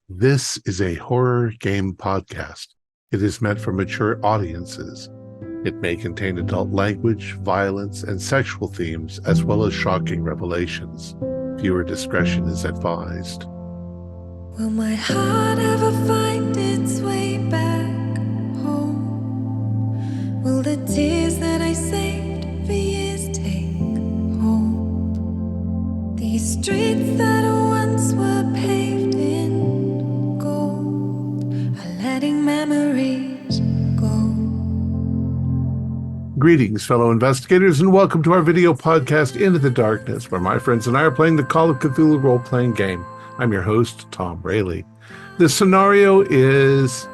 This is a horror game podcast. It is meant for mature audiences. It may contain adult language, violence, and sexual themes, as well as shocking revelations. Viewer discretion is advised. Will my heart ever find its way back home? Will the tears that I saved for years take hold? These streets that once were paved in gold are letting memories go. Greetings, fellow investigators, and welcome to our video podcast, Into the Darkness, where my friends and I are playing the Call of Cthulhu role-playing game. I'm your host, Thom Raley. This scenario is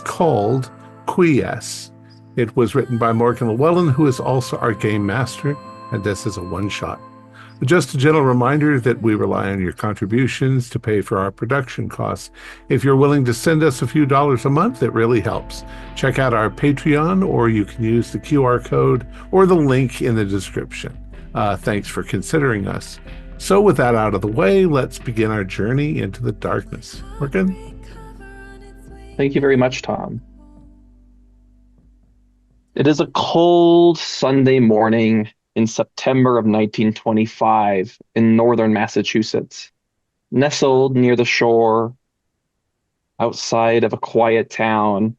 called Quies. It was written by Llewellyn, who is also our game master, and this is a one-shot. Just a gentle reminder that we rely on your contributions to pay for our production costs. If you're willing to send us a few dollars a month, it really helps. Check out our Patreon, or you can use the QR code or the link in the description. Thanks for considering us. So with that out of the way, let's begin our journey into the darkness. Morgan? Thank you very much, Thom. It is a cold Sunday morning in September of 1925 in northern Massachusetts. Nestled near the shore, outside of a quiet town,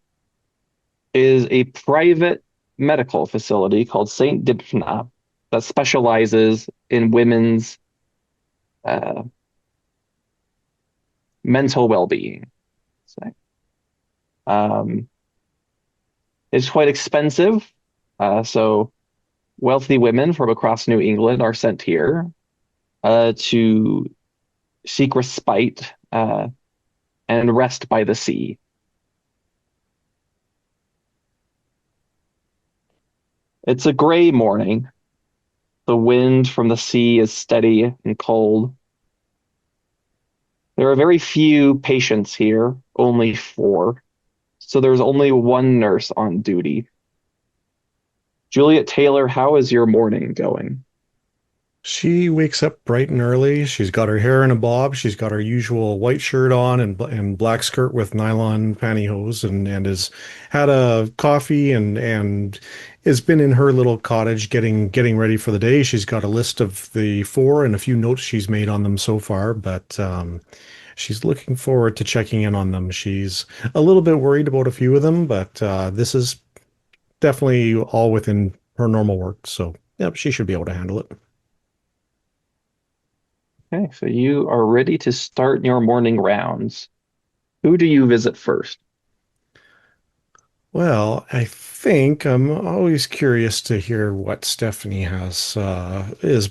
is a private medical facility called St. Dipna that specializes in women's mental well-being. It's quite expensive, so wealthy women from across New England are sent here to seek respite and rest by the sea. It's a gray morning. The wind from the sea is steady and cold. There are very few patients here, only 4. So there's only one nurse on duty. Juliet Taylor, how is your morning going? She wakes up bright and early. She's got her hair in a bob. She's got her usual white shirt on and black skirt with nylon pantyhose, and has had a coffee and has been in her little cottage getting ready for the day. She's got a list of the 4 and a few notes she's made on them so far, but she's looking forward to checking in on them. She's a little bit worried about a few of them, but this is definitely all within her normal work. So, yep, she should be able to handle it. Okay, so you are ready to start your morning rounds. Who do you visit first? Well, I think I'm always curious to hear what Stephanie has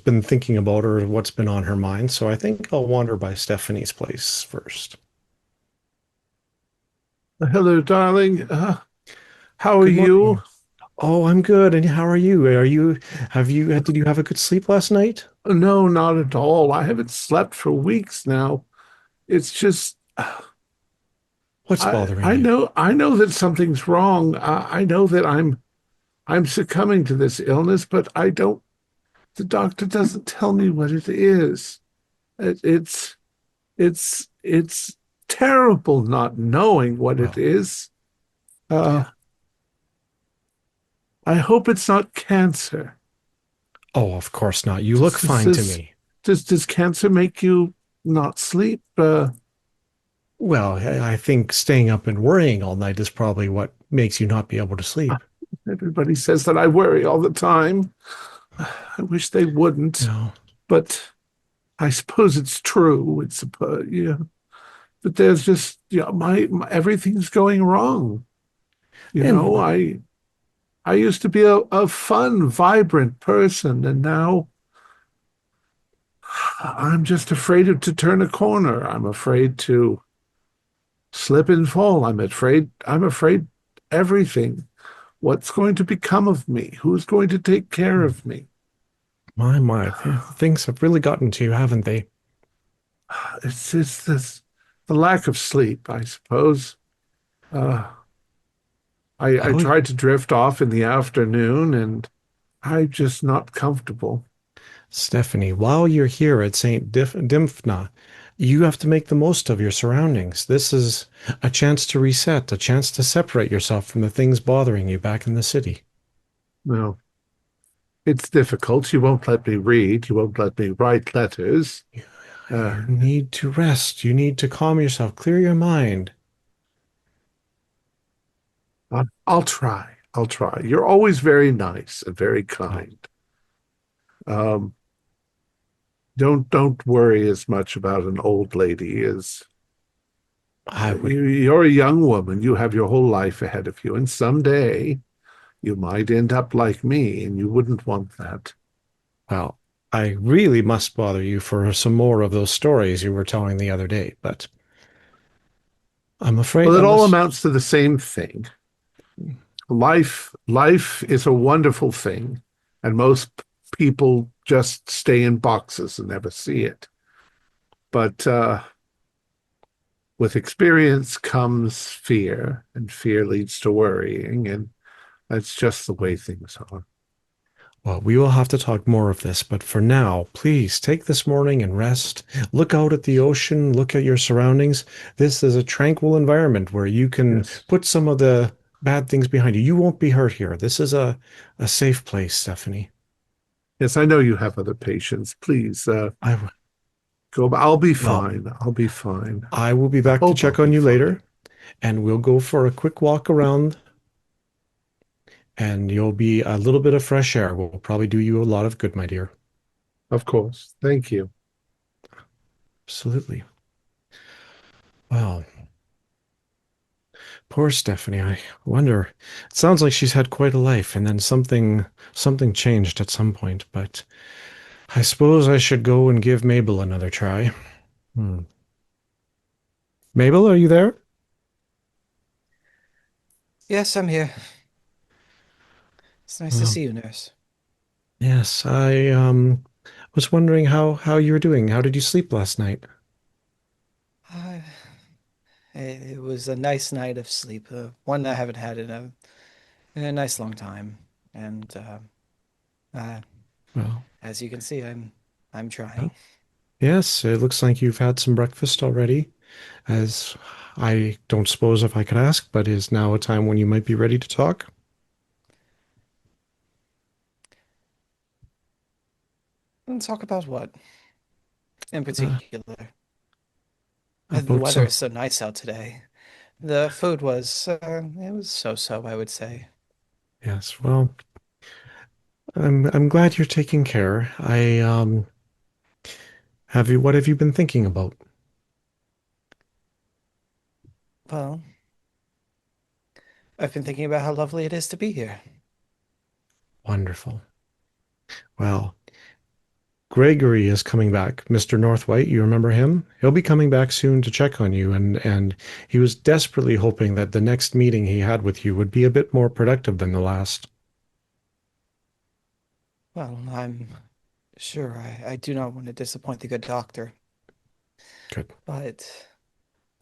been thinking about, or what's been on her mind. So I think I'll wander by Stephanie's place first. Hello, darling. How are Good you? morning. Oh, I'm good. And how are you? Did you have a good sleep last night? No, not at all. I haven't slept for weeks now. It's just... What's bothering I you? know that something's wrong. I know that I'm succumbing to this illness, but the doctor doesn't tell me what it is. It's terrible not knowing what it Well, is. I hope it's not cancer. oh, of course not. You look fine to me. Does cancer make you not sleep? Well, I think staying up and worrying all night is probably what makes you not be able to sleep. Everybody says that I worry all the time. I wish they wouldn't, No. but I suppose it's true. Yeah. But there's just, my everything's going wrong. And I used to be a fun, vibrant person, and now I'm just afraid to turn a corner. I'm afraid to slip and fall. I'm afraid everything. What's going to become of me? Who's going to take care of me? my, things have really gotten to you, haven't they? It's the lack of sleep, I suppose. Uh, I Oh, tried to drift off in the afternoon, and I'm just not comfortable. Stephanie, while you're here at St. Dimphna, You have to make the most of your surroundings. This is a chance to reset, a chance to separate yourself from the things bothering you back in the city. Well, it's difficult. You won't let me read. You won't let me write letters. You need to rest. You need to calm yourself, clear your mind. I'll try. I'll try. You're always very nice and very kind. Um, don't worry as much about an old lady as you're a young woman. You have your whole life ahead of you, and someday you might end up like me, and you wouldn't want that. Well, I really must bother you for some more of those stories you were telling the other day, but I'm afraid Well, it all unless... amounts to the same thing. Life is a wonderful thing, and most people just stay in boxes and never see it. But with experience comes fear, and fear leads to worrying, and that's just the way things are. Well, we will have to talk more of this, but for now, please take this morning and rest. Look out at the ocean, look at your surroundings. This is a tranquil environment where you can put some of the bad things behind you. You won't be hurt here. This is a safe place, Stephanie. Yes, I know you have other patients. Please go. I'll be fine. I'll be fine. I will be back to check on you later, and we'll go for a quick walk around, and you'll be a little bit of fresh air. Will probably do you a lot of good, my dear. Of course. Thank you. Absolutely. Wow. Poor Stephanie. I wonder. It sounds like she's had quite a life, and then something changed at some point, but I suppose I should go and give Mabel another try. Mabel, are you there? Yes, I'm here. It's nice to see you, nurse. Yes, I was wondering how you were doing. How did you sleep last night? It was a nice night of sleep, one I haven't had in a nice long time. And Well, as you can see, I'm trying. yes, it looks like you've had some breakfast already, as I don't suppose if I could ask, but is now a time when you might be ready to talk? And talk about what in particular? The About weather some... is so nice out today. The food was it was so-so, I would say. Yes, well, I'm glad you're taking care. What have you been thinking about? Well, I've been thinking about how lovely it is to be here. Wonderful. Well, Gregory is coming back. Mr. Northw, you remember him? He'll be coming back soon to check on you, and he was desperately hoping that the next meeting he had with you would be a bit more productive than the last. Well, I'm sure I do not want to disappoint the good doctor. Good. But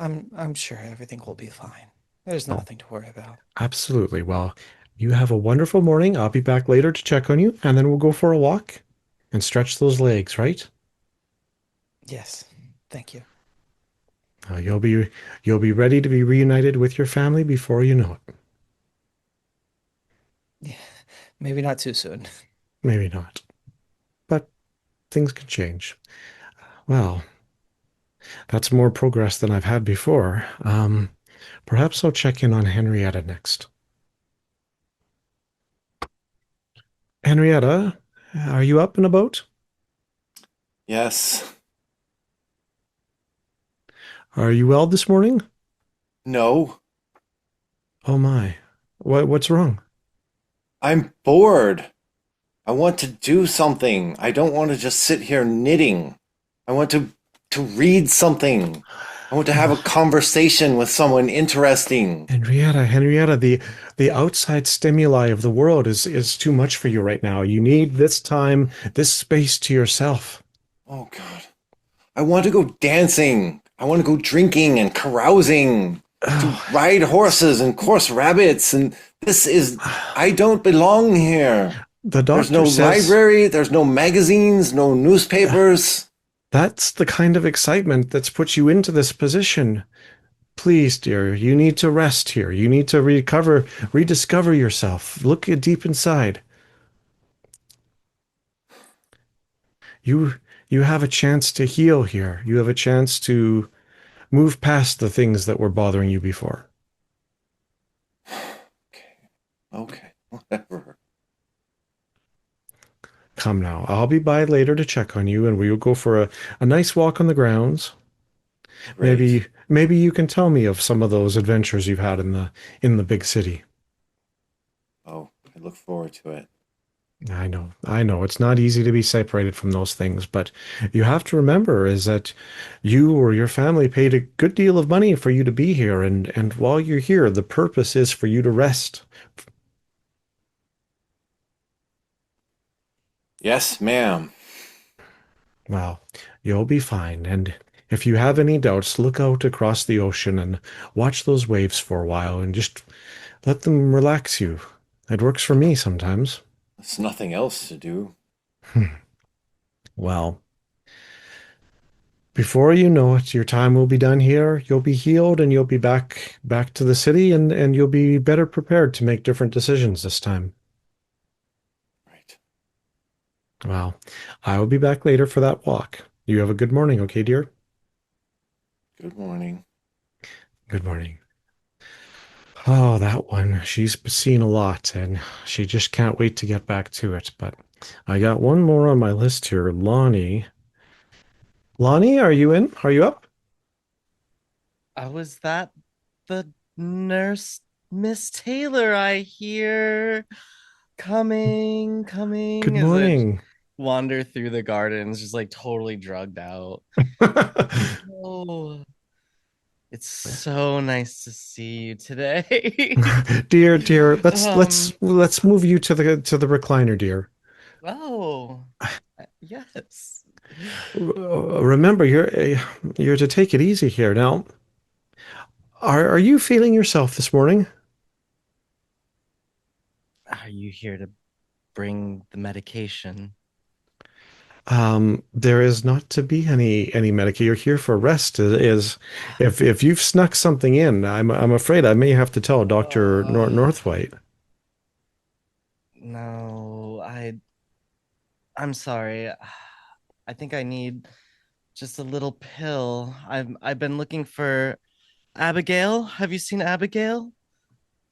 I'm sure everything will be fine. There's nothing to worry about. Absolutely. Well, you have a wonderful morning. I'll be back later to check on you, and then we'll go for a walk and stretch those legs, right? Yes, thank you. You'll be ready to be reunited with your family before you know it. Yeah, maybe not too soon. Maybe not, but things can change. Well, that's more progress than I've had before. Perhaps I'll check in on Henrietta next. Henrietta, are you up and about? Yes. Are you well this morning? No. Oh my. What's wrong? I'm bored. I want to do something. I don't want to just sit here knitting. I want to read something. I want to have a conversation with someone interesting. Henrietta, the outside stimuli of the world is too much for you right now. You need this time, this space to yourself. Oh, God. I want to go dancing. I want to go drinking and carousing. To ride horses and course rabbits. And I don't belong here. The doctor There's no says, library. There's no magazines, no newspapers. That's the kind of excitement that's put you into this position. Please, dear, you need to rest here. You need to recover, rediscover yourself. Look deep inside. You you have a chance to heal here. You have a chance to move past the things that were bothering you before. Okay. Okay. Whatever. Come now. I'll be by later to check on you and we will go for a nice walk on the grounds. Great. Maybe you can tell me of some of those adventures you've had in the big city. Oh, I look forward to it. I know. It's not easy to be separated from those things, but you have to remember is that you or your family paid a good deal of money for you to be here, and while you're here, the purpose is for you to rest. Yes, ma'am. Well, you'll be fine, and if you have any doubts, look out across the ocean and watch those waves for a while and just let them relax you. It works for me sometimes. There's nothing else to do. Well, before you know it, your time will be done here. You'll be healed and you'll be back to the city and you'll be better prepared to make different decisions this time. Right. Well, I will be back later for that walk. You have a good morning, okay, dear? Good morning. Good morning. Oh, that one. She's seen a lot and she just can't wait to get back to it. But I got one more on my list here. Lonnie. Lonnie, are you in? Are you up? Was that the nurse, Miss Taylor? I hear Good coming as I morning. wander through the gardens, just like totally drugged out. Oh, it's so nice to see you today. Dear, um, let's move you to the recliner, dear. oh, yes. Remember, you're to take it easy here. Now, are you feeling yourself this morning? Are you here to bring the medication? There is not to be any medication. You're here for rest. Is if you've snuck something in, I'm afraid I may have to tell Doctor Uh, Northwhite. no, I'm sorry. I think I need just a little pill. I've been looking for Abigail. Have you seen Abigail?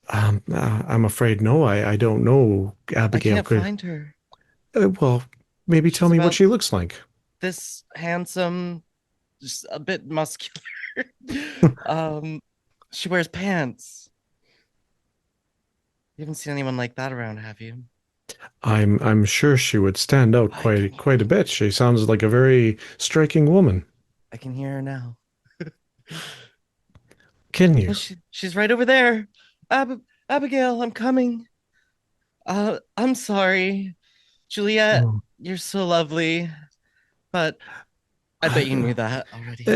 I'm afraid no. I don't know. I Abigail can't could. find her. Well, maybe tell She's me what about she looks like. this handsome, just a bit muscular. um, she wears pants. You haven't seen anyone like that around, have you? I'm sure she would stand out I can quite a bit. She sounds like a very striking woman. I can hear her now. Can Oh, you? she's right over there. Abigail, I'm coming. I'm sorry. Juliet, Oh. you're so lovely, but I bet you Uh, knew that already.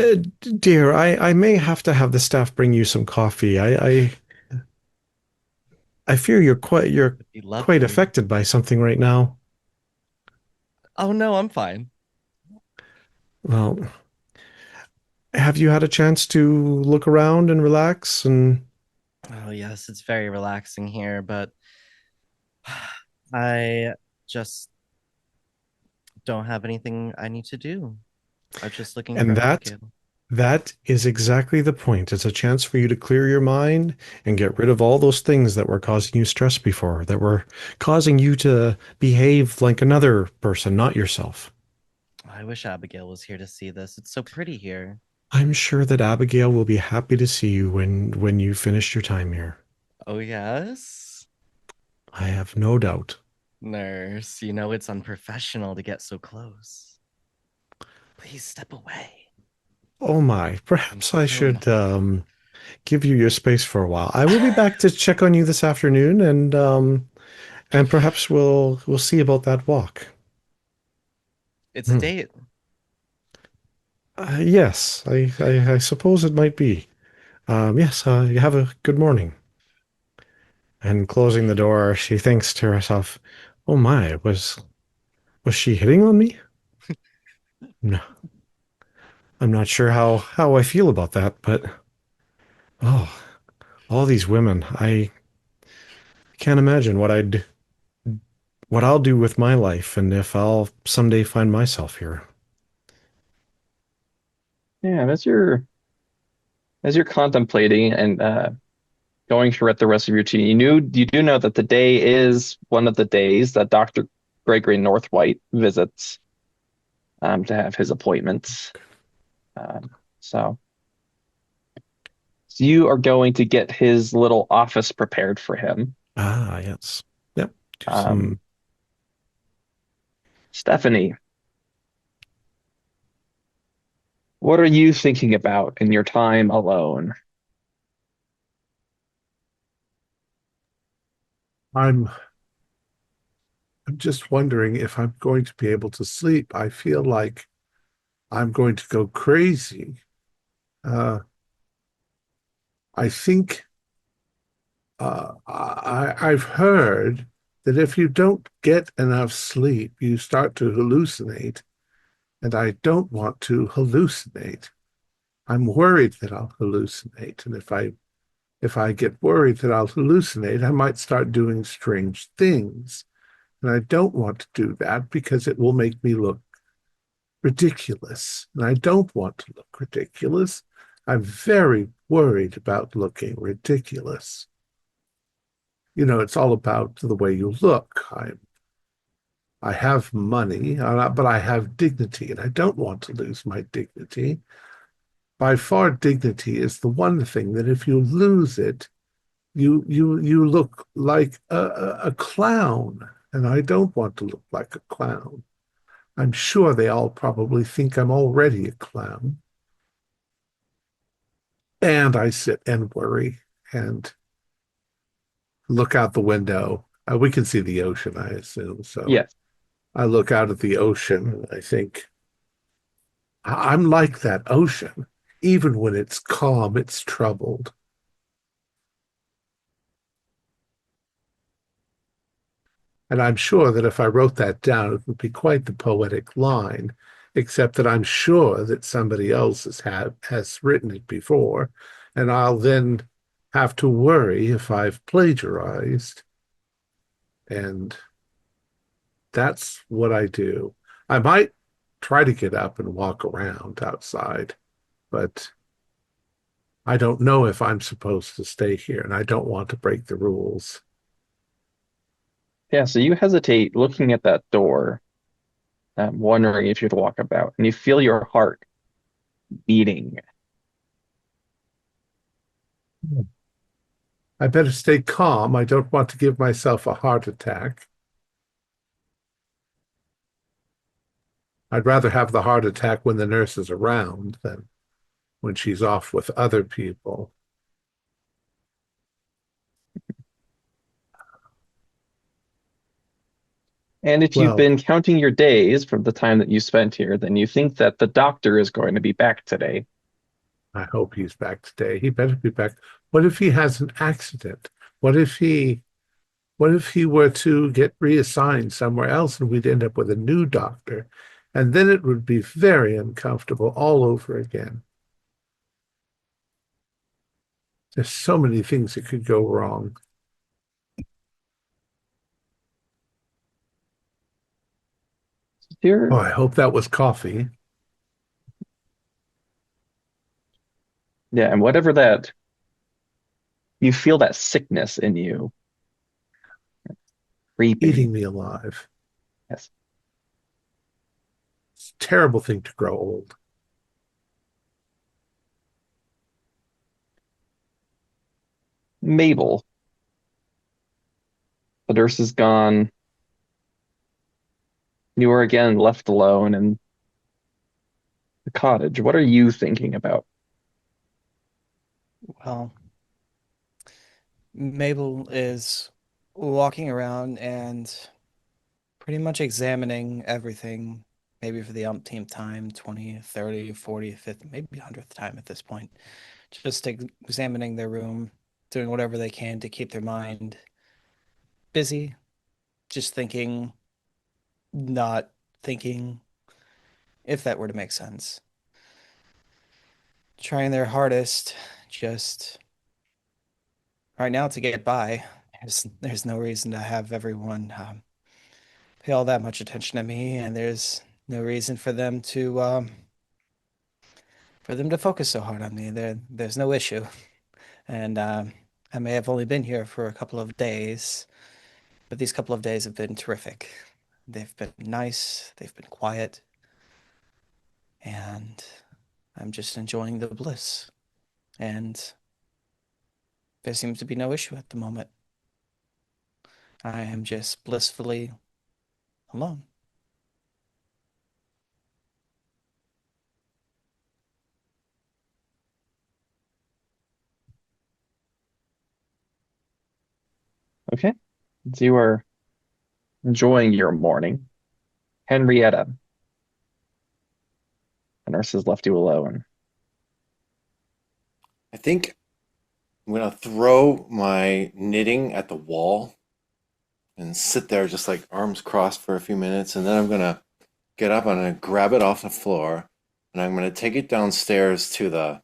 dear, I may have to have the staff bring you some coffee. I fear you're It'd be quite lovely. affected by something right now. Oh no, I'm fine. Well, have you had a chance to look around and relax? And Oh yes, it's very relaxing here, but I just don't have anything I need to do. I'm just looking for and that Abigail. that is exactly the point. It's a chance for you to clear your mind and get rid of all those things that were causing you stress before, that were causing you to behave like another person, not yourself. I wish Abigail was here to see this. It's so pretty here. I'm sure that Abigail will be happy to see you when you finish your time here. Oh yes. I have no doubt. Nurse, you know it's unprofessional to get so close. Please step away. Oh my, I'm perhaps I so should nice. give you your space for a while. I will be back to check on you this afternoon and perhaps we'll see about that walk. It's a Hmm. date. Yes, I suppose it might be. Yes, you have a good morning. And closing the door, she thinks to herself, "Oh my, was she hitting on me? No, I'm not sure how I feel about that, but oh, all these women. I can't imagine what I'll do with my life and if I'll someday find myself here. Yeah, as you're contemplating and going through it the rest of your routine, you do know that the day is one of the days that Dr. Gregory Northwhite visits to have his appointments. Um, so, so you are going to get his little office prepared for him. Ah, yes. Yep. Do Um, some Stephanie, what are you thinking about in your time alone? I'm I'm just wondering if I'm going to be able to sleep. I feel like I'm going to go crazy. Uh, I think I've heard that if you don't get enough sleep, you start to hallucinate, and I don't want to hallucinate. I'm worried that I'll hallucinate, and if I get worried that I'll hallucinate, I might start doing strange things. And I don't want to do that because it will make me look ridiculous. And I don't want to look ridiculous. I'm very worried about looking ridiculous. It's all about the way you look. I have money, but I have dignity, and I don't want to lose my dignity. By far, dignity is the one thing that if you lose it, you look like a clown, and I don't want to look like a clown. I'm sure they all probably think I'm already a clown. And I sit and worry and look out the window. We can see the ocean, I assume. So Yes. I look out at the ocean and I think, I'm like that ocean. Even when it's calm, it's troubled. And I'm sure that if I wrote that down, it would be quite the poetic line, except that I'm sure that somebody else has written it before, and I'll then have to worry if I've plagiarized. And that's what I do. I might try to get up and walk around outside, but I don't know if I'm supposed to stay here, and I don't want to break the rules. Yeah, so you hesitate looking at that door, wondering if you'd walk about, and you feel your heart beating. I better stay calm. I don't want to give myself a heart attack. I'd rather have the heart attack when the nurse is around than when she's off with other people. And if you've Well, been counting your days from the time that you spent here, then you think that the doctor is going to be back today. I hope he's back today. He better be back. What if he has an accident? What if he what if he were to get reassigned somewhere else and we'd end up with a new doctor? And then it would be very uncomfortable all over again. There's so many things that could go wrong. Oh, Here, I hope that was coffee. yeah, and whatever that, you feel that sickness in you creeping. Eating me alive. Yes. It's a terrible thing to grow old. Mabel, the nurse is gone. You are again left alone in the cottage. What are you thinking about? Well, Mabel is walking around and pretty much examining everything, maybe for the umpteenth time, 20, 30, 40, 50, maybe 100th time at this point. Just examining their room, doing whatever they can to keep their mind busy, just thinking, not thinking, if that were to make sense. trying their hardest just right now to get by. There's no reason to have everyone pay all that much attention to me, and there's no reason for them to focus so hard on me. There's no issue, and I may have only been here for a couple of days, but these couple of days have been terrific. They've been nice, they've been quiet, and I'm just enjoying the bliss. And there seems to be no issue at the moment. I am just blissfully alone. Okay. As you are enjoying your morning, Henrietta, the nurse has left you alone. I think I'm gonna throw my knitting at the wall and sit there just like arms crossed for a few minutes, and then I'm gonna get up, I'm gonna grab it off the floor, and I'm gonna take it downstairs to the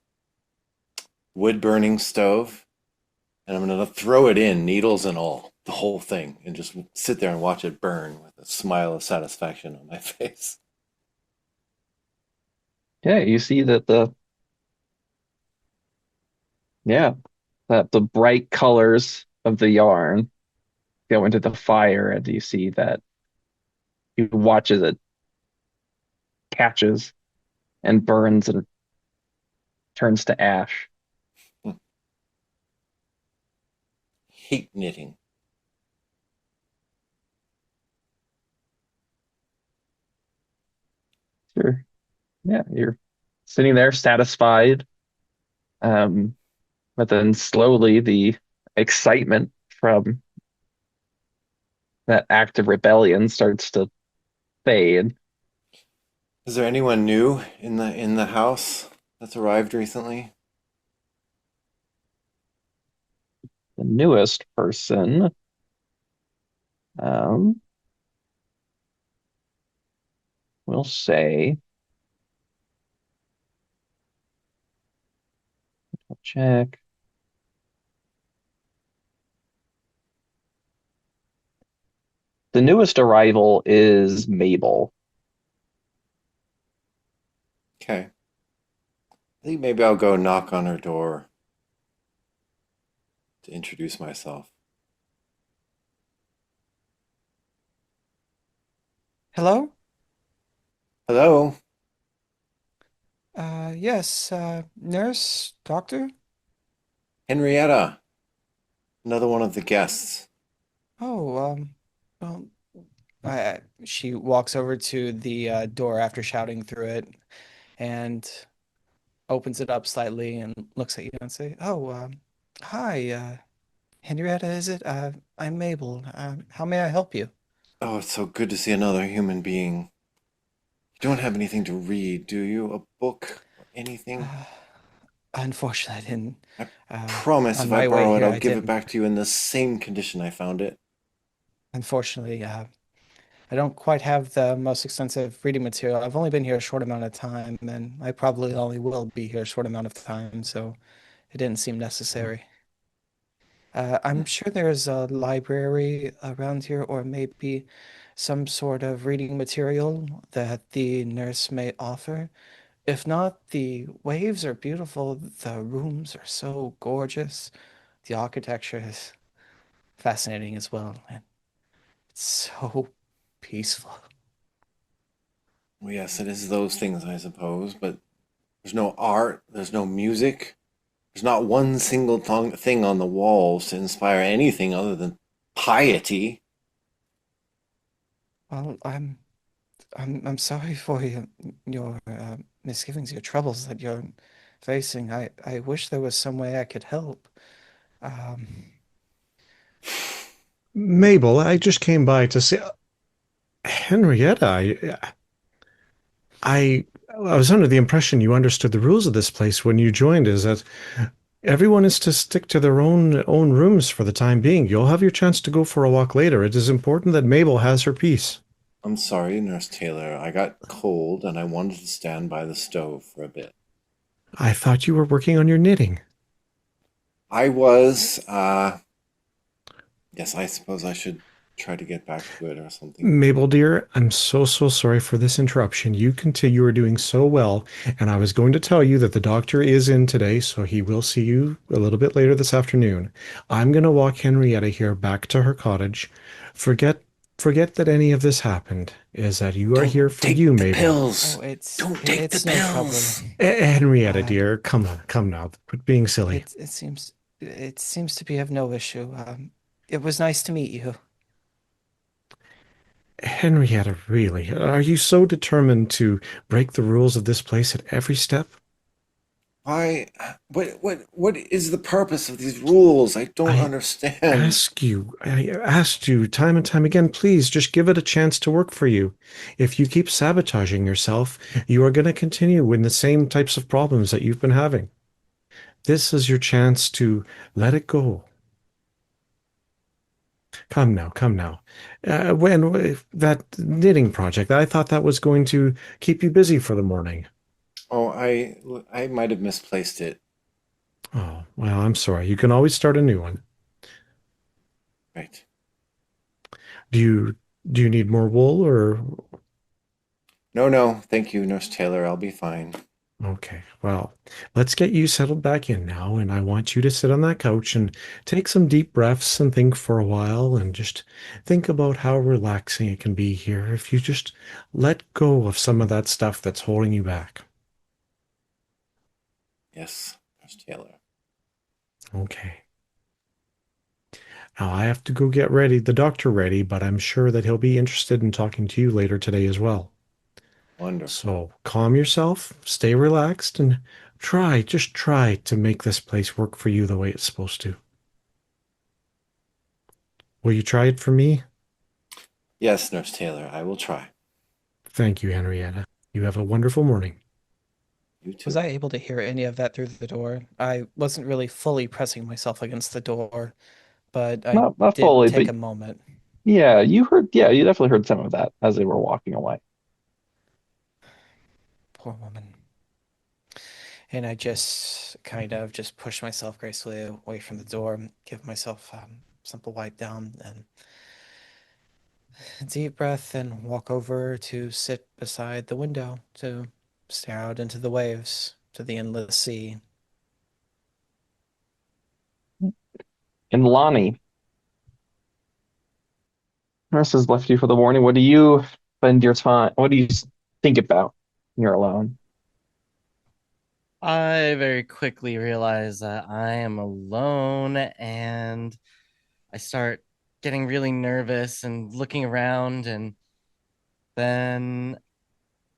wood burning stove, and I'm gonna throw it in, needles and all, the whole thing, and just sit there and watch it burn with a smile of satisfaction on my face. Yeah, you see that the bright colors of the yarn go into the fire, and you see that you watch as it catches and burns and turns to ash. Hate knitting. Sure. Yeah, you're sitting there satisfied. But then slowly the excitement from that act of rebellion starts to fade. Is there anyone new in the house that's arrived recently? The newest person, we'll say, I'll check. The newest arrival is Mabel. Okay. I think maybe I'll go knock on her door to introduce myself. Hello? Hello? Yes, nurse, doctor? Henrietta. Another one of the guests. Oh, well, she walks over to the door after shouting through it and opens it up slightly and looks at you and say, "Oh, hi, Henrietta, is it? I'm Mabel. How may I help you?" Oh, it's so good to see another human being. You don't have anything to read, do you? A book or anything? Unfortunately, I didn't. I Uh, promise on if I my way borrow it, here, I'll I give it didn't. back to you in the same condition I found it. Unfortunately, I don't quite have the most extensive reading material. I've only been here a short amount of time, and I probably only will be here a short amount of time, so it didn't seem necessary. I'm sure there's a library around here, or maybe some sort of reading material that the nurse may offer. If not, the waves are beautiful. The rooms are so gorgeous. The architecture is fascinating as well, and it's so peaceful. Well, yes, it is those things, I suppose, but there's no art, there's no music, there's not one single thing on the walls to inspire anything other than piety. Well, I'm sorry for your misgivings, your troubles that you're facing. I wish there was some way I could help. Um, Mabel, I just came by to say, Henrietta, I, I was under the impression you understood the rules of this place when you joined. Is that everyone is to stick to their own rooms for the time being. You'll have your chance to go for a walk later. It is important that Mabel has her peace. I'm sorry, Nurse Taylor. I got cold and I wanted to stand by the stove for a bit. I thought you were working on your knitting. I was, yes, I suppose I should try to get back to it or something. Mabel, dear, I'm so sorry for this interruption. You continue, you are doing so well, and I was going to tell you that the doctor is in today, so he will see you a little bit later this afternoon. I'm going to walk Henrietta here back to her cottage. Forget forget that any of this happened. Is that you are Don't here for take you, the Mabel. pills. Oh, it's Don't take the it's no trouble. pills. Henrietta, Uh, dear, come on, come now. Quit being silly. it seems to be of no issue. It was nice to meet you. Henrietta, really, are you so determined to break the rules of this place at every step? Why? What is the purpose of these rules? I don't I understand. I asked you time and time again, please just give it a chance to work for you. If you keep sabotaging yourself, you are going to continue in the same types of problems that you've been having. This is your chance to let it go. Come now, come now. When that knitting project, I thought that was going to keep you busy for the morning. Oh, I might have misplaced it. Oh, well, I'm sorry. You can always start a new one. Right. Do you do you need more wool or No, no, thank you, Nurse Taylor. I'll be fine. okay, well, let's get you settled back in now, and I want you to sit on that couch and take some deep breaths and think for a while and just think about how relaxing it can be here if you just let go of some of that stuff that's holding you back. Yes, Nurse Taylor. Okay. Now I have to go get the doctor ready, but I'm sure that he'll be interested in talking to you later today as well. Wonderful. So calm yourself, stay relaxed, and just try to make this place work for you the way it's supposed to. Will you try it for me? Yes, Nurse Taylor, I will try. Thank you, Henrietta. You have a wonderful morning. You Was too. I able to hear any of that through the door? I wasn't really fully pressing myself against the door, but I Not did fully, but take a moment. yeah, you heard. Yeah, you definitely heard some of that as they were walking away. Poor woman. And I just kind of just push myself gracefully away from the door, give myself simple wipe down and a deep breath, and walk over to sit beside the window to stare out into the waves to the endless sea. And Lonnie, nurse has left you for the morning. What do you spend your time? What do you think about when you're alone? I very quickly realize that I am alone and I start getting really nervous and looking around, and then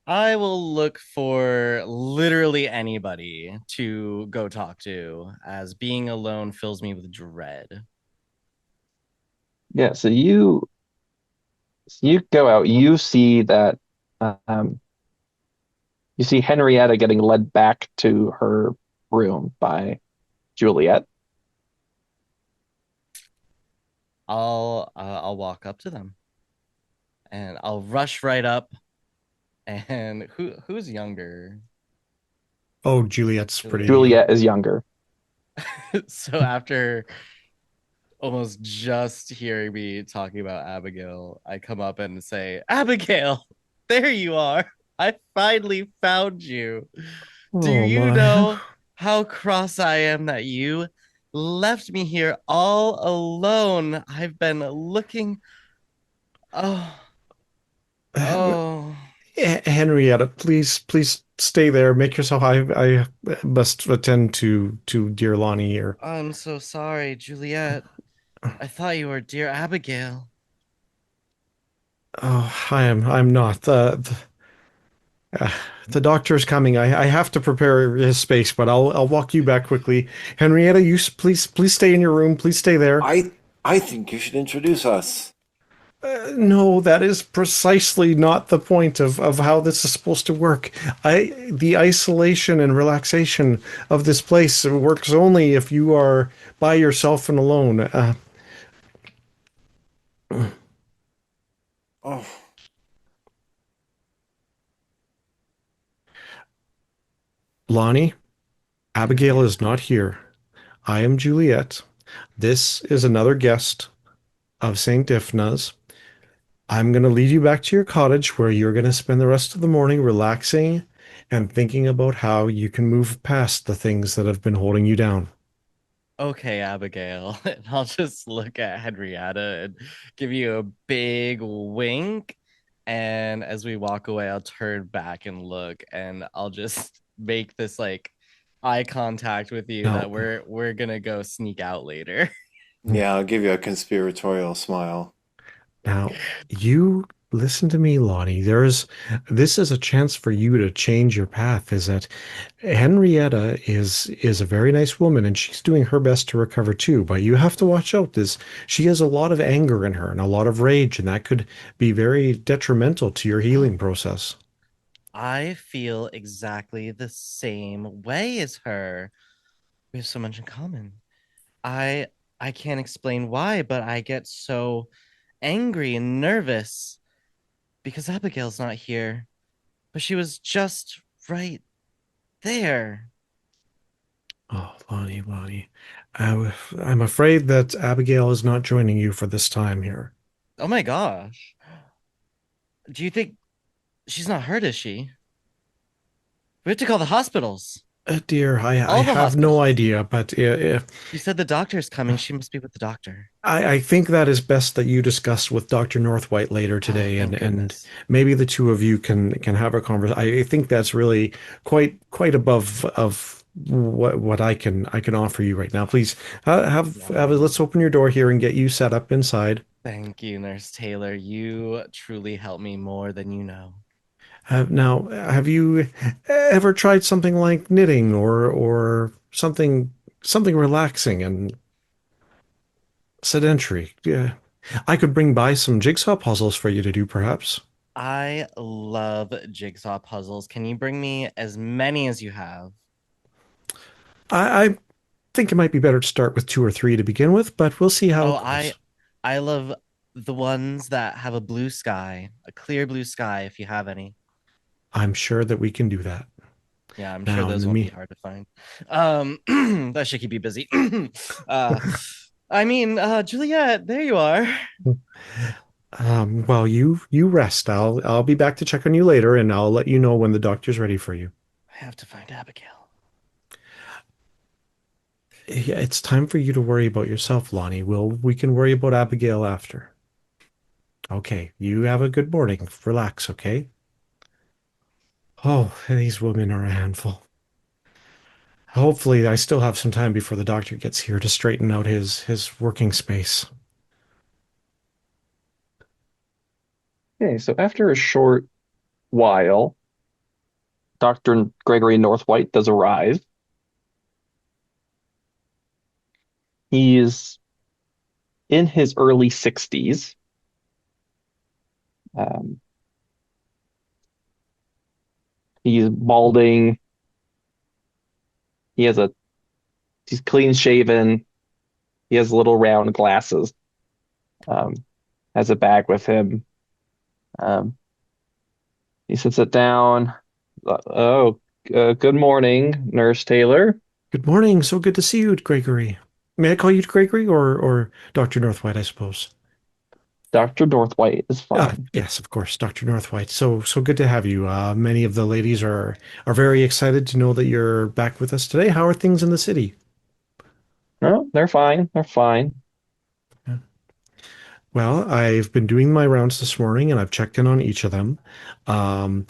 I will look for literally anybody to go talk to, as being alone fills me with dread. Yeah, so you go out. Um, you see Henrietta getting led back to her room by Juliet. I'll walk up to them and I'll rush right up. And who's younger? Oh, Juliet's Juliet. pretty. Juliet is younger. So after almost just hearing me talking about Abigail, I come up and say, Abigail, there you are. I finally found you. Do Oh you my. know how cross I am that you left me here all alone? I've been looking. Oh, oh. Henrietta, please stay there. Make yourself. I must attend to dear Lonnie here. I'm so sorry, Juliet. I thought you were dear Abigail. Oh, I'm not. Uh, the doctor's coming. I have to prepare his space, but I'll walk you back quickly. Henrietta, please stay in your room. Please stay there. I think you should introduce us. No, that is precisely not the point of how this is supposed to work. The isolation and relaxation of this place works only if you are by yourself and alone. Oh, Lonnie? Abigail is not here. I am Juliet. This is another guest of St. Dipna's. I'm going to lead you back to your cottage where you're going to spend the rest of the morning relaxing and thinking about how you can move past the things that have been holding you down. Okay, Abigail. And I'll just look at Henrietta and give you a big wink. And as we walk away, I'll turn back and look, and I'll just make this like eye contact with you Now, that we're gonna go sneak out later. Yeah, I'll give you a conspiratorial smile. now, you listen to me, Lonnie. This is a chance for you to change your path. Is that Henrietta is a very nice woman and she's doing her best to recover too, but you have to watch out. This She has a lot of anger in her and a lot of rage, and that could be very detrimental to your healing process. I feel exactly the same way as her. We have so much in common. I I can't explain why, but I get so angry and nervous because Abigail's not here, but she was just right there. Oh, Lonnie. I'm afraid that Abigail is not joining you for this time here. Oh my gosh. Do you think she's not hurt, is she? We have to call the hospitals. Dear, I All the have no hospitals. idea, but You said the doctor's coming. She must be with the doctor. I think that is best that you discuss with Dr. Northwhite later Oh, today, thank and goodness. maybe the two of you can have a conversation. I think that's really quite above of what I can offer you right now. Please let's open your door here and get you set up inside. Thank you, Nurse Taylor. You truly helped me more than you know. Now, have you ever tried something like knitting or something relaxing and sedentary? Yeah. I could bring by some jigsaw puzzles for you to do, perhaps. I love jigsaw puzzles. Can you bring me as many as you have? I think it might be better to start with two or three to begin with, but we'll see how Oh, it goes. I love the ones that have a blue sky, a clear blue sky if you have any. I'm sure that we can do that. Yeah, I'm sure Now, in those the won't be me, hard to find. That should keep you busy. uh, Juliet, there you are. well, you rest. I'll be back to check on you later, and I'll let you know when the doctor's ready for you. I have to find Abigail. Yeah, it's time for you to worry about yourself, Lonnie. We can worry about Abigail after. Okay, you have a good morning. Relax, okay? Oh, these women are a handful. Hopefully, I still have some time before the doctor gets here to straighten out his working space. Okay, so after a short while, Dr. Gregory Northwhite does arrive. He's in his early 60s. Um, he's balding. He has a he's clean shaven. He has little round glasses. Um, has a bag with him. Um, he sits it down. Good morning, Nurse Taylor. Good morning. So good to see you, Gregory. May I call you Gregory or Dr. Northwhite, I suppose? Dr. Northwhite is fine. Yes, of course, Dr. Northwhite. So good to have you. Many of the ladies are very excited to know that you're back with us today. How are things in the city? No, they're fine. They're fine. Well, I've been doing my rounds this morning and I've checked in on each of them. Um,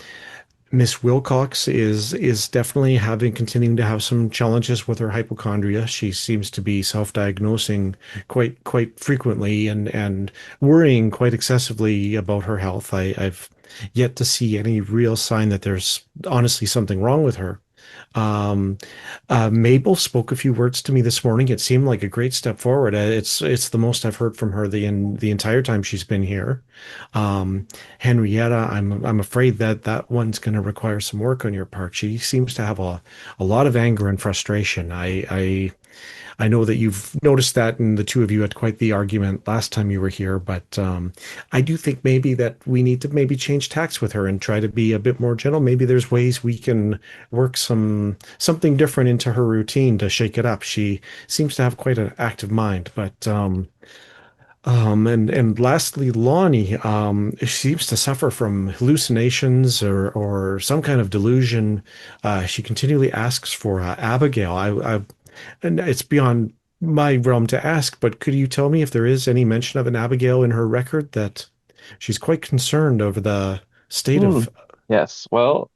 Miss Wilcox is definitely having continuing to have some challenges with her hypochondria. She seems to be self-diagnosing quite frequently and worrying quite excessively about her health. I've yet to see any real sign that there's honestly something wrong with her. Um, Mabel spoke a few words to me this morning. It seemed like a great step forward. It's the most I've heard from her the entire time she's been here. Um, Henrietta, I'm afraid that that one's going to require some work on your part. She seems to have a lot of anger and frustration. I know that you've noticed that, and the two of you had quite the argument last time you were here, but I do think maybe that we need to maybe change tacks with her and try to be a bit more gentle. Maybe there's ways we can work something different into her routine to shake it up. She seems to have quite an active mind, but and lastly, Lonnie, seems to suffer from hallucinations or some kind of delusion. She continually asks for Abigail. And it's beyond my realm to ask, but could you tell me if there is any mention of an Abigail in her record that she's quite concerned over the state Hmm. of. Yes. Well,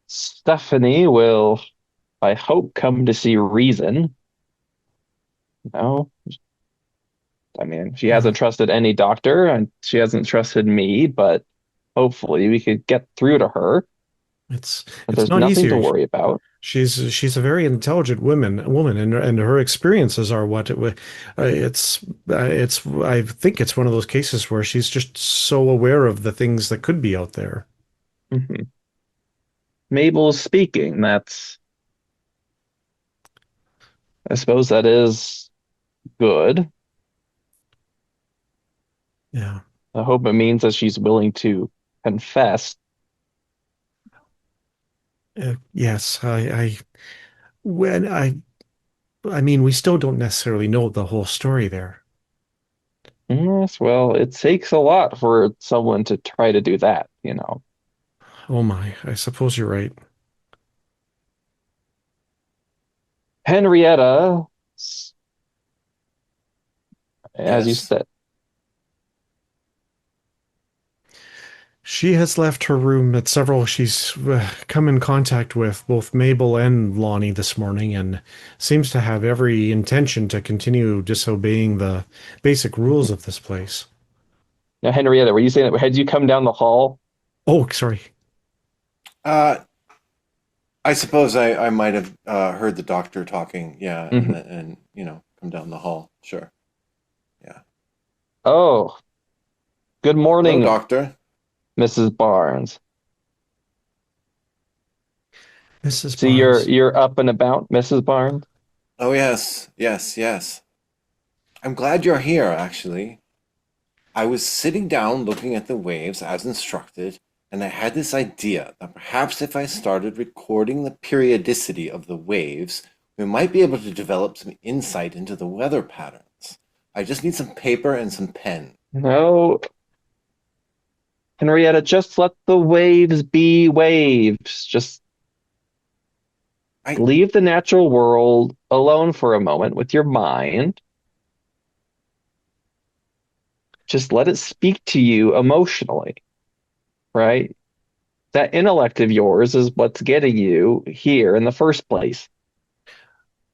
Stephanie will, I hope, come to see reason. No, I mean, she uh, hasn't trusted any doctor and she hasn't trusted me, but hopefully we could get through to her. it's But it's there's not nothing to easy. worry about. She's a very intelligent woman, and her experiences are what it's I think it's one of those cases where she's just so aware of the things that could be out there. Mhm. Mabel's speaking. I suppose that is good. Yeah. I hope it means that she's willing to confess. Yes, when I mean, we still don't necessarily know the whole story there. Yes, well, it takes a lot for someone to try to do that, you know. Oh my, I suppose you're right. Henrietta, as you Yes. said, She has left her room at several. She's come in contact with both Mabel and Lonnie this morning and seems to have every intention to continue disobeying the basic rules of this place. now Henrietta, were you saying that had you come down the hall? Oh, sorry. Uh, I suppose I might have heard the doctor talking. Yeah, Mhm. and come down the hall. Sure. Yeah. Oh, good Hello, morning, doctor. Mrs. Barnes. Mrs. See, you're Barnes. you're up and about, Mrs. Barnes. Oh yes, yes, yes. I'm glad you're here. Actually, I was sitting down looking at the waves as instructed, and I had this idea that perhaps if I started recording the periodicity of the waves, we might be able to develop some insight into the weather patterns. I just need some paper and some pen. No, Henrietta, just let the waves be waves. Just I leave the natural world alone for a moment with your mind. Just let it speak to you emotionally, right? That intellect of yours is what's getting you here in the first place.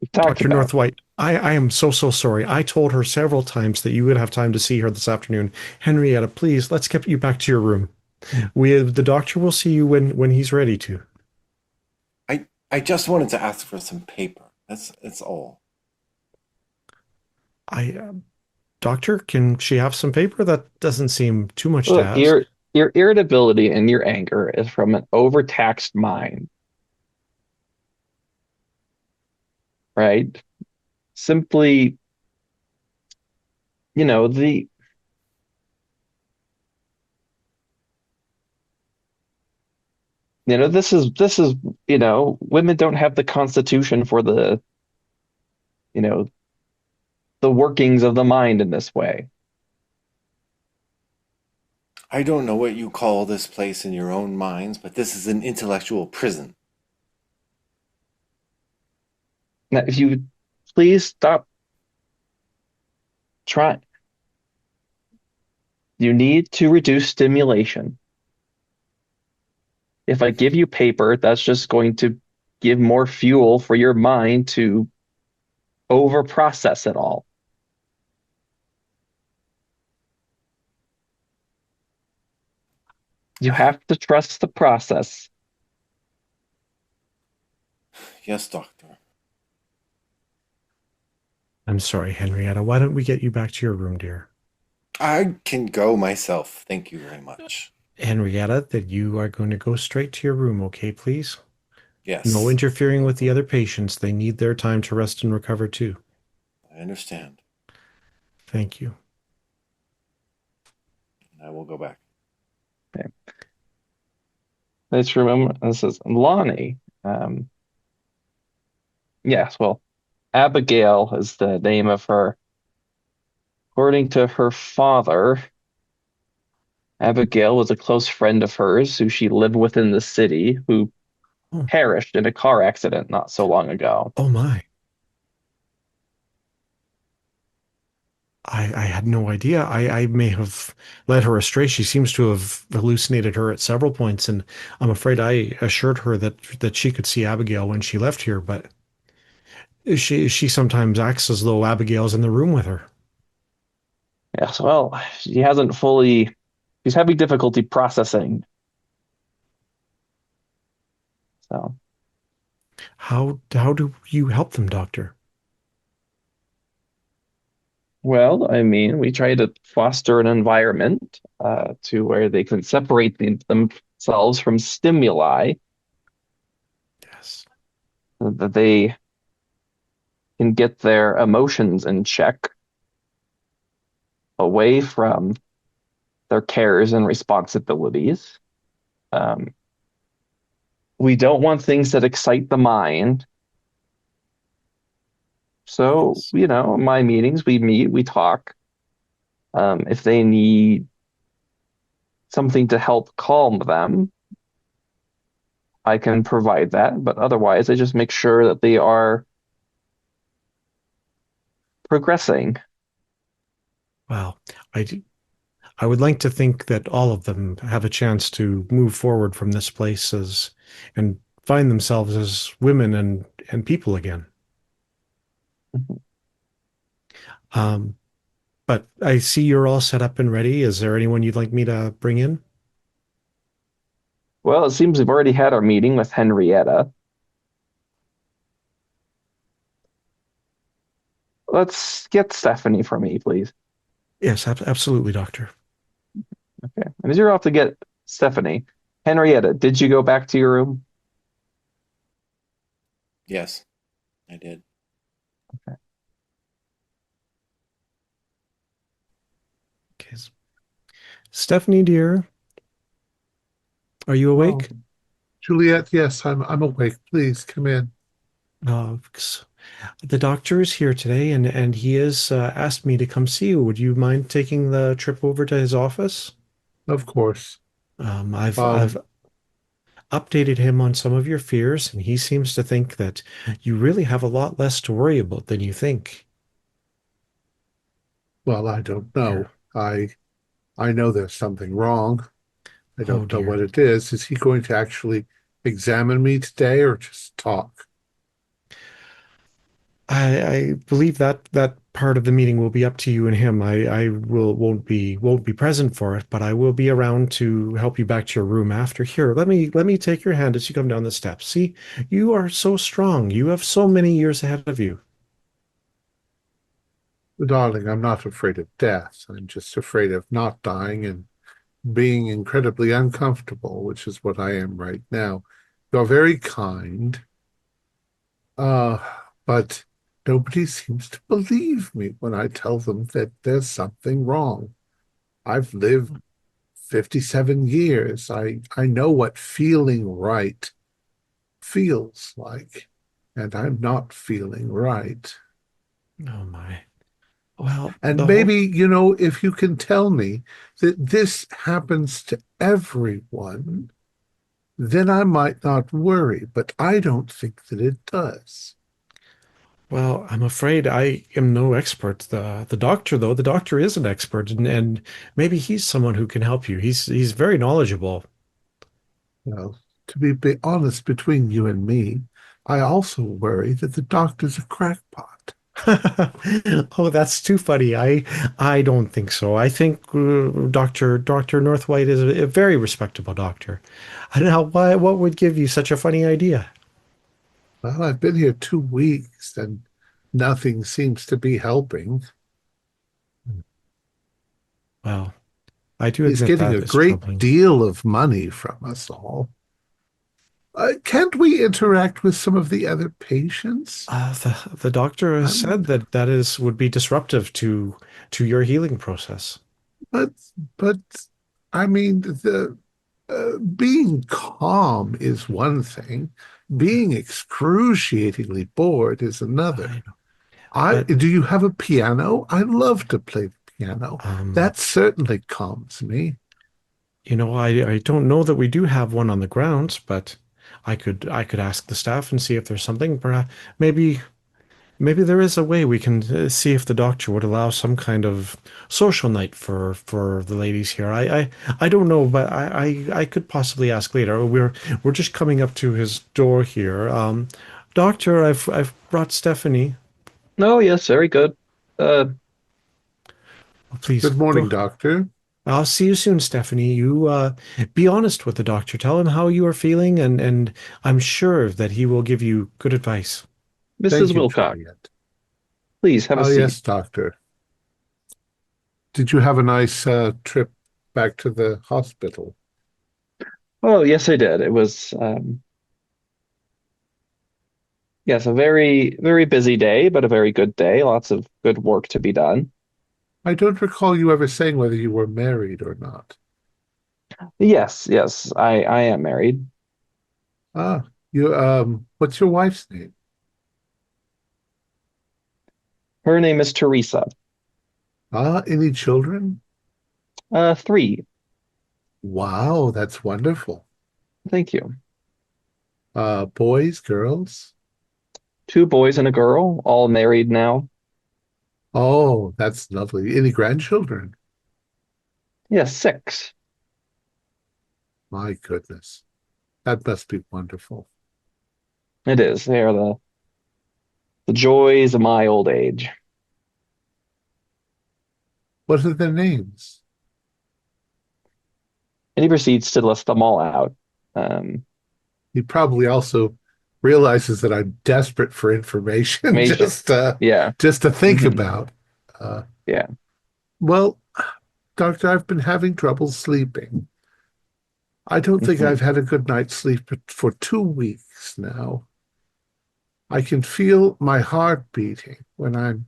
We've talked Dr. about. Northwhite, I am so sorry. I told her several times that you would have time to see her this afternoon. Henrietta, please, let's get you back to your room. The doctor will see you when he's ready to. I just wanted to ask for some paper. That's all. I Doctor, can she have some paper? That doesn't seem too much to Look, ask. your irritability and your anger is from an overtaxed mind, right? Simply, you know, the this is women don't have the constitution for you know the workings of the mind in this way. I don't know what you call this place in your own minds, but this is an intellectual prison. Now, if you please stop trying, you need to reduce stimulation. If I give you paper, that's just going to give more fuel for your mind to over process it all. You have to trust the process. Yes, doctor. I'm sorry, Henrietta. Why don't we get you back to your room, dear? I can go myself. Thank you very much. Henrietta, that you are going to go straight to your room, okay, please? No Yes, interfering with the other patients. They need their time to rest and recover too. I understand. Thank you. I will go back. Okay. Let's remember this is Lonnie. Um, yes, well, Abigail is the name of her. According to her father, Abigail was a close friend of hers who she lived with in the city, who Oh, perished in a car accident not so long ago. oh my. I had no idea. I may have led her astray. She seems to have hallucinated her at several points, and I'm afraid I assured her that she could see Abigail when she left here, but she sometimes acts as though Abigail's in the room with her. Yes, well, she hasn't fully, she's having difficulty processing. So, How do you help them, doctor? well, I mean, we try to foster an environment to where they can separate themselves from stimuli, Yes. that they can get their emotions in check away from their cares and responsibilities. Um, we don't want things that excite the mind. So, Yes. in my meetings, we meet, we talk. If they need something to help calm them, I can provide that. But otherwise, I just make sure that they are progressing. Well, I do, I would like to think that all of them have a chance to move forward from this place as and find themselves as women and people again. Um, but I see you're all set up and ready. Is there anyone you'd like me to bring in? Well, it seems we've already had our meeting with Henrietta. Let's get Stephanie for me, please. Yes, absolutely, doctor. Okay. And as you're off to get Stephanie, Henrietta, did you go back to your room? Yes, I did. Okay. Stephanie, dear, are you Oh, awake? Juliet, yes, I'm awake. Please come in. The doctor is here today, and he has asked me to come see you. Would you mind taking the trip over to his office? Of course. I've Um, updated him on some of your fears, and he seems to think that you really have a lot less to worry about than you think. well, I don't Here. know. I know there's something wrong. I Oh don't know what dear. it is. Is he going to actually examine me today or just talk? I believe that part of the meeting will be up to you and him. I won't be present for it, but I will be around to help you back to your room after. Here, let me take your hand as you come down the steps. See, you are so strong. You have so many years ahead of you. Darling, I'm not afraid of death. I'm just afraid of not dying and being incredibly uncomfortable, which is what I am right now. You're very kind, uh, but nobody seems to believe me when I tell them that there's something wrong. I've lived 57 years. I know what feeling right feels like, and I'm not feeling right. Oh my. Well, And the whole maybe, if you can tell me that this happens to everyone, then I might not worry, but I don't think that it does. Well, I'm afraid I am no expert. The doctor, though, the doctor is an expert, and maybe he's someone who can help you. He's very knowledgeable. Well, to be honest, between you and me, I also worry that the doctor's a crackpot. Oh, that's too funny. I don't think so. I think Dr. Northwhite is a very respectable doctor. I don't know why what would give you such a funny idea. Well, I've been here 2 weeks and nothing seems to be helping. Well, I do He's admit getting that a is great troubling. deal of money from us all. Can't we interact with some of the other patients? The doctor has I'm, said that that is would be disruptive to your healing process. but, but, I mean, the being calm is one thing. Being excruciatingly bored is another. I know, but Do you have a piano? I love to play the piano. um, That certainly calms me. I don't know that we do have one on the grounds, but I could ask the staff and see if there's something. Perhaps maybe maybe there is a way we can see if the doctor would allow some kind of social night for the ladies here. I don't know, but I could possibly ask later. We're just coming up to his door here. Doctor, I've brought Stephanie. Oh, yes, very good. Uh, Please Good morning, go. doctor. I'll see you soon, Stephanie. You be honest with the doctor. Tell him how you are feeling, and I'm sure that he will give you good advice. Mrs. Thank you, Wilcox, Juliet. please have a Oh, seat. yes, doctor. Did you have a nice trip back to the hospital? Oh, yes, I did. It was, yes, a very, very busy day, but a very good day. Lots of good work to be done. I don't recall you ever saying whether you were married or not. Yes, yes, I am married. Ah, what's your wife's name? Her name is Teresa. Ah, any children? Three. Wow, that's wonderful. Thank you. Boys, girls? Two boys and a girl, all married now. Oh, that's lovely. Any grandchildren? Yes, six. My goodness. That must be wonderful. It is. They are the joys of my old age. What are their names? And he proceeds to list them all out. Um, He probably also realizes that I'm desperate for information Information. Yeah. just to think Hmm. about. Uh, Yeah. well, doctor, I've been having trouble sleeping. I don't think Hmm. I've had a good night's sleep for 2 weeks now. I can feel my heart beating when I'm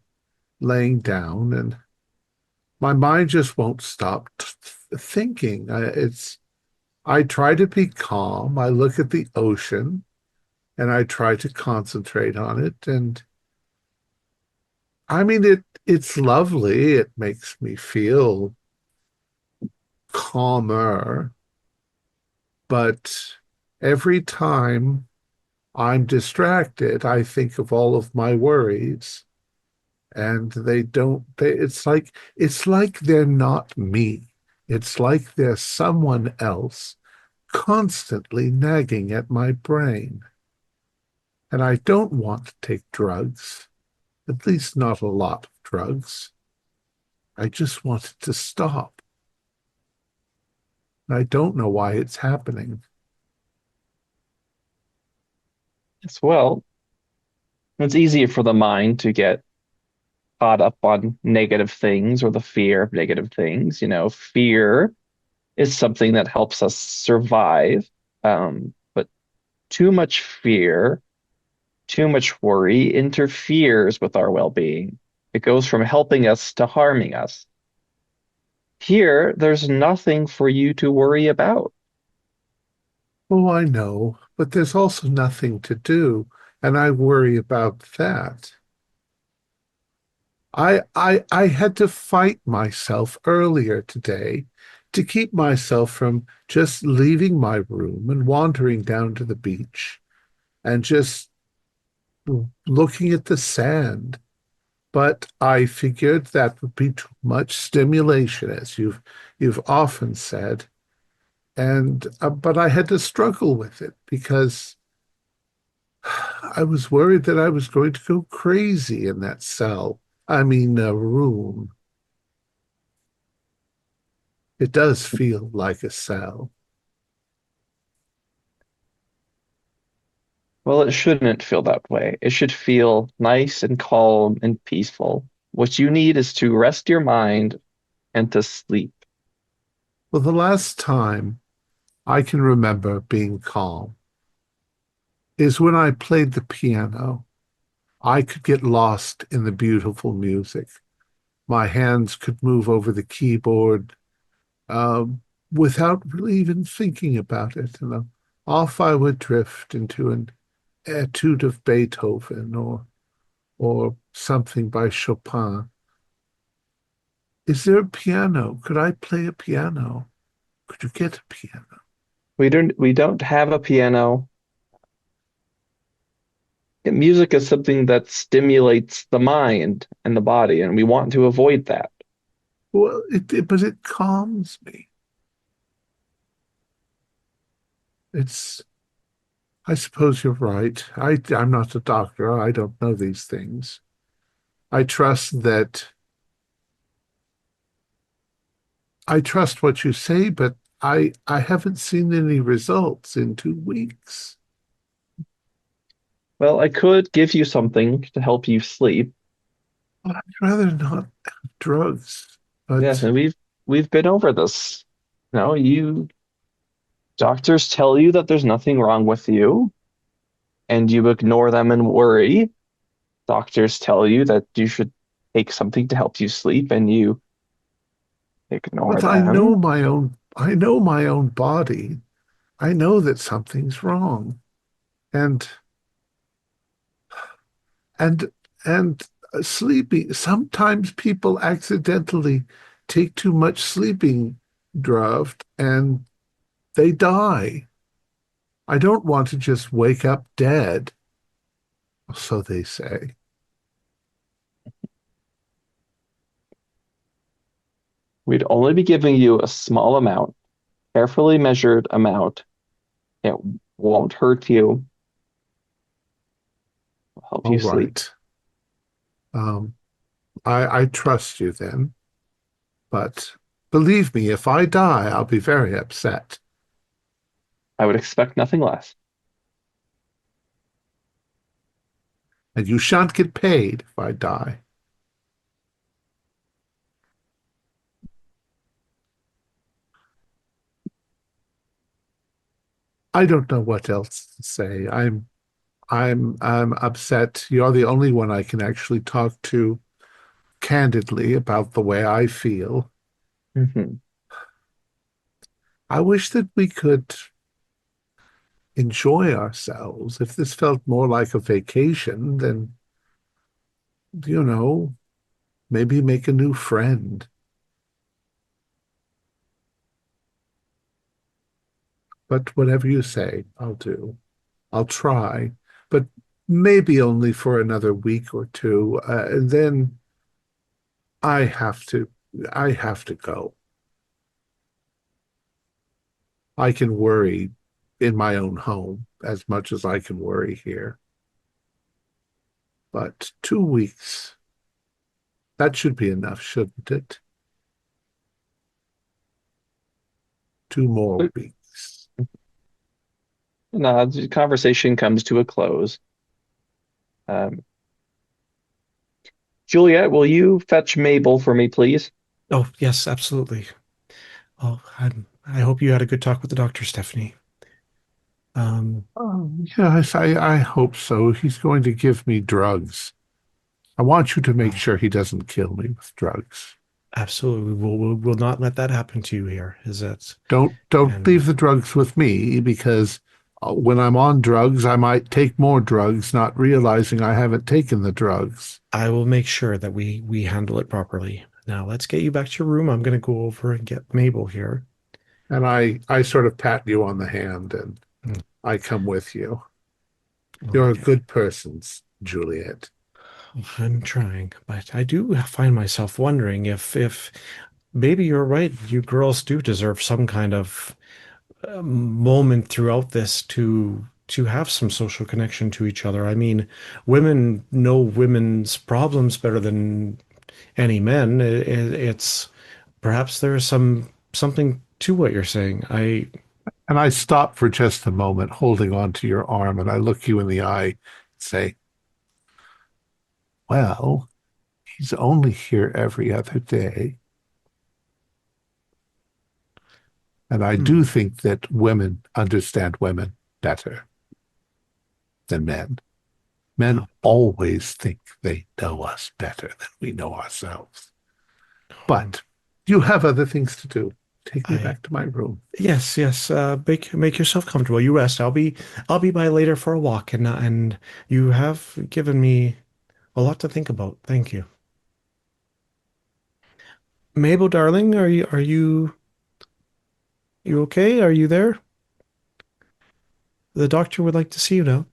laying down, and my mind just won't stop thinking. I try to be calm. I look at the ocean and I try to concentrate on it. And I mean, it's lovely. It makes me feel calmer. But every time I'm distracted, I think of all of my worries, and it's like they're not me. It's like they're someone else constantly nagging at my brain. And I don't want to take drugs, at least not a lot of drugs. I just want it to stop. And I don't know why it's happening. As well, it's easier for the mind to get caught up on negative things or the fear of negative things. Fear is something that helps us survive. But too much fear, too much worry interferes with our well-being. It goes from helping us to harming us. Here, there's nothing for you to worry about. Oh, I know, but there's also nothing to do, and I worry about that. I had to fight myself earlier today to keep myself from just leaving my room and wandering down to the beach and just looking at the sand. But I figured that would be too much stimulation, as you've often said. And but I had to struggle with it because I was worried that I was going to go crazy in that cell. I mean, room. It does feel like a cell. Well, it shouldn't feel that way. It should feel nice and calm and peaceful. What you need is to rest your mind and to sleep. Well, the last time I can remember being calm is when I played the piano, I could get lost in the beautiful music. My hands could move over the keyboard um, without really even thinking about it. Off I would drift into an etude of Beethoven or something by Chopin. Is there a piano? Could I play a piano? Could you get a piano? We don't have a piano. Music is something that stimulates the mind and the body, and we want to avoid that. Well, but it calms me. It's, I suppose you're right. I'm not a doctor. I don't know these things. I trust that, I trust what you say, but I haven't seen any results in 2 weeks. Well, I could give you something to help you sleep. I'd rather not have drugs, Yes, but and we've been over this. You doctors tell you that there's nothing wrong with you, and you ignore them and worry. Doctors tell you that you should take something to help you sleep, and you ignore but them. I know my own body. I know that something's wrong. And and and sleeping, sometimes people accidentally take too much sleeping draught and they die. I don't want to just wake up dead, so they say. We'd only be giving you a small amount, carefully measured amount. It won't hurt you. It'll help All you sleep. right. Um, I trust you then, but believe me, if I die, I'll be very upset. I would expect nothing less. And you shan't get paid if I die. I don't know what else to say. I'm upset. You're the only one I can actually talk to candidly about the way I feel. Mhm. I wish that we could enjoy ourselves. If this felt more like a vacation, then, you know, maybe make a new friend. But whatever you say, I'll do. I'll try, but maybe only for another week or two. And then I have to, I have to go. I can worry in my own home as much as I can worry here. But 2 weeks, that should be enough, shouldn't it? 2 more But, weeks. the conversation comes to a close. Um, Juliet, will you fetch Mabel for me, please? Oh, yes, absolutely. Oh, I hope you had a good talk with the doctor, Stephanie. Yes, I hope so. He's going to give me drugs. I want you to make Oh, sure he doesn't kill me with drugs. absolutely. We'll not let that happen to you here. Is that Don't and leave the drugs with me because when I'm on drugs, I might take more drugs, not realizing I haven't taken the drugs. I will make sure that we handle it properly. Now let's get you back to your room. I'm gonna go over and get Mabel here. And I sort of pat you on the hand and Mm, I come with you. You're a okay. good person, Juliet. I'm trying, but I do find myself wondering if maybe you're right. You girls do deserve some kind of moment throughout this to have some social connection to each other. I mean, women know women's problems better than any men. It's perhaps there's something to what you're saying. I And I stop for just a moment, holding on to your arm, and I look you in the eye and say, well, he's only here every other day. And I do hmm, think that women understand women better. than men. Men Oh, always think they know us better than we know ourselves. oh, But you have other things to do. Take me I back to my room. yes, yes. Make yourself comfortable. You rest. I'll be by later for a walk, and you have given me a lot to think about. Thank you. Mabel, darling, are you okay? Are you there? The doctor would like to see you now.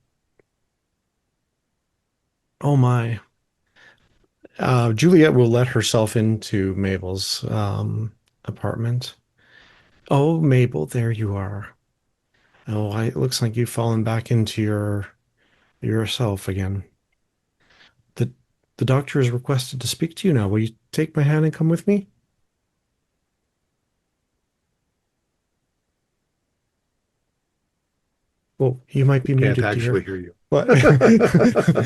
Oh my. Juliet will let herself into Mabel's apartment. Oh, Mabel, there you are. Oh, it looks like you've fallen back into yourself again. The the doctor has requested to speak to you now. Will you take my hand and come with me? Well, you might We be can't muted, actually dear. hear you. What?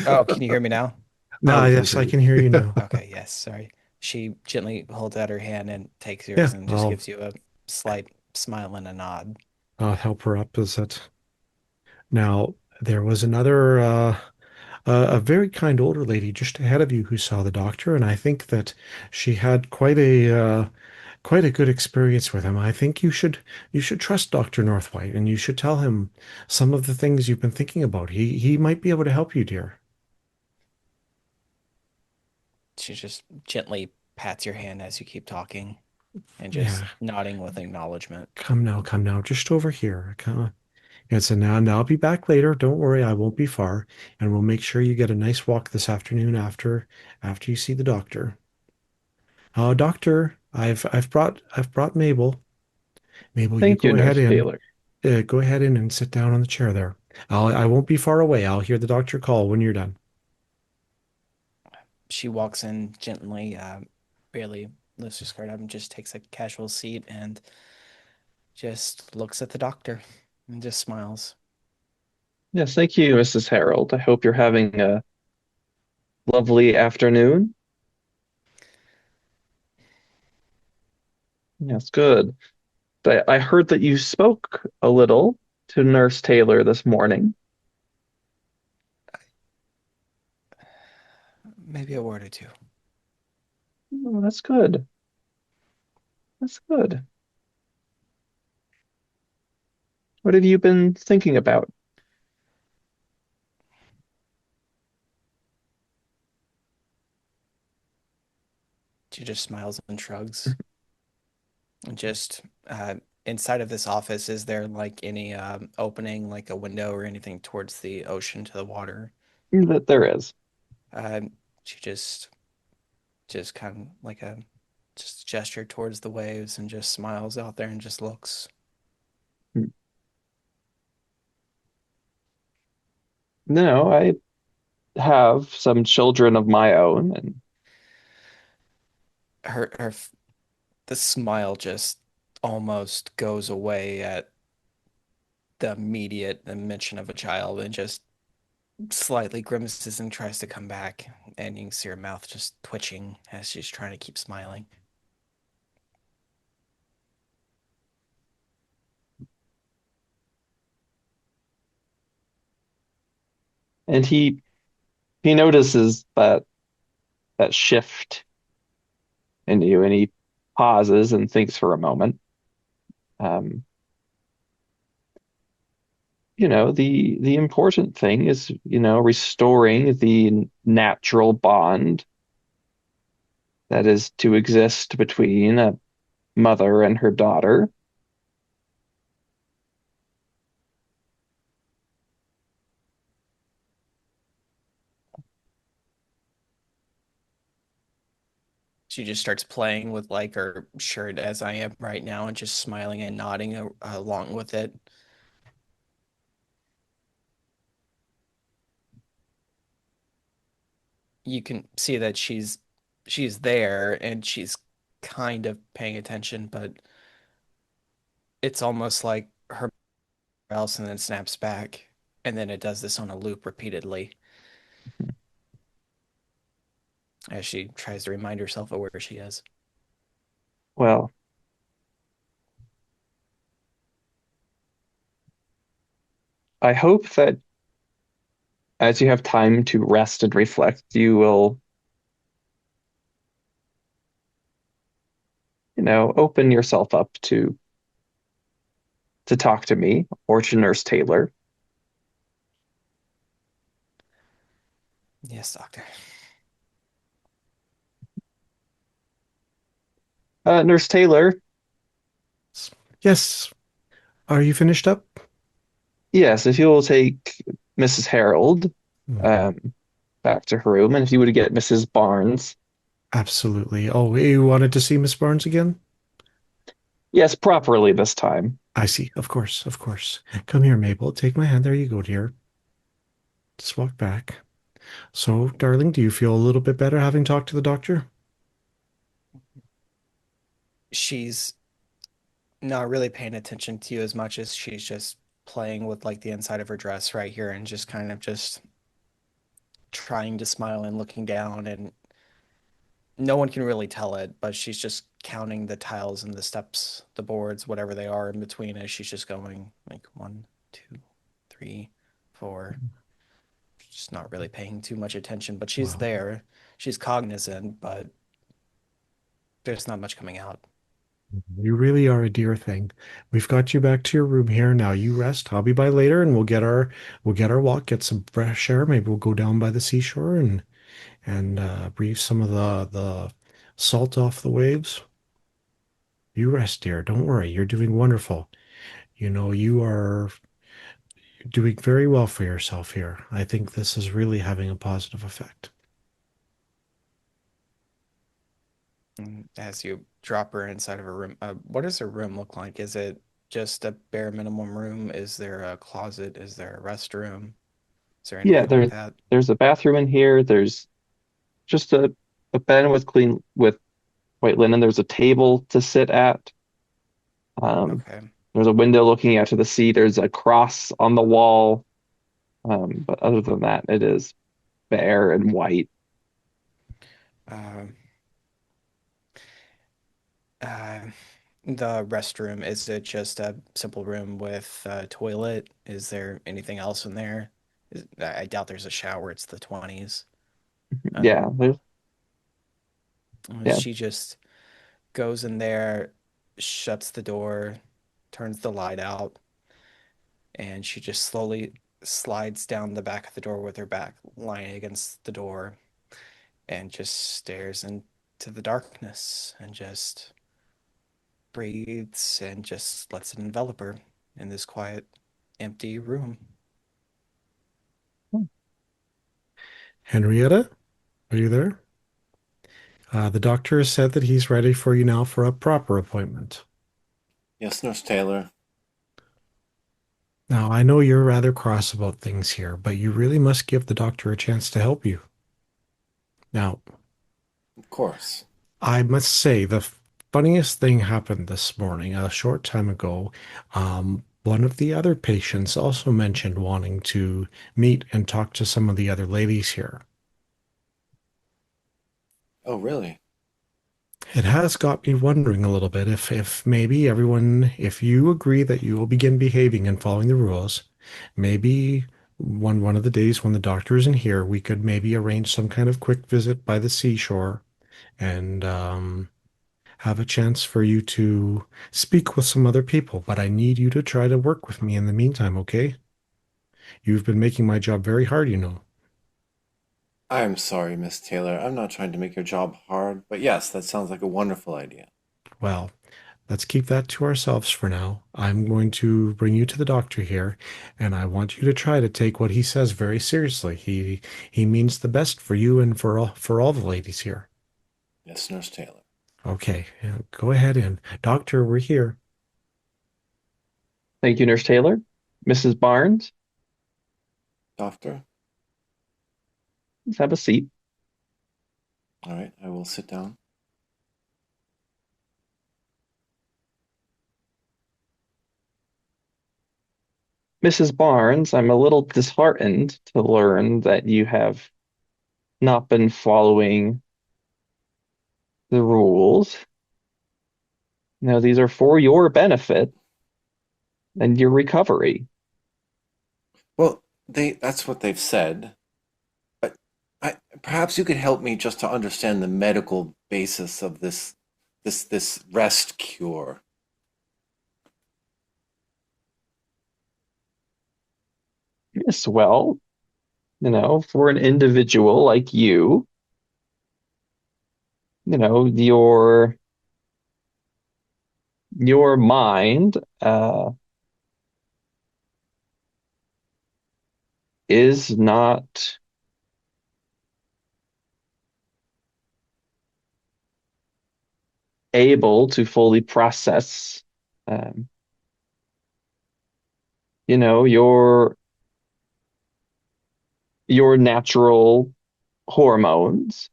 Oh, can you hear me now? Now Ah, we can yes, hear I you. can hear you now. Okay, yes, sorry. She gently holds out her hand and takes Yeah, yours and just I'll gives you a slight smile and a nod. I'll help her up. Is it now? There was another a very kind older lady just ahead of you who saw the doctor, and I think that she had quite a good experience with him. I think you should trust Dr. Northwhite, and you should tell him some of the things you've been thinking about. He might be able to help you, dear. She just gently pats your hand as you keep talking and just Yeah, nodding with acknowledgement. come now, just over here. Come. And so now I'll be back later. Don't worry, I won't be far, and we'll make sure you get a nice walk this afternoon after you see the doctor. Oh, doctor, I've brought Mabel. Mabel, you Thank you, go ahead Nurse in. Taylor. Go ahead in and sit down on the chair there. I won't be far away. I'll hear the doctor call when you're done. She walks in gently, barely lifts her skirt up and just takes a casual seat and just looks at the doctor and just smiles. Yes, thank you, Mrs. Harold. I hope you're having a lovely afternoon. Yes, good. I heard that you spoke a little to Nurse Taylor this morning. Maybe a word or two. Oh, that's good. That's good. What have you been thinking about? She just smiles and shrugs. And just inside of this office, is there like any opening, like a window or anything towards the ocean to the water? That there is. She just kind of like a just gesture towards the waves and just smiles out there and just looks. No, I have some children of my own, and Her the smile just almost goes away at the immediate mention of a child and just slightly grimaces and tries to come back, and you can see her mouth just twitching as she's trying to keep smiling. he notices that shift in you, and he pauses and thinks for a moment. Um, the important thing is, restoring the natural bond that is to exist between a mother and her daughter. She just starts playing with like her shirt as I am right now and just smiling and nodding along with it. You can see that she's there and she's kind of paying attention, but it's almost like her else and then snaps back, and then it does this on a loop repeatedly as she tries to remind herself of where she is. Well, I hope that as you have time to rest and reflect, you will, open yourself up to talk to me or to Nurse Taylor. Yes, doctor. Nurse Taylor, Yes. Are you finished up? yes, if you will take Mrs. Harold Mhm. um, back to her room, and if you would get Mrs. Barnes. Absolutely. Oh, you wanted to see Miss Barnes again? Yes, properly this time. I see. Of course, of course. Come here, Mabel. Take my hand. There you go, dear. Just walk back. So, darling, do you feel a little bit better having talked to the doctor? She's not really paying attention to you as much as she's just playing with like the inside of her dress right here and just kind of just trying to smile and looking down, and no one can really tell it, but she's just counting the tiles and the steps, the boards, whatever they are in between as she's just going like 1, 2, 3, 4. She's not really paying too much attention, but she's Well, there. She's cognizant, but there's not much coming out. you really are a dear thing. We've got you back to your room here. Now you rest. I'll be by later and we'll get our walk, get some fresh air. Maybe we'll go down by the seashore and breathe some of the salt off the waves. You rest, dear. Don't worry. You're doing wonderful. You are doing very well for yourself here. I think this is really having a positive effect. As you drop her inside of her room, what does her room look like? Is it just a bare minimum room? Is there a closet? Is there a restroom? Is there Yeah, anything like that? there's a bathroom in here. There's just a bed with white linen. There's a table to sit at. Um, Okay. there's a window looking out to the sea. There's a cross on the wall. But other than that, it is bare and white. Um, uh, the restroom, is it just a simple room with a toilet? Is there anything else in there? I doubt there's a shower. It's the 20s. Yeah, Um, yeah. she just goes in there, shuts the door, turns the light out, and she just slowly slides down the back of the door with her back lying against the door and just stares into the darkness and just breathes and just lets it envelop her in this quiet, empty room. Henrietta, are you there? The doctor has said that he's ready for you now for a proper appointment. Yes, Nurse Taylor. Now, I know you're rather cross about things here, but you really must give the doctor a chance to help you. Now, Of course. I must say the funniest thing happened this morning, a short time ago. One of the other patients also mentioned wanting to meet and talk to some of the other ladies here. Oh, really? It has got me wondering a little bit if maybe everyone, if you agree that you will begin behaving and following the rules, maybe one of the days when the doctor isn't here, we could maybe arrange some kind of quick visit by the seashore and have a chance for you to speak with some other people. But I need you to try to work with me in the meantime, okay? You've been making my job very hard, you know. I'm sorry, Miss Taylor. I'm not trying to make your job hard, but yes, that sounds like a wonderful idea. Well, let's keep that to ourselves for now. I'm going to bring you to the doctor here, and I want you to try to take what he says very seriously. He means the best for you and for all the ladies here. Yes, Nurse Taylor. Okay, go ahead in. Doctor, we're here. Thank you, Nurse Taylor. Mrs. Barnes, Doctor? please have a seat. All right, I will sit down. Mrs. Barnes, I'm a little disheartened to learn that you have not been following the rules. Now, these are for your benefit and your recovery. Well, that's what they've said. But perhaps you could help me just to understand the medical basis of this rest cure. Yes, well, for an individual like your mind is not able to fully process, um, your natural hormones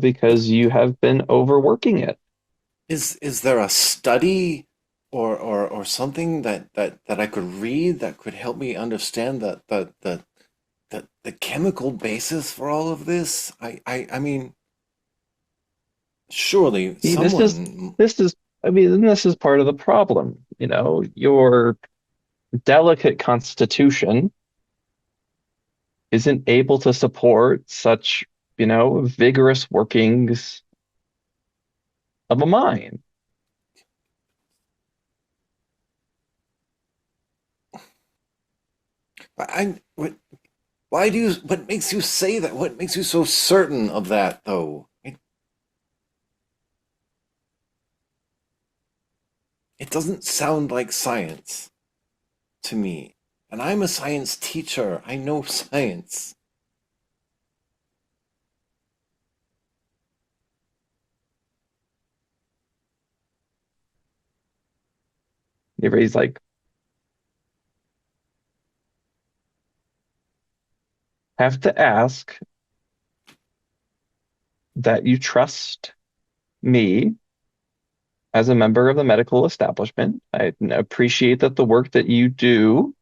because you have been overworking it. Is there a study or something that I could read that could help me understand the chemical basis for all of this? I mean, surely See, someone. I mean, this is part of the problem. Your delicate constitution isn't able to support such, vigorous workings of a mind. Why do you? What makes you say that? What makes you so certain of that, though? It doesn't sound like science to me. And I'm a science teacher. I know science. Everybody's like, have to ask that you trust me as a member of the medical establishment. I appreciate that the work that you do,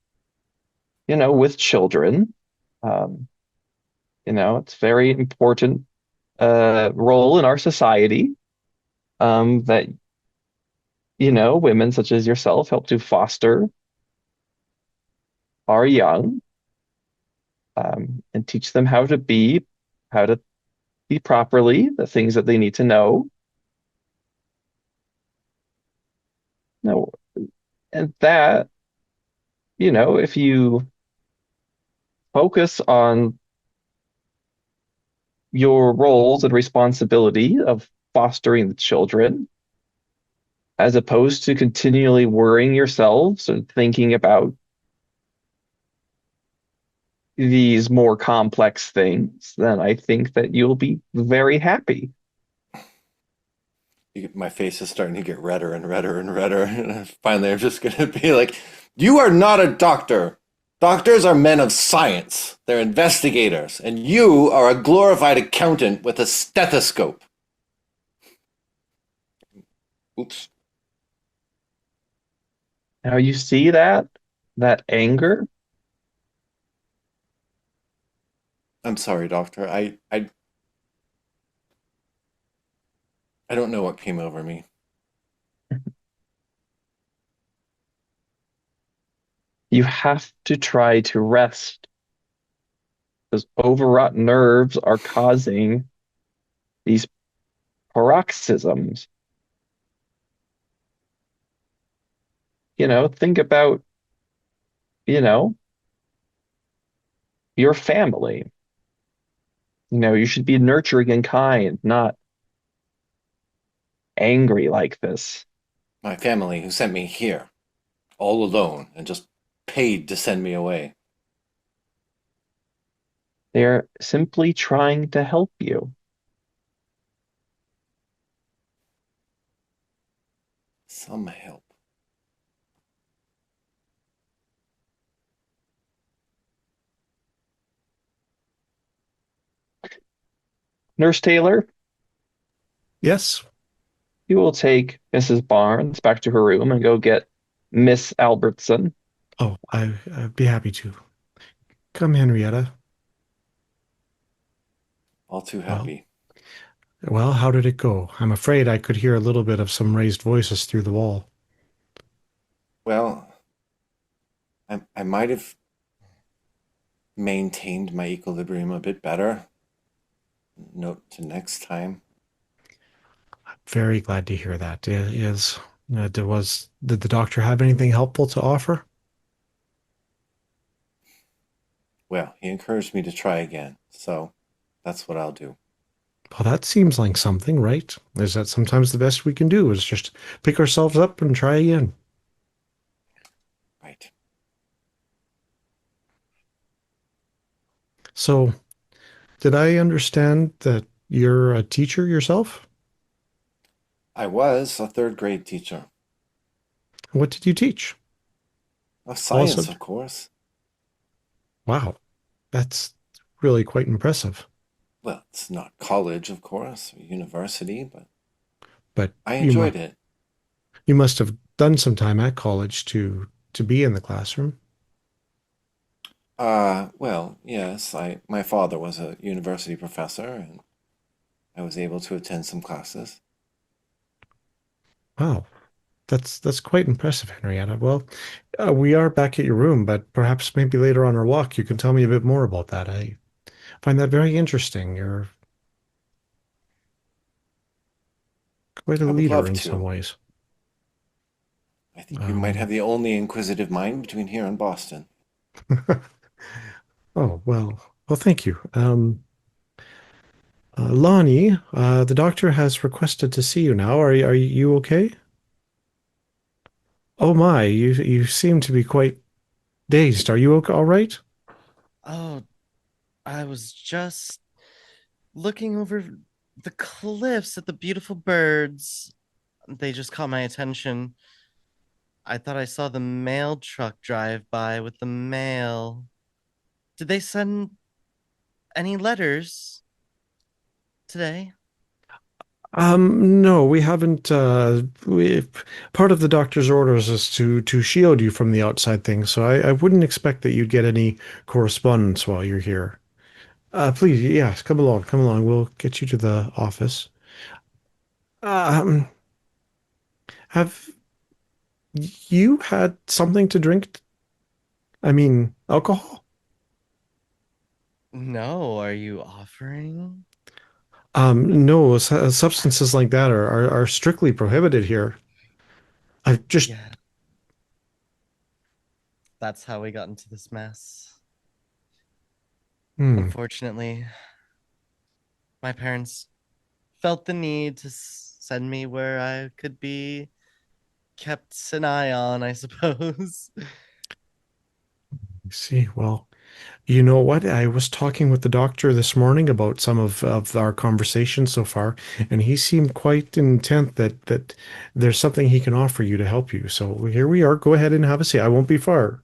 with children, um, it's very important role in our society that, women such as yourself help to foster our young and teach them how to be properly, the things that they need to know. No, and that, if you focus on your roles and responsibility of fostering the children, as opposed to continually worrying yourselves and thinking about these more complex things, then I think that you'll be very happy. My face is starting to get redder and redder and redder. And finally, I'm just going to be like, you are not a doctor. Doctors are men of science. They're investigators. And you are a glorified accountant with a stethoscope. Oops. Now you see that anger. I'm sorry, doctor. I don't know what came over me. You have to try to rest. Those overwrought nerves are causing these paroxysms. Think about, you know, your family. You should be nurturing and kind, not angry like this. My family who sent me here, all alone, and just paid to send me away. They're simply trying to help you. Some help. Nurse Taylor, Yes. you will take Mrs. Barnes back to her room and go get Miss Albertson. Oh, I'd be happy to. Come, Henrietta. All too Well, happy. well, how did it go? I'm afraid I could hear a little bit of some raised voices through the wall. Well, I might have maintained my equilibrium a bit better. Note to next time. Very glad to hear that. Did the doctor have anything helpful to offer? Well, he encouraged me to try again, so that's what I'll do. Well, that seems like something, right? Is that sometimes the best we can do is just pick ourselves up and try again? Right. So, did I understand that you're a teacher yourself? I was a third grade teacher. What did you teach? Of All science, of subject. course. Wow, that's really quite impressive. Well, it's not college, of course, or university, but But I you must enjoyed it. you must have done some time at college to be in the classroom. Well, yes, my father was a university professor, and I was able to attend some classes. Wow, that's quite impressive, Henrietta. Well, we are back at your room, but perhaps maybe later on our walk you can tell me a bit more about that. I find that very interesting. You're quite a I would leader love in some to. ways. I think you might Um, have the only inquisitive mind between here and Boston. oh, well, thank you. Lonnie, the doctor has requested to see you now. Are you okay? Oh my, you seem to be quite dazed. Are you okay, all right? Oh, I was just looking over the cliffs at the beautiful birds. They just caught my attention. I thought I saw the mail truck drive by with the mail. Did they send any letters today? No, we haven't. Part of the doctor's orders is to shield you from the outside things, so I wouldn't expect that you'd get any correspondence while you're here. Please, yes, come along, come along. We'll get you to the office. Um, have you had something to drink? I mean, alcohol? No, are you offering? No, substances like that are strictly prohibited here. I've just, Yeah, that's how we got into this mess. hmm, Unfortunately, my parents felt the need to send me where I could be kept an eye on, I suppose. I see. Well, you know what? I was talking with the doctor this morning about some of our conversations so far, and he seemed quite intent that there's something he can offer you to help you. So here we are. Go ahead and have a seat. I won't be far,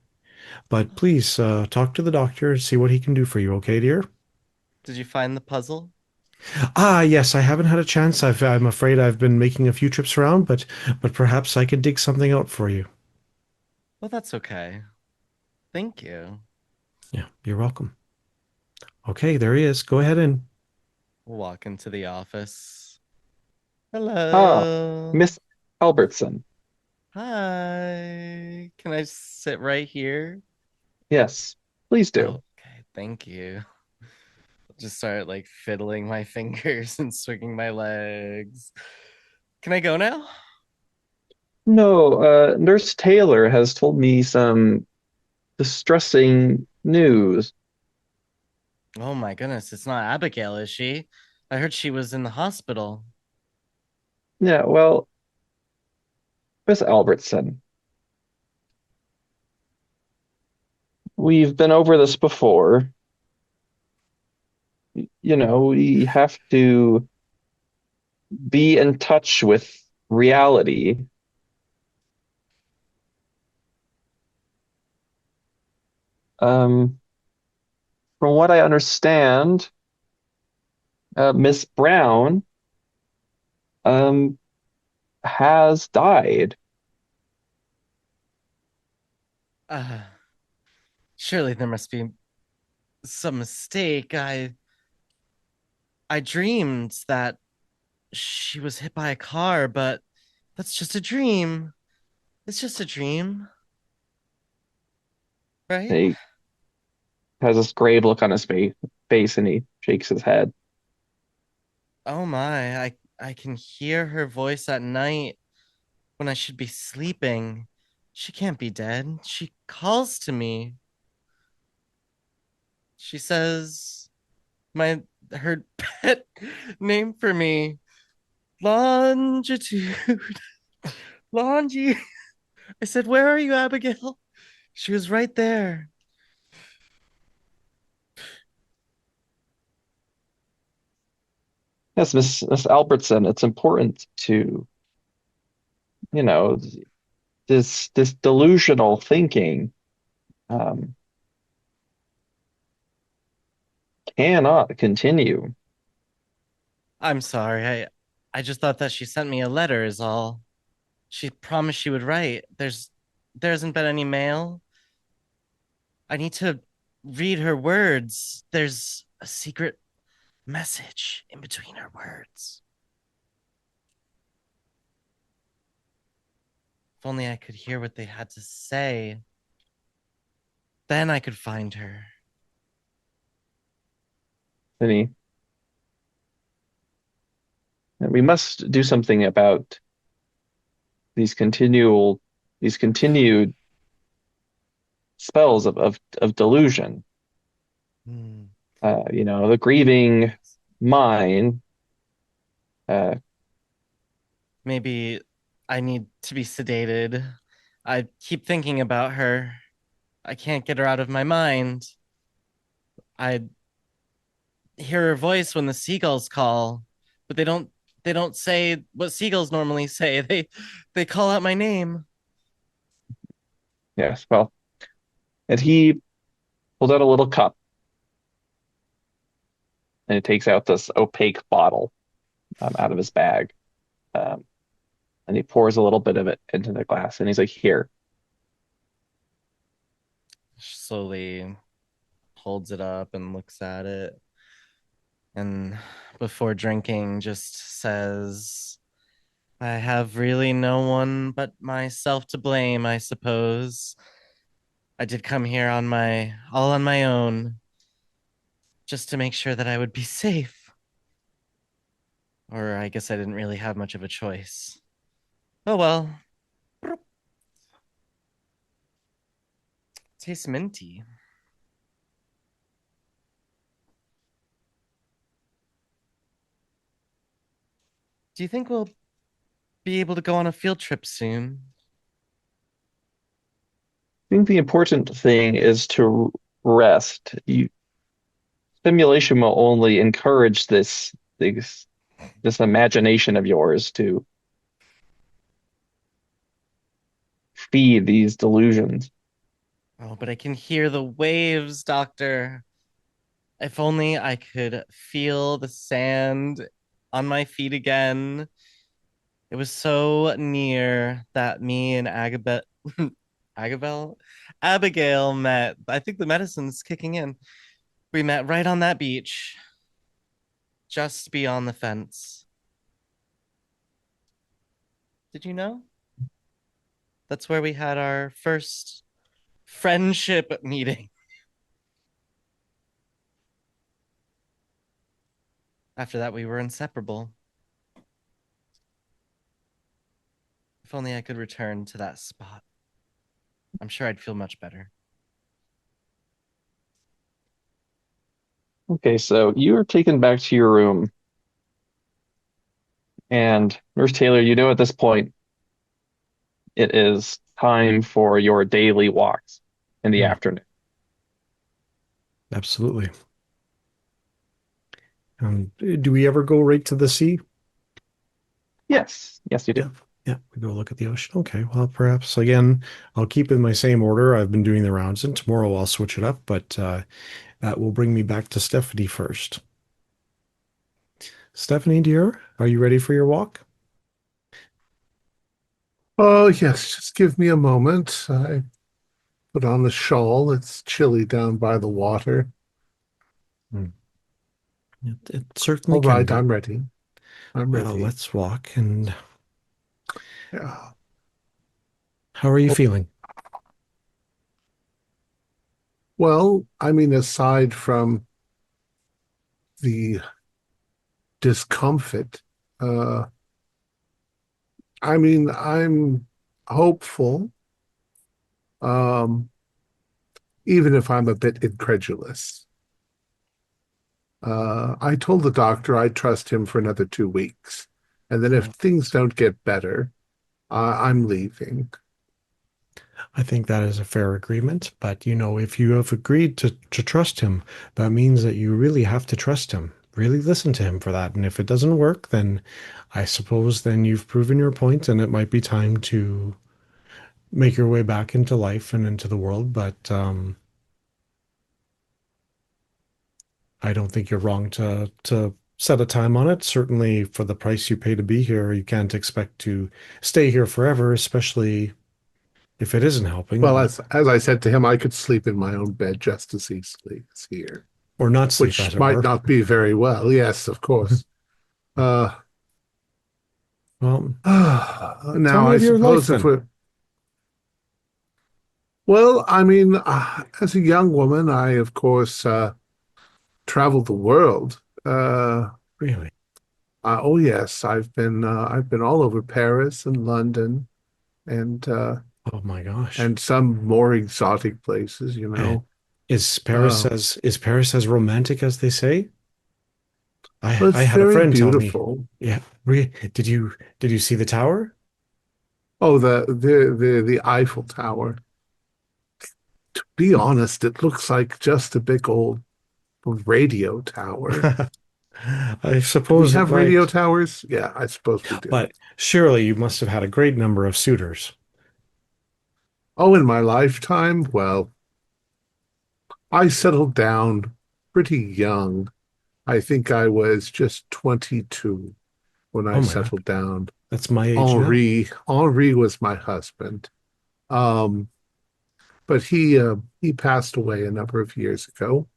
but please talk to the doctor and see what he can do for you. Okay, dear? Did you find the puzzle? Ah, yes. I haven't had a chance. I'm afraid I've been making a few trips around, but perhaps I could dig something out for you. Well, that's okay. Thank you. Yeah, you're welcome. Okay, there he is. Go ahead and Walk into the office. Ah, Hello. Miss Albertson. Hi. Can I sit right here? Yes, please do. Okay, thank you. Just start like fiddling my fingers and swinging my legs. Can I go now? No, Nurse Taylor has told me some distressing news. Oh my goodness, it's not Abigail, is she? I heard she was in the hospital. Yeah, well, Miss Albertson, we've been over this before. We have to be in touch with reality. Um, from what I understand, Miss Brown um, has died. Uh, surely there must be some mistake. I dreamed that she was hit by a car, but that's just a dream. It's just a dream. right? He has this grave look on his face and he shakes his head. Oh my, I can hear her voice at night when I should be sleeping. She can't be dead. She calls to me. She says my her pet name for me. Longitude. Longy. I said, "Where are you, Abigail?" She was right there. Yes, Miss Albertson, it's important to, you know, this delusional thinking um, cannot continue. I'm sorry. I just thought that she sent me a letter is all. She promised she would write. There hasn't been any mail. I need to read her words. There's a secret message in between her words. If only I could hear what they had to say. Then I could find her. And we must do something about these continued spells of delusion. Hmm. The grieving mind. Uh, Maybe I need to be sedated. I keep thinking about her. I can't get her out of my mind. I hear her voice when the seagulls call, but they don't say what seagulls normally say. They call out my name. yes, well, and he pulls out a little cup and he takes out this opaque bottle out of his bag. Um, and he pours a little bit of it into the glass and he's like, "Here." Slowly holds it up and looks at it. And before drinking, just says, I have really no one but myself to blame, I suppose. I did come here all on my own, just to make sure that I would be safe. Or I guess I didn't really have much of a choice. Oh well. Tastes minty. Do you think we'll be able to go on a field trip soon? I think the important thing is to rest. Stimulation will only encourage this imagination of yours to feed these delusions. Oh, but I can hear the waves, Doctor. If only I could feel the sand on my feet again. It was so near that me and Agabel, Abigail met. I think the medicine's kicking in. We met right on that beach, just beyond the fence. Did you know? That's where we had our first friendship meeting. After that, we were inseparable. If only I could return to that spot. I'm sure I'd feel much better. Okay, so you are taken back to your room, and Nurse Taylor, at this point it is time for your daily walks in the Hmm. afternoon. Absolutely. Do we ever go right to the sea? Yes, yes, you do. Yeah. Yeah, we go look at the ocean. Okay, well, perhaps again, I'll keep in my same order I've been doing the rounds, and tomorrow I'll switch it up, but that will bring me back to Stephanie first. Stephanie, dear, are you ready for your walk? Oh, yes, just give me a moment. I put on the shawl. It's chilly down by the water. Hmm. It certainly All can right, be. I'm ready. I'm Well, ready. let's walk. And Yeah. how are you feeling? Well, I mean, aside from the discomfort, uh, I mean, I'm hopeful, um, even if I'm a bit incredulous. I told the doctor I'd trust him for another 2 weeks, and then if Oh, things don't get better, I'm leaving. I think that is a fair agreement, but if you have agreed to trust him, that means that you really have to trust him. Really listen to him for that. And if it doesn't work, then I suppose then you've proven your point and it might be time to make your way back into life and into the world. But I don't think you're wrong to set a time on it. Certainly for the price you pay to be here, you can't expect to stay here forever, especially if it isn't Well, helping as I said to him, I could sleep in my own bed just as he sleeps here, or not sleep, which as it might were. not be very well. Yes, of course. Uh, Well, tell now me I of your life suppose if then. we're well, I mean, as a young woman, I of course traveled the world. Really? Oh yes, I've been all over Paris and London and Oh my gosh. and some more exotic places, you And know. Paris Uh, as romantic as they say? well, I it's had a very friend tell me, beautiful. yeah, did you see the tower? Oh, the Eiffel Tower. To be honest, it looks like just a big old radio tower. I Do we suppose it have radio might, towers? Yeah, I suppose we do. but surely you must have had a great number of suitors. Oh, in my lifetime, well, I settled down pretty young. I think I was just 22 when I Oh my God, settled down. that's my age now. Henri was my husband. Um, but he passed away a number of years ago.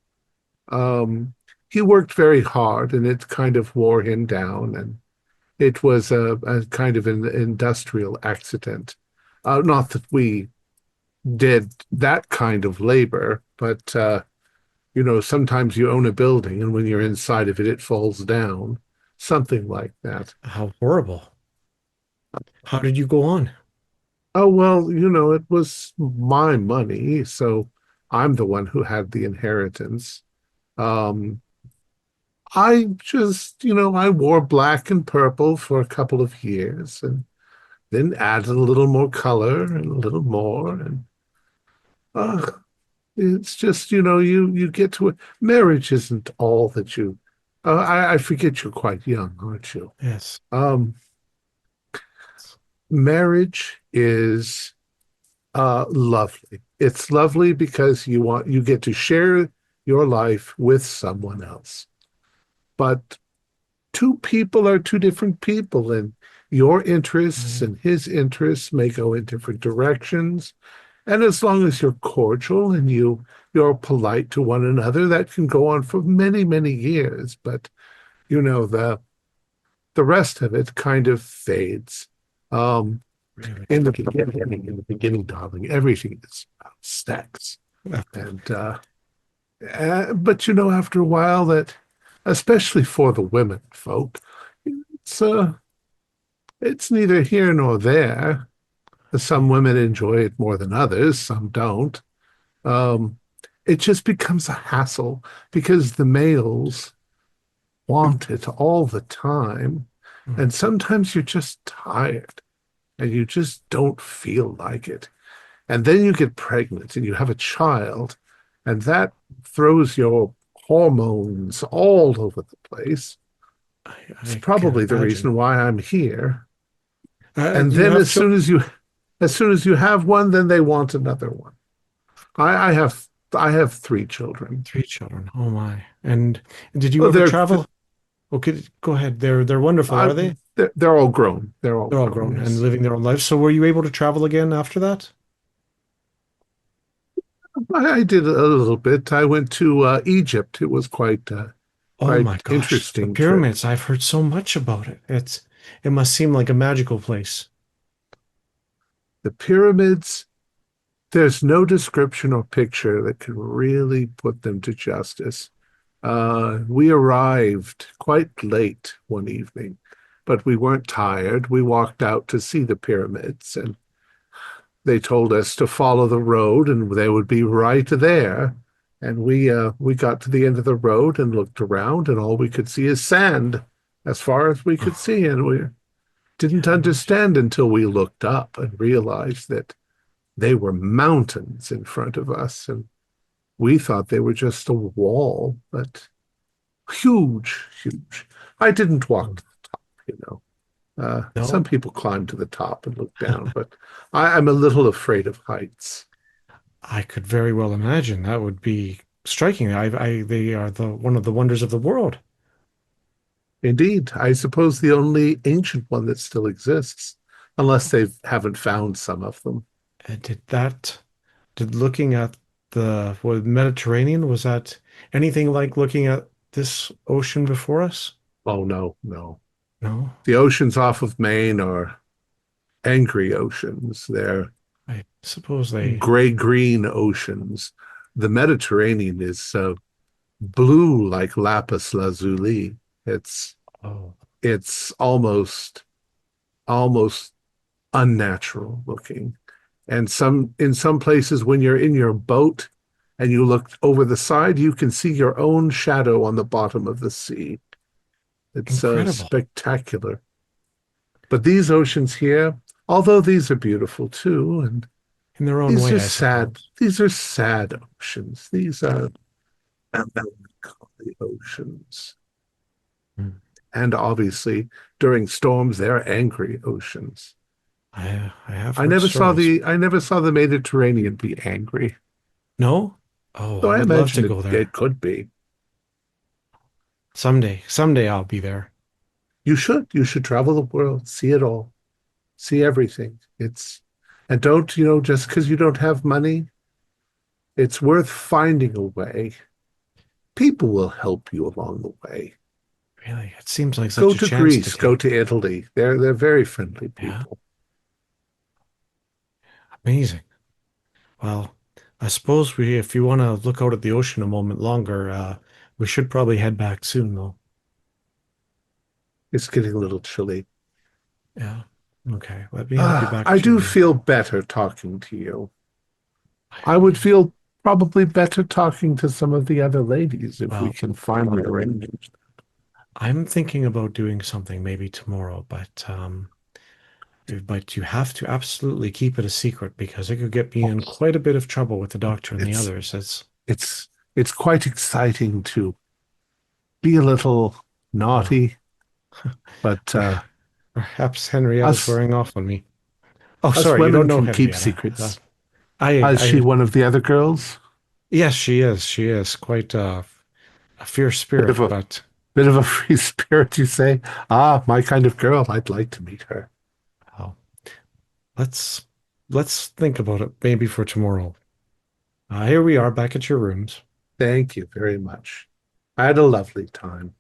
Um, he worked very hard, and it kind of wore him down. And it was a kind of an industrial accident. Not that we did that kind of labor, but sometimes you own a building, and when you're inside of it, it falls down. Something like that. How horrible. How did you go on? Oh, well, it was my money, so I'm the one who had the inheritance. Um, I just, I wore black and purple for a couple of years and then added a little more color and a little more. And it's just, you get to it. Marriage isn't all that you, I forget you're quite young, aren't you? Yes. Um, Marriage is lovely. It's lovely because you get to share your life with someone else. But two people are two different people, and your interests Mm, and his interests may go in different directions. And as long as you're cordial and you're polite to one another, that can go on for many, many years. But the rest of it kind of fades. Um, really? in the beginning, darling, everything is about sex. And but after a while, that especially for the women folk, it's uh, it's neither here nor there. Some women enjoy it more than others, some don't. Um, it just becomes a hassle because the males want it all the time, Mm, and sometimes you're just tired and you just don't feel like it. And then you get pregnant and you have a child, and that throws your hormones all over the place. It's I can probably the imagine. reason why I'm here. And Do you then have children? as soon as you have one, then they want another one. I have 3 children. Three children. Oh my. And did you Oh, ever travel? Okay, go ahead. They're wonderful, I, are they? they're all grown. They're all They're all grown. grown and Yes, living their own lives. So were you able to travel again after that? I did a little bit. I went to Egypt. It was Oh quite my gosh, the interesting trip. pyramids. I've heard so much about it. It must seem like a magical place. The pyramids, there's no description or picture that can really put them to justice. We arrived quite late one evening, but we weren't tired. We walked out to see the pyramids, and they told us to follow the road, and they would be right there. And we got to the end of the road and looked around, and all we could see is sand as far as we could see, and we didn't understand until we looked up and realized that they were mountains in front of us, and we thought they were just a wall, but huge, huge. I didn't walk to the top, you know. Some No, people climb to the top and look down, but I'm a little afraid of heights. I could very well imagine that would be striking. They are the one of the wonders of the world. Indeed, I suppose the only ancient one that still exists, unless they haven't found some of them. Did that, did looking at the Mediterranean, was that anything like looking at this ocean before us? Oh, no, no. No, The oceans off of Maine are angry oceans. They're I suppose they. gray-green oceans. The Mediterranean is blue like lapis lazuli. It's Oh, it's almost unnatural looking. And in some places when you're in your boat and you look over the side, you can see your own shadow on the bottom of the sea. It's incredible spectacular. But these oceans here, although these are beautiful too, and in their own these way, are I sad, suppose. these are sad oceans. These are melancholy oceans. Mm. And obviously, during storms, they're angry oceans. I have heard stories. I never saw the Mediterranean be angry. No? Oh, So I I would love imagine to go it there. could be. Someday. Someday I'll be there. You should. You should travel the world, see it all, see everything. And don't, just because you don't have money, it's worth finding a way. People will help you along the way. Really, it seems like Go such a to chance to Greece, go take. to Italy. They're very friendly Yeah, people. amazing. Well, I suppose if you want to look out at the ocean a moment longer, we should probably head back soon, though. It's getting a little chilly. Yeah. Okay, let me help you back I to your do room. feel better talking to you. I I hope would you do. feel probably better talking to some of the other ladies if we Well, can finally arrange. I'm thinking about doing something maybe tomorrow, but you have to absolutely keep it a secret because it could get me in quite a bit of trouble with the doctor and the It's others. it's quite exciting to be a little Well, naughty, but perhaps Henrietta's us wearing off on me. Oh, us sorry, you don't women know can keep Henrietta. secrets. I, Is she I, one of the other girls? yes, she is. She is quite a fierce Bit of spirit, a but bit of a free spirit, you say? Ah, my kind of girl. I'd like to meet her. oh, let's let's think about it maybe for tomorrow. Here we are back at your rooms. Thank you very much. I had a lovely time.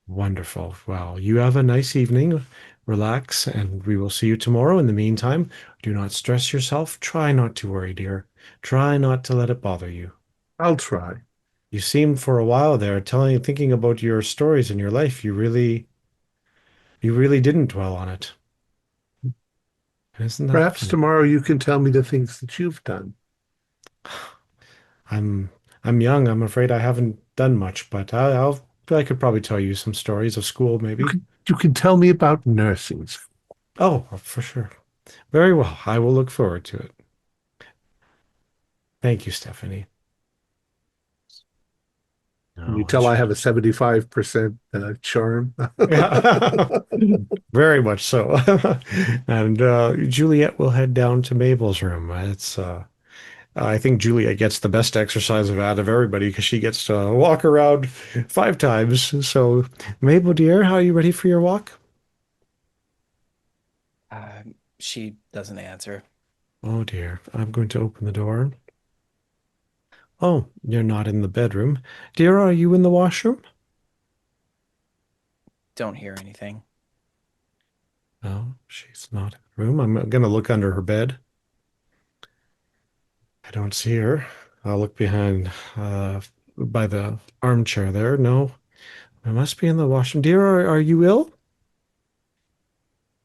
Wonderful. Well, you have a nice evening. Relax, and we will see you tomorrow. In the meantime, do not stress yourself. Try not to worry, dear. Try not to let it bother you. I'll try. You seemed for a while there thinking about your stories in your life. You really didn't dwell on it. Isn't that Perhaps funny? tomorrow you can tell me the things that you've done. I'm I'm young. I'm afraid I haven't done much, but I could probably tell you some stories of school, maybe. You can tell me about nursing. Oh, for sure. Very well. I will look forward to it. Thank you, Stephanie. You No, I tell I should. have a 75% charm. Yeah, very much so. And Juliet will head down to Mabel's room. I think Juliet gets the best exercise out of everybody because she gets to walk around 5 times. So, Mabel, dear, how are you ready for your walk? She doesn't answer. Oh dear, I'm going to open the door. Oh, you're not in the bedroom. Dear, are you in the washroom? Don't hear anything. No, she's not in the room. I'm going to look under her bed. I don't see her. I'll look behind by the armchair there. No, I must be in the washroom. Dear, are you ill?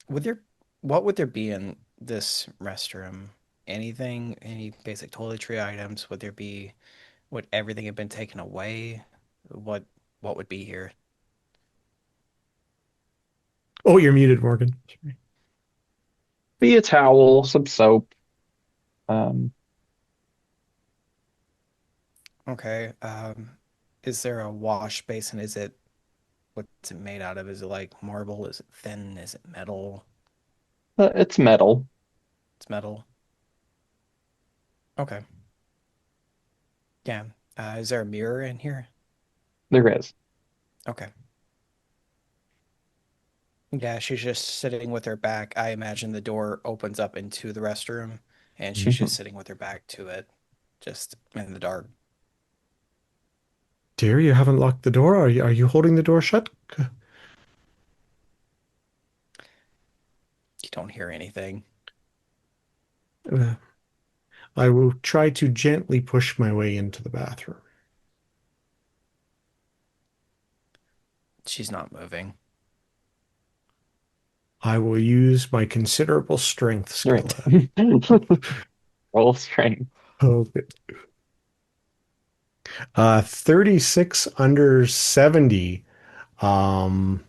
Would there, what would there be in this restroom? Anything? Any basic toiletry items? Would there be? Would everything have been taken away? What what would be here? Oh, you're muted, Morgan. Be a towel, some soap. Um, Okay. Is there a wash basin? Is it what's it made out of? Is it like marble? Is it thin? Is it metal? it's metal. It's metal. Okay. Yeah. Is there a mirror in here? There is. Okay. Yeah, she's just sitting with her back. I imagine the door opens up into the restroom, and she's just Mhm. sitting with her back to it, just in the dark. Dear, you haven't locked the door. Are you holding the door shut? You don't hear anything. Uh, I will try to gently push my way into the bathroom. She's not moving. I will use my considerable strength skill. Right. Roll strength. Okay. 36 under 70. Um,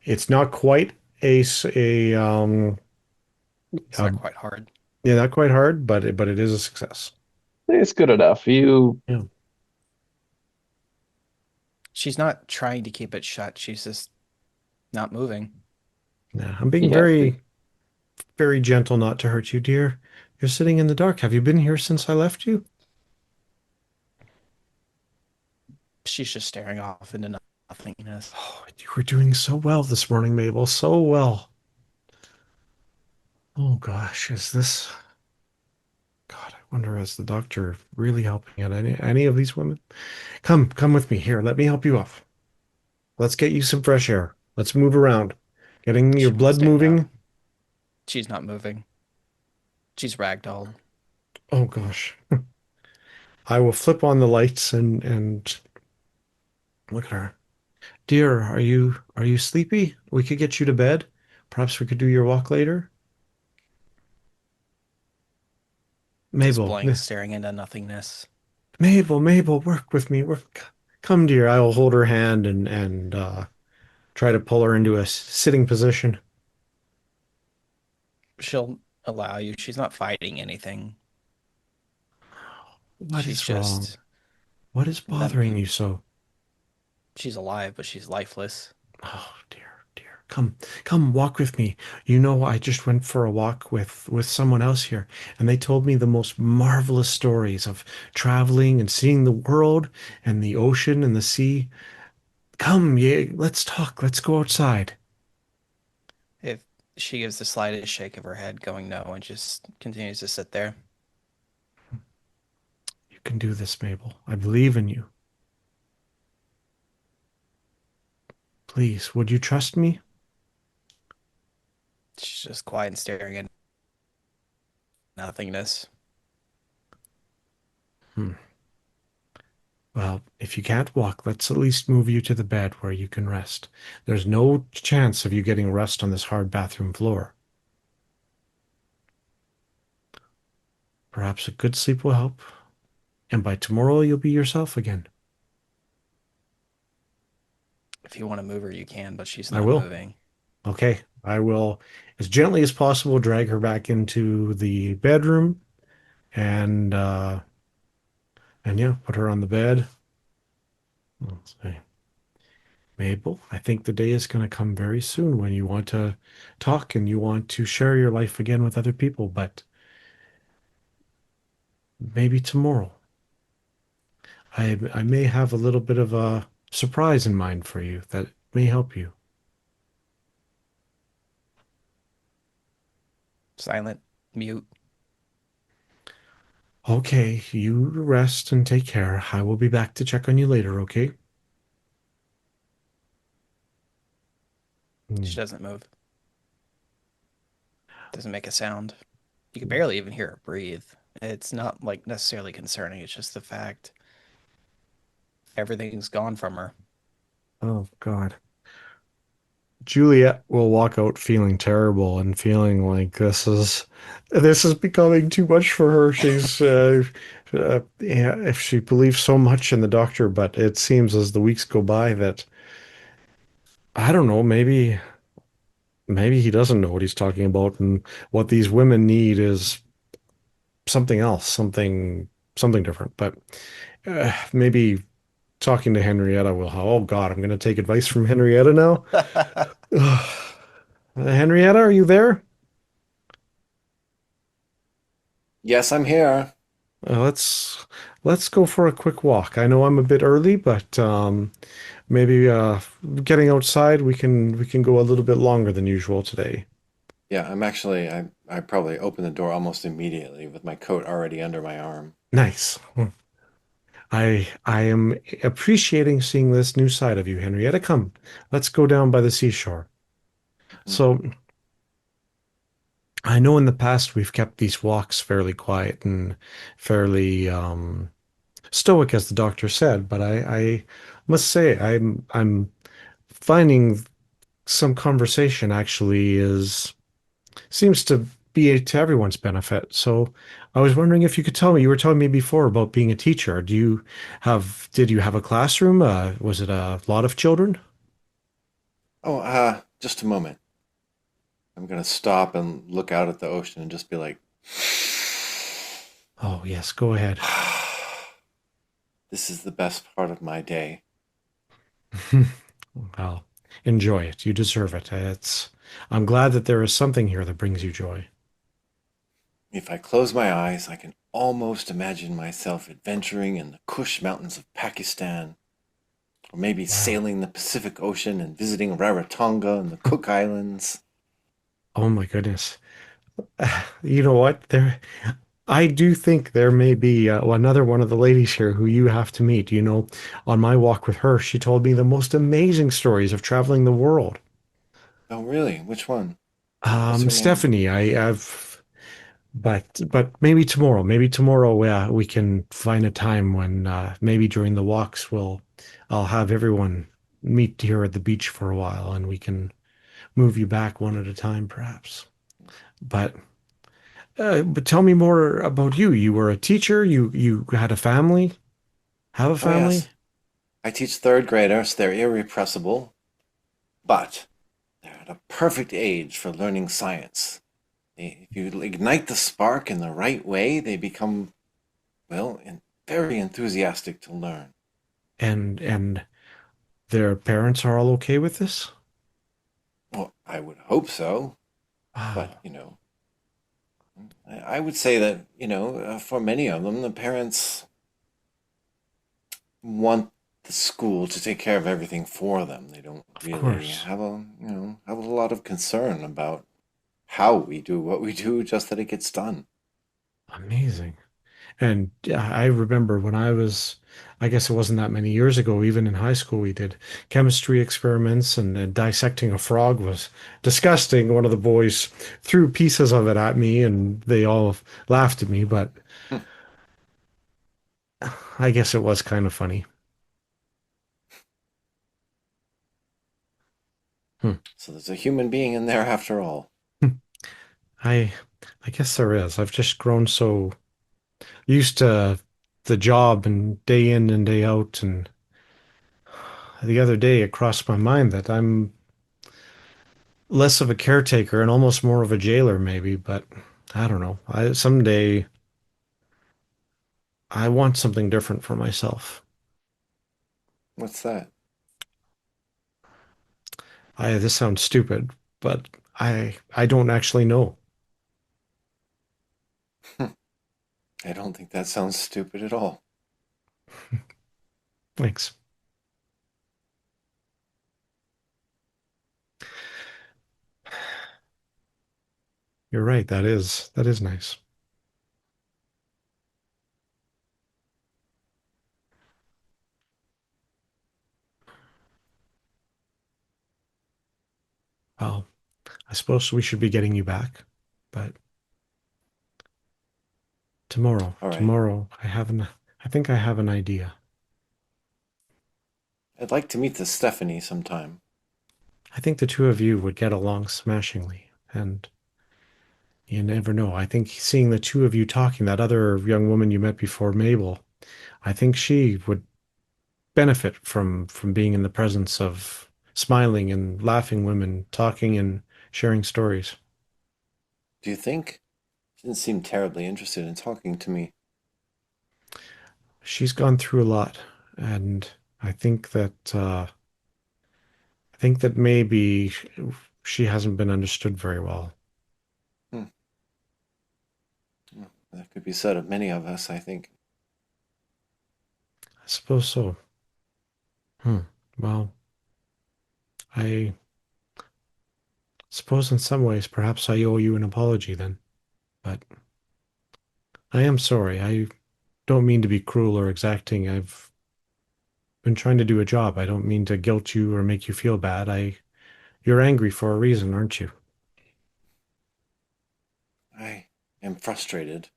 it's not quite It's a not quite hard. yeah, not quite hard, but it is a success. It's good enough. You, Yeah. She's not trying to keep it shut. She's just not moving. Yeah, I'm being yeah, very, very gentle not to hurt you, dear. You're sitting in the dark. Have you been here since I left you? She's just staring off into nothingness. Oh, you were doing so well this morning, Mabel. So well. Oh gosh, is this God, I wonder is the doctor really helping out any of these women? Come with me here. Let me help you up. Let's get you some fresh air. Let's move around. Getting your She won't blood stand up. moving. She's not moving. She's ragdolled. Oh gosh. I will flip on the lights and look at her. Dear, are you sleepy? We could get you to bed. Perhaps we could do your walk later. Just Mabel, blank, staring into nothingness. Mabel, work with me. Work. Come, dear. I will hold her hand and try to pull her into a sitting position. She'll allow you. She's not fighting anything. What She's is wrong? just What is bothering numbing. you so? She's alive, but she's lifeless. Oh, dear. Come, walk with me. You know, I just went for a walk with someone else here, and they told me the most marvelous stories of traveling and seeing the world and the ocean and the sea. Come, yeah, let's talk. Let's go outside. If she gives the slightest shake of her head, going no, and just continues to sit there, You can do this, Mabel. I believe in you. Please, would you trust me? she's just quiet and staring at nothingness. Hmm. Well, if you can't walk, let's at least move you to the bed where you can rest. There's no chance of you getting rest on this hard bathroom floor. Perhaps a good sleep will help, and by tomorrow you'll be yourself again. If you want to move her, you can, but she's I not will. moving. Okay, I will, as gently as possible, drag her back into the bedroom and yeah, put her on the bed. Let's see. Mabel, I think the day is going to come very soon when you want to talk and you want to share your life again with other people, but maybe tomorrow. I may have a little bit of a surprise in mind for you that may help you. Silent, mute. Okay, you rest and take care. I will be back to check on you later, okay? She Hmm. doesn't move. Doesn't make a sound. You can barely even hear her breathe. It's not like necessarily concerning. It's just the fact everything's gone from her. Oh God. Juliet will walk out feeling terrible and feeling like this is becoming too much for her. Yeah, if she believes so much in the doctor, but it seems as the weeks go by that I don't know, maybe he doesn't know what he's talking about, and what these women need is something else, something different. But maybe talking to Henrietta will help. Oh God, I'm going to take advice from Henrietta now. Henrietta, are you there? Yes, I'm here. Uh, let's let's go for a quick walk. I know I'm a bit early, but maybe getting outside we can go a little bit longer than usual today. Yeah, I probably open the door almost immediately with my coat already under my arm. Nice. I am appreciating seeing this new side of you, Henrietta. Come, let's go down by the seashore. Mhm. So I know in the past we've kept these walks fairly quiet and fairly stoic, as the doctor said, but I must say I'm finding some conversation actually is seems to be to everyone's benefit. So I was wondering if you could tell me, you were telling me before about being a teacher. Did you have a classroom? Was it a lot of children? Oh, just a moment. I'm gonna stop and look out at the ocean and just be like, Oh, yes, go ahead. this is the best part of my day. Well, enjoy it. You deserve it. I'm glad that there is something here that brings you joy. If I close my eyes, I can almost imagine myself adventuring in the Kush Mountains of Pakistan, or maybe Wow. sailing the Pacific Ocean and visiting Rarotonga and the Cook Islands. Oh my goodness. You know what? I do think there may be another one of the ladies here who you have to meet. You know, on my walk with her, she told me the most amazing stories of traveling the world. Oh, really? Which one? What's her name? Stephanie, but maybe tomorrow, we can find a time when maybe during the walks I'll have everyone meet here at the beach for a while and we can move you back one at a time, perhaps. But but tell me more about you. You were a teacher. You had a family. Have a Oh, family? yes. I teach third graders. They're irrepressible, but they're at a perfect age for learning science. If you ignite the spark in the right way, they become, well, very enthusiastic to learn. And their parents are all okay with this? Well, I would hope so, but, Wow, I would say that, for many of them, the parents want the school to take care of everything for them. They don't of really course. have a lot of concern about how we do what we do, just that it gets done. Amazing. And yeah, I remember when I guess it wasn't that many years ago, even in high school, we did chemistry experiments and dissecting a frog was disgusting. One of the boys threw pieces of it at me and they all laughed at me, but I guess it was kind of funny. Hmm. So there's a human being in there after all. I I guess there is. I've just grown so used to the job and day in and day out. And the other day it crossed my mind that I'm less of a caretaker and almost more of a jailer, maybe. But I don't know. Someday I want something different for myself. What's that? This sounds stupid, but I don't actually know. I don't think that sounds stupid at all. Thanks. You're right. That is nice. Well, I suppose we should be getting you back, but Tomorrow. All right. Tomorrow. I think I have an idea. I'd like to meet the Stephanie sometime. I think the two of you would get along smashingly, and you never know. I think seeing the two of you talking, that other young woman you met before, Mabel, I think she would benefit from being in the presence of smiling and laughing women, talking and sharing stories. Do you think? She didn't seem terribly interested in talking to me. She's gone through a lot, and I think that maybe she hasn't been understood very well. Hmm. Well, that could be said of many of us, I think. I suppose so. Hmm. Well, I suppose in some ways perhaps I owe you an apology then, but I am sorry. I don't mean to be cruel or exacting. I've been trying to do a job. I don't mean to guilt you or make you feel bad. You're angry for a reason, aren't you? I am frustrated.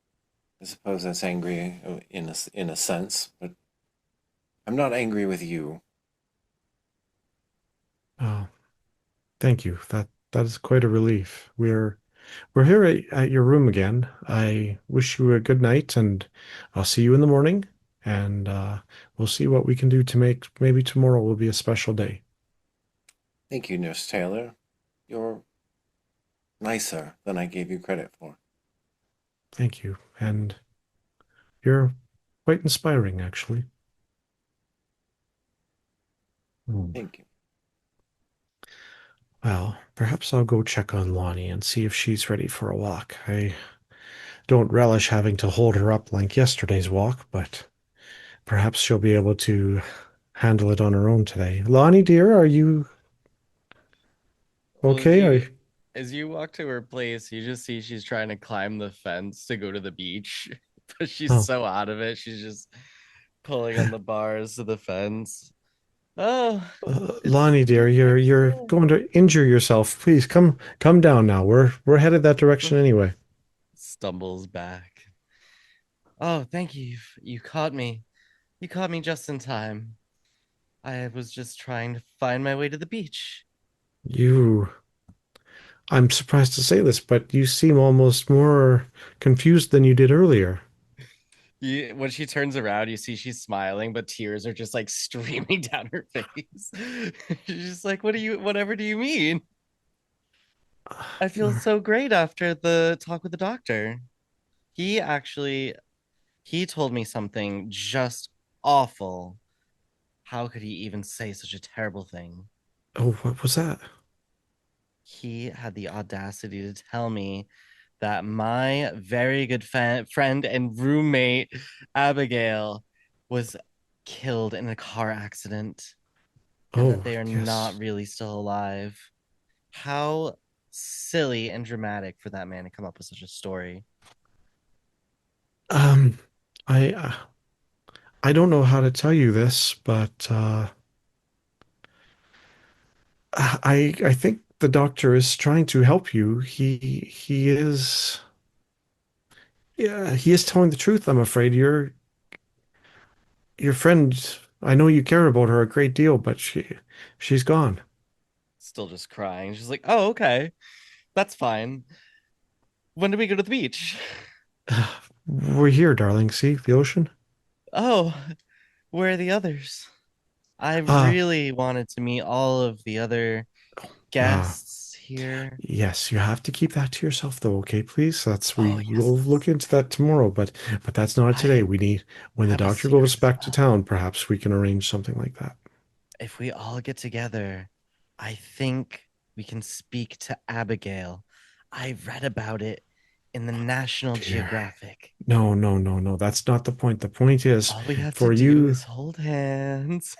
I suppose that's angry in a sense, but I'm not angry with you. Oh, thank you. That is quite a relief. We're here at your room again. I wish you a good night, and I'll see you in the morning, and we'll see what we can do to make maybe tomorrow will be a special day. Thank you, Nurse Taylor. You're nicer than I gave you credit for. Thank you. And you're quite inspiring, actually. Hmm. Thank you. Well, perhaps I'll go check on Lonnie and see if she's ready for a walk. I don't relish having to hold her up like yesterday's walk, but perhaps she'll be able to handle it on her own today. Lonnie, dear, are you Well, okay? as you walk to her place, you just see she's trying to climb the fence to go to the beach, but she's Oh, so out of it. She's just pulling on the bars of the fence. Oh, Lonnie, dear, it's you're going to injure yourself. Please come down now. We're headed that direction anyway. stumbles back. Oh, thank you. You caught me. You caught me just in time. I was just trying to find my way to the beach. You, I'm surprised to say this, but you seem almost more confused than you did earlier. When she turns around, you see she's smiling, but tears are just like streaming down her face. She's just like, whatever do you mean? I feel so great after the talk with the doctor. He actually he told me something just awful. How could he even say such a terrible thing? Oh, what was that? He had the audacity to tell me that my very good friend and roommate, Abigail, was killed in a car accident and that Oh, they are not yes. really still alive. How silly and dramatic for that man to come up with such a story. Um, I don't know how to tell you this, but I think the doctor is trying to help you. He is yeah, he is telling the truth, I'm afraid. Your friend, I know you care about her a great deal, but she's gone. Still just crying. She's like, oh, okay, that's fine. When do we go to the beach? We're here, darling. See the ocean? Oh, where are the others? I Uh, really wanted to meet all of the other uh, guests here. yes, you have to keep that to yourself though, okay, please? That's Oh, we'll look into that tomorrow, but that's not today. I We need when the have a doctor goes secret as back to well. town, perhaps we can arrange something like that. If we all get together, I think we can speak to Abigail. I read about it in the National Dear. Geographic. No, no, no, no. That's not the point. The point is All we have to for do you, is hold hands,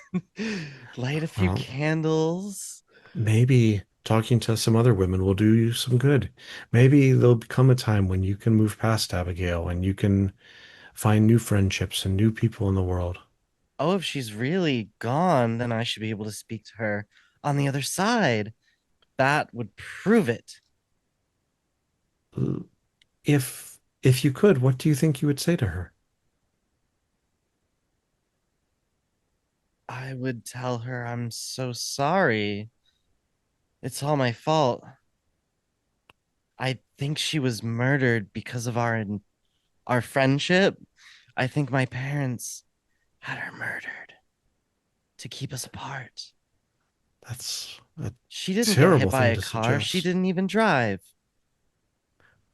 light a few well, candles. maybe talking to some other women will do you some good. Maybe there'll become a time when you can move past Abigail and you can find new friendships and new people in the world. Oh, if she's really gone, then I should be able to speak to her on the other side. That would prove it. If if you could, what do you think you would say to her? I would tell her I'm so sorry. It's all my fault. I think she was murdered because of our friendship. I think my parents had her murdered to keep us apart. That's a She didn't get hit terrible by thing a to car. She suggest. didn't even drive.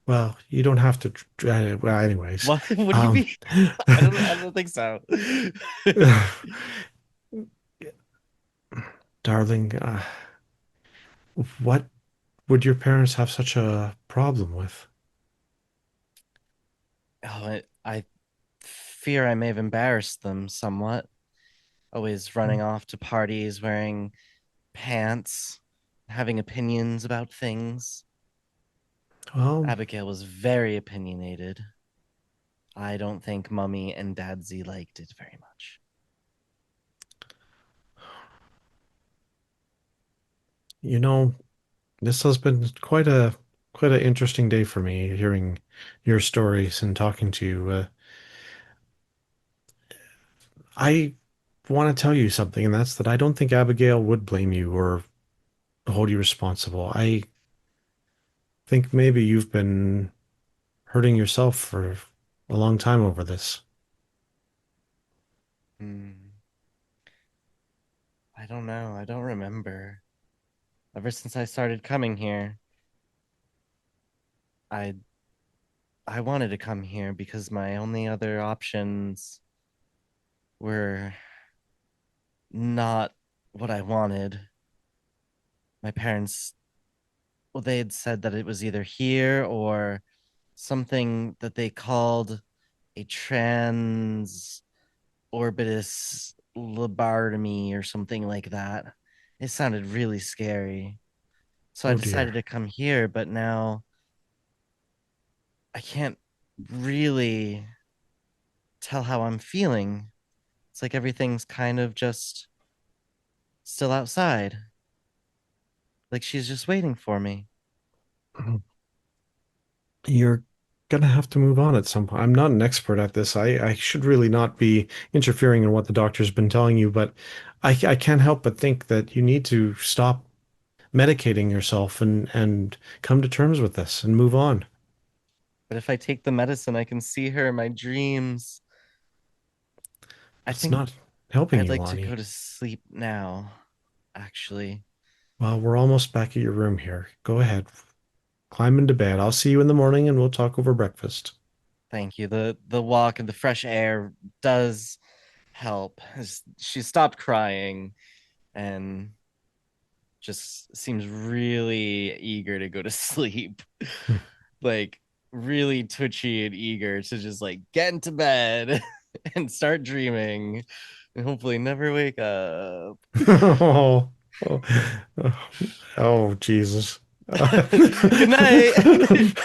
Well, you don't have to. Well, anyways, What? What do you um, mean? I don't think so. darling, what would your parents have such a problem with? I fear I may have embarrassed them somewhat. Always running off to parties wearing pants, having opinions about things. Well, Abigail was very opinionated. I don't think Mummy and Dadsy liked it very much. you know, this has been quite an interesting day for me, hearing your stories and talking to you. I want to tell you something, and that's that I don't think Abigail would blame you or hold you responsible. I think maybe you've been hurting yourself for a long time over this. Hmm. I don't know. I don't remember. Ever since I started coming here, I I wanted to come here because my only other options were not what I wanted. My parents, well, they had said that it was either here or something that they called a trans orbitus lobotomy or something like that. It sounded really scary. So I Oh decided dear. to come here, but now I can't really tell how I'm feeling. It's like everything's kind of just still outside. Like she's just waiting for me. You're gonna have to move on at some point. I'm not an expert at this. I should really not be interfering in what the doctor's been telling you, but I can't help but think that you need to stop medicating yourself and come to terms with this and move on. But if I take the medicine, I can see her in my dreams. I That's think not helping I'd you, like to go Lonnie. to sleep now, actually. Well, we're almost back at your room here. Go ahead, climb into bed. I'll see you in the morning and we'll talk over breakfast. Thank you. The walk and the fresh air does help. She stopped crying and just seems really eager to go to sleep. Like really twitchy and eager to just like get into bed and start dreaming and hopefully never wake up. Oh, oh, oh, Jesus. Good night,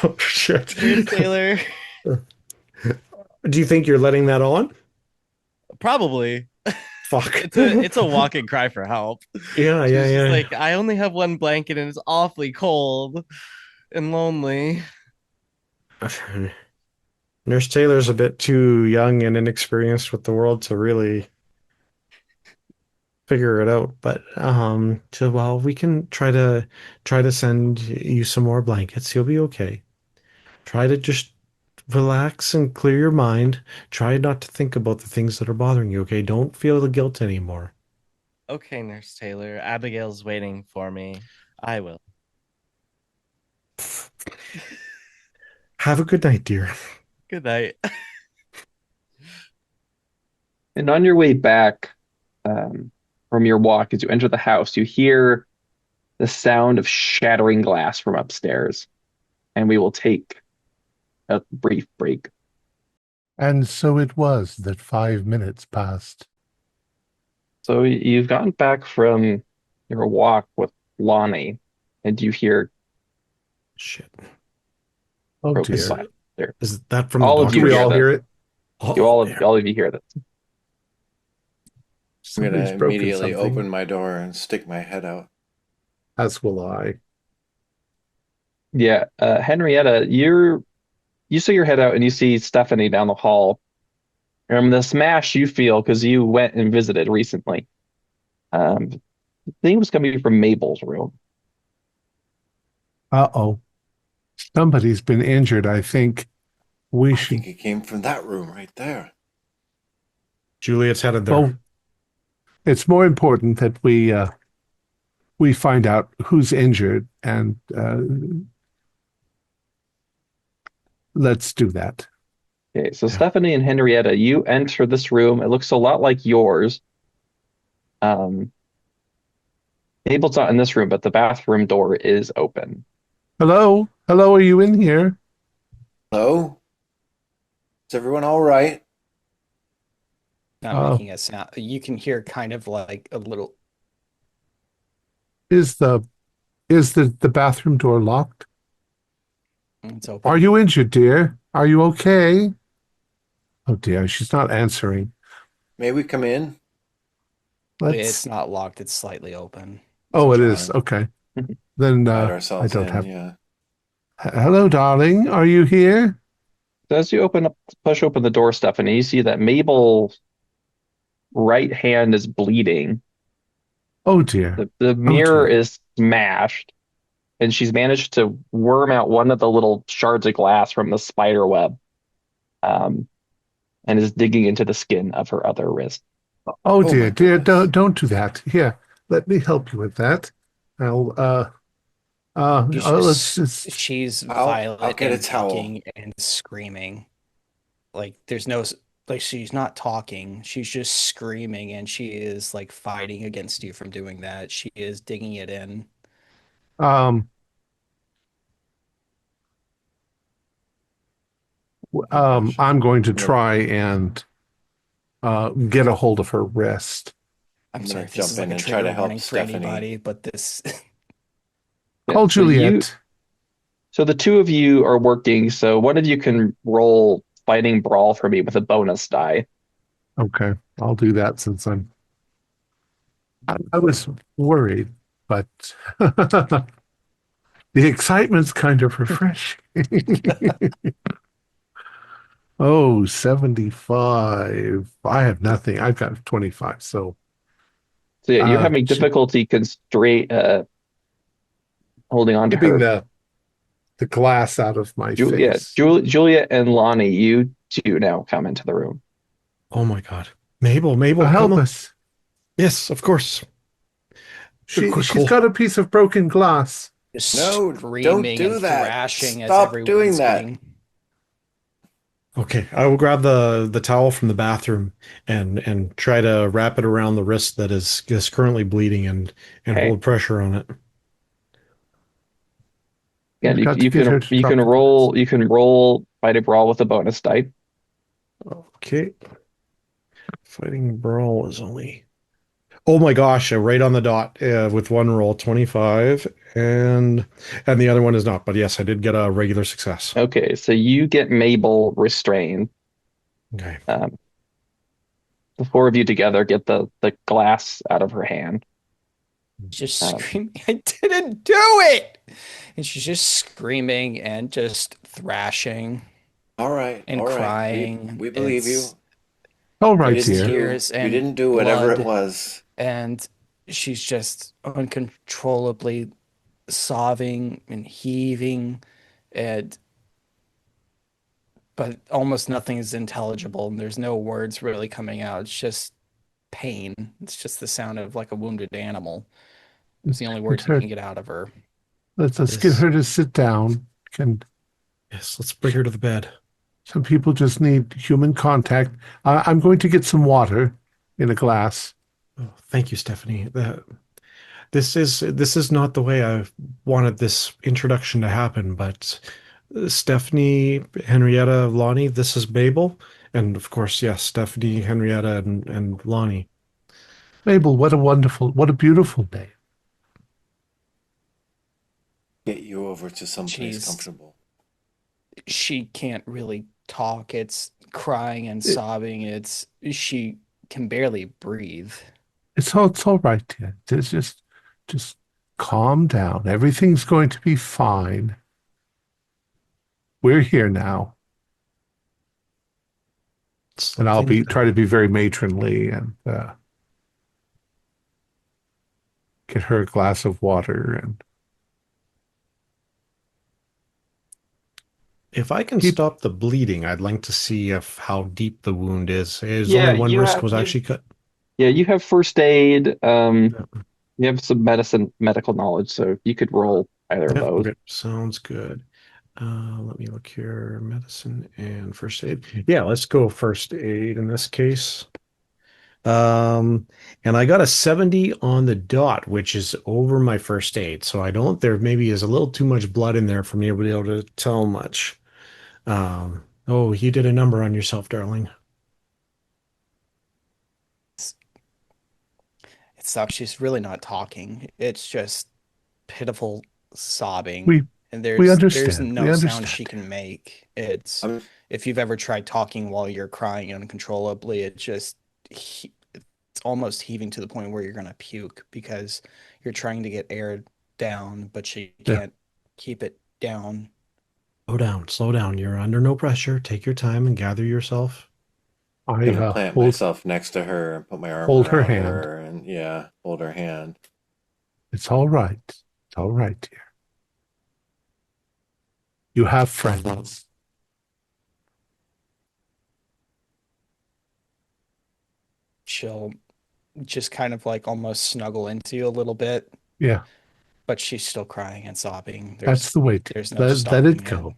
Oh, shit. Nurse Taylor. Do you think you're letting that on? Probably. Fuck. It's a walking cry for help. Yeah, She's just yeah, like, I only have one blanket and it's awfully cold and lonely. yeah. Nurse Taylor's a bit too young and inexperienced with the world to really figure it out. But so well, we can try to send you some more blankets. You'll be okay. Try to just relax and clear your mind. Try not to think about the things that are bothering you, okay? Don't feel the guilt anymore. Okay, Nurse Taylor. Abigail's waiting for me. I will. Have a good night, dear. Good night. And on your way back from your walk, as you enter the house, you hear the sound of shattering glass from upstairs. And we will take a brief break. And so it was that 5 minutes passed. So you've gotten back from your walk with Lonnie, and you hear Shit. Oh broken dear. silence there. Is that from the All of Do you doctor? we hear all this. hear it? Oh, there. All of you hear this. I'm Somebody's gonna broken immediately something. open my door and stick my head out. As will I. Yeah, Henrietta, you're you see your head out and you see Stephanie down the hall. And the smash you feel because you went and visited recently. I think it was coming from Mabel's room. Uh-oh. Somebody's been injured. I think we I should. think it came from that room right there. Juliet's headed there. Well, it's more important that we find out who's injured, and let's do that. Okay, so Stephanie and Henrietta, you enter this room. It looks a lot like yours. Mabel's not in this room, but the bathroom door is open. Hello? Hello, are you in here? Hello? Is everyone all right? Not making a sound. You can hear kind of like a little. Is the bathroom door locked? It's open. Are you injured, dear? Are you okay? Oh dear, she's not answering. May we come in? It's not locked. It's slightly open. Oh, it ajar. is. Okay. Then Hide I ourselves don't in, have. yeah. Hello, darling. Are you here? So as you push open the door, Stephanie, you see that Mabel's right hand is bleeding. Oh dear. The mirror dear. is smashed, and she's managed to worm out one of the little shards of glass from the spider web, and is digging into the skin of her other wrist. Oh dear, my dear, goodness. don't do that. Here, let me help you with that. Let's just. She's I'll violent get a and towel. kicking and screaming. Like there's no like she's not talking. She's just screaming and she is like fighting against you from doing that. She is digging it in. Um, gosh. I'm going to try and get a hold of her wrist. I'm I'm sorry gonna if this is jump like in a and try to trigger help warning for Stephanie. anybody, but this Call So Juliet. so the two of you are working. So one of you can roll fighting brawl for me with a bonus die. Okay, I'll do that since I was worried, but the excitement's kind of refreshing. Oh, 75. I have nothing. I've got 25. So So yeah, you're having she- difficulty holding on to keeping her. the glass out of my face. Julia and Lonnie, you two now come into the room. Oh my God. Mabel, Help come on. us. Yes, of course. Quick, She's Cole. got a piece of broken glass. just No, don't screaming do and that. thrashing as Stop everyone's doing that. getting. Okay, I will grab the towel from the bathroom and try to wrap it around the wrist that is currently bleeding and Okay. hold pressure on it. Yeah, We've got to get her to drop the glass. you can roll fighting brawl with a bonus die. Okay. Fighting brawl is only. Oh my gosh, right on the dot with one roll, 25, and the other one is not. But yes, I did get a regular success. Okay, so you get Mabel restrained. Okay. The four of you together get the glass out of her hand. Just screaming, I didn't do it! And she's just screaming and just thrashing All right. and all right. crying. We believe you. It's- All right, You didn't dear. do, Tears you and didn't do whatever it blood. was. And she's just uncontrollably sobbing and heaving, and but almost nothing is intelligible, and there's no words really coming out. It's just pain. It's just the sound of like a wounded animal. It's the only words you can get out of her. Let's Yes. get her to sit down. Yes, let's bring her to the bed. Some people just need human contact. I'm going to get some water in a glass. Oh, thank you, Stephanie. This is not the way I wanted this introduction to happen, but Stephanie, Henrietta, Lonnie, this is Mabel, and of course, yes, Stephanie, Henrietta, and Lonnie. Mabel, what a beautiful day. Get you over to someplace Jeez. comfortable. She can't really talk. It's crying and sobbing. She can barely breathe. It's all right, dear. Just calm down. Everything's going to be fine. We're here now. And I'll Something try to be very matronly and get her a glass of water and If I can keep. stop the bleeding, I'd like to see if how deep the wound is. There's Yeah, only one wrist was actually cut. you have first aid. Yeah. You have some medical knowledge, so you could roll either of Yeah, those. okay. Sounds good. Let me look here. Medicine and first aid. Yeah, let's go first aid in this case. Um, and I got a 70 on the dot, which is over my first aid. So I don't, there maybe is a little too much blood in there for me to be able to tell much. Oh, you did a number on yourself, darling. It sucks. She's really not talking. It's just pitiful sobbing. We And we there's understand. We no sound she understand. can make. It's I'm if you've ever tried talking while you're crying uncontrollably, it's almost heaving to the point where you're gonna puke because you're trying to get air down, but she Yeah. can't keep it down. Slow down, slow down. You're under no pressure. Take your time and gather yourself. I gonna plant myself next to her and put my arm hold her around hand. her and yeah, hold her hand. It's all right. It's all right, dear. You have friends. She'll just kind of like almost snuggle into you a little bit, Yeah, but she's still crying and sobbing. that's the way to There's no let it stopping go.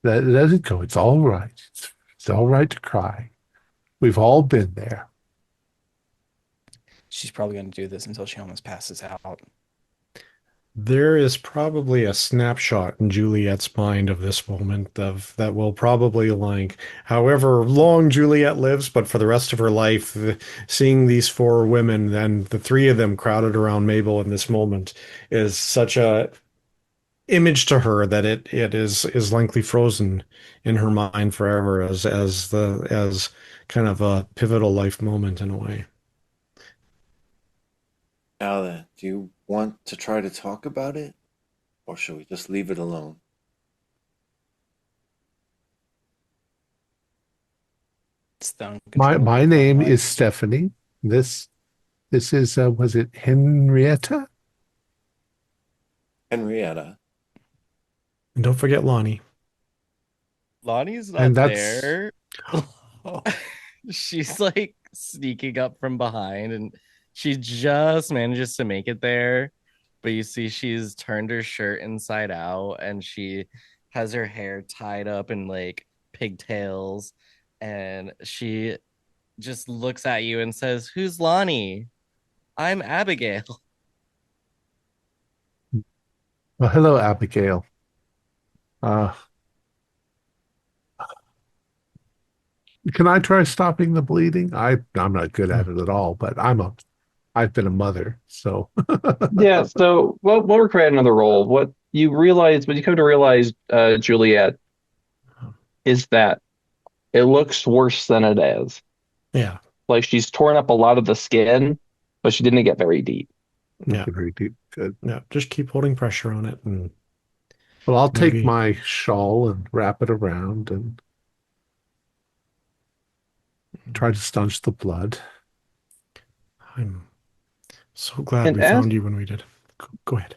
it. Let it go. It's all right. It's all right to cry. We've all been there. She's probably going to do this until she almost passes out. There is probably a snapshot in Juliet's mind of this moment of that will probably like however long Juliet lives, but for the rest of her life, seeing these four women and the three of them crowded around Mabel in this moment is such a image to her that it is likely frozen in her mind forever as kind of a pivotal life moment in a way. Now then, do you want to try to talk about it? Or should we just leave it alone? It's the My uncontrollable name crying. is Stephanie. This is was it Henrietta? Henrietta. And don't forget Lonnie. Lonnie's not And that's there. She's like sneaking up from behind and she just manages to make it there. But you see, she's turned her shirt inside out and she has her hair tied up in like pigtails. And she just looks at you and says, "Who's Lonnie? I'm Abigail." well, hello, Abigail. Uh, can I try stopping the bleeding? I'm not good at it at all, but I've been a mother, so Yeah, so we'll recreate another role. What you come to realize, Juliet, is that it looks worse than it is. Yeah. Like she's torn up a lot of the skin, but she didn't get very deep. Yeah. very deep. Good. Yeah. Just keep holding pressure on it and Well, I'll take maybe my shawl and wrap it around and try to staunch the blood. I'm so glad And we found you when we did. Go ahead.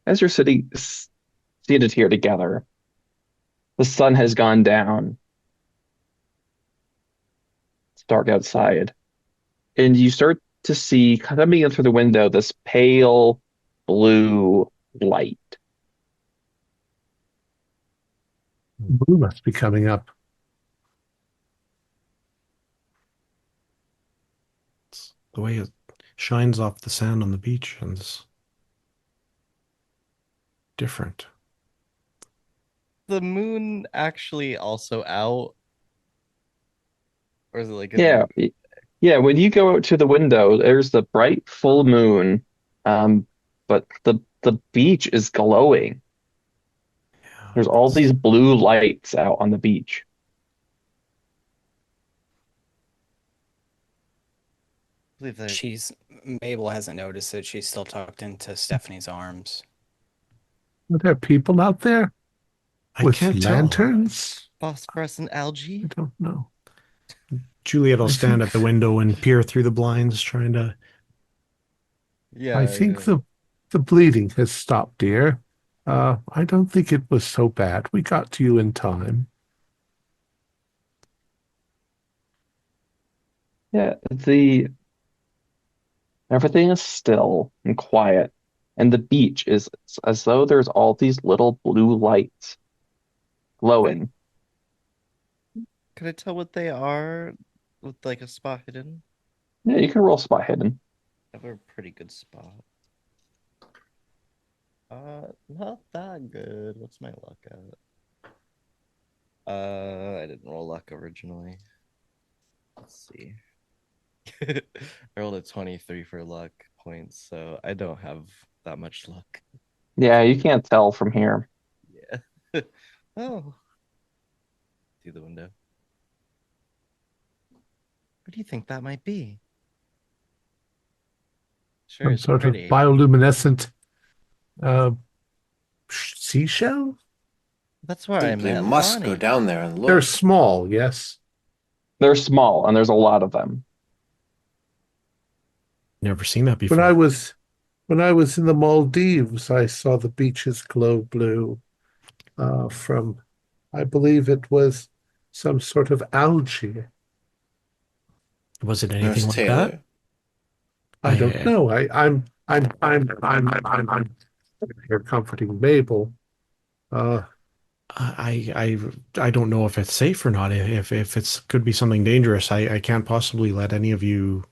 as you're seated here together, the sun has gone down. It's dark outside, and you start to see coming in through the window this pale blue light. Blue must be coming up. It's the way it shines off the sand on the beach and it's different. The moon actually also out, or is it like Yeah, yeah. When you go out to the window, there's the bright full moon, but the beach is glowing. Yeah, There's all these blue lights out on the beach. I believe that Mabel hasn't noticed it. She's still tucked into Stephanie's arms. Are there people out there I with can't tell. lanterns? phosphorescent I algae. don't know. Juliet will I stand think at the window and peer through the blinds, trying to. I Yeah, think yeah. the bleeding has stopped, dear. I don't think it was so bad. We got to you in time. Yeah, the everything is still and quiet, and the beach is as though there's all these little blue lights glowing. Can I tell what they are with like a spot hidden? Yeah, you can roll spot hidden. I have a pretty good spot. Not that good. What's my luck at? I didn't roll luck originally. Let's see. I rolled a 23 for luck points, so I don't have that much luck. Yeah, you can't tell from here. Yeah. Oh, through the window. What do you think that might be? Sure, Some it's sort of pretty. bioluminescent uh, seashell? That's where I Simply met must go Lonnie. down there and They're look. small, yes. They're small, and there's a lot of them. Never seen that When I before. was when I was in the Maldives, I saw the beaches glow blue from, I believe it was some sort of algae. Was it anything Nurse like that? Taylor. I don't I, know. I'm here comforting Mabel. Uh, I don't know if it's safe or not. If it's could be something dangerous, I can't possibly let any of you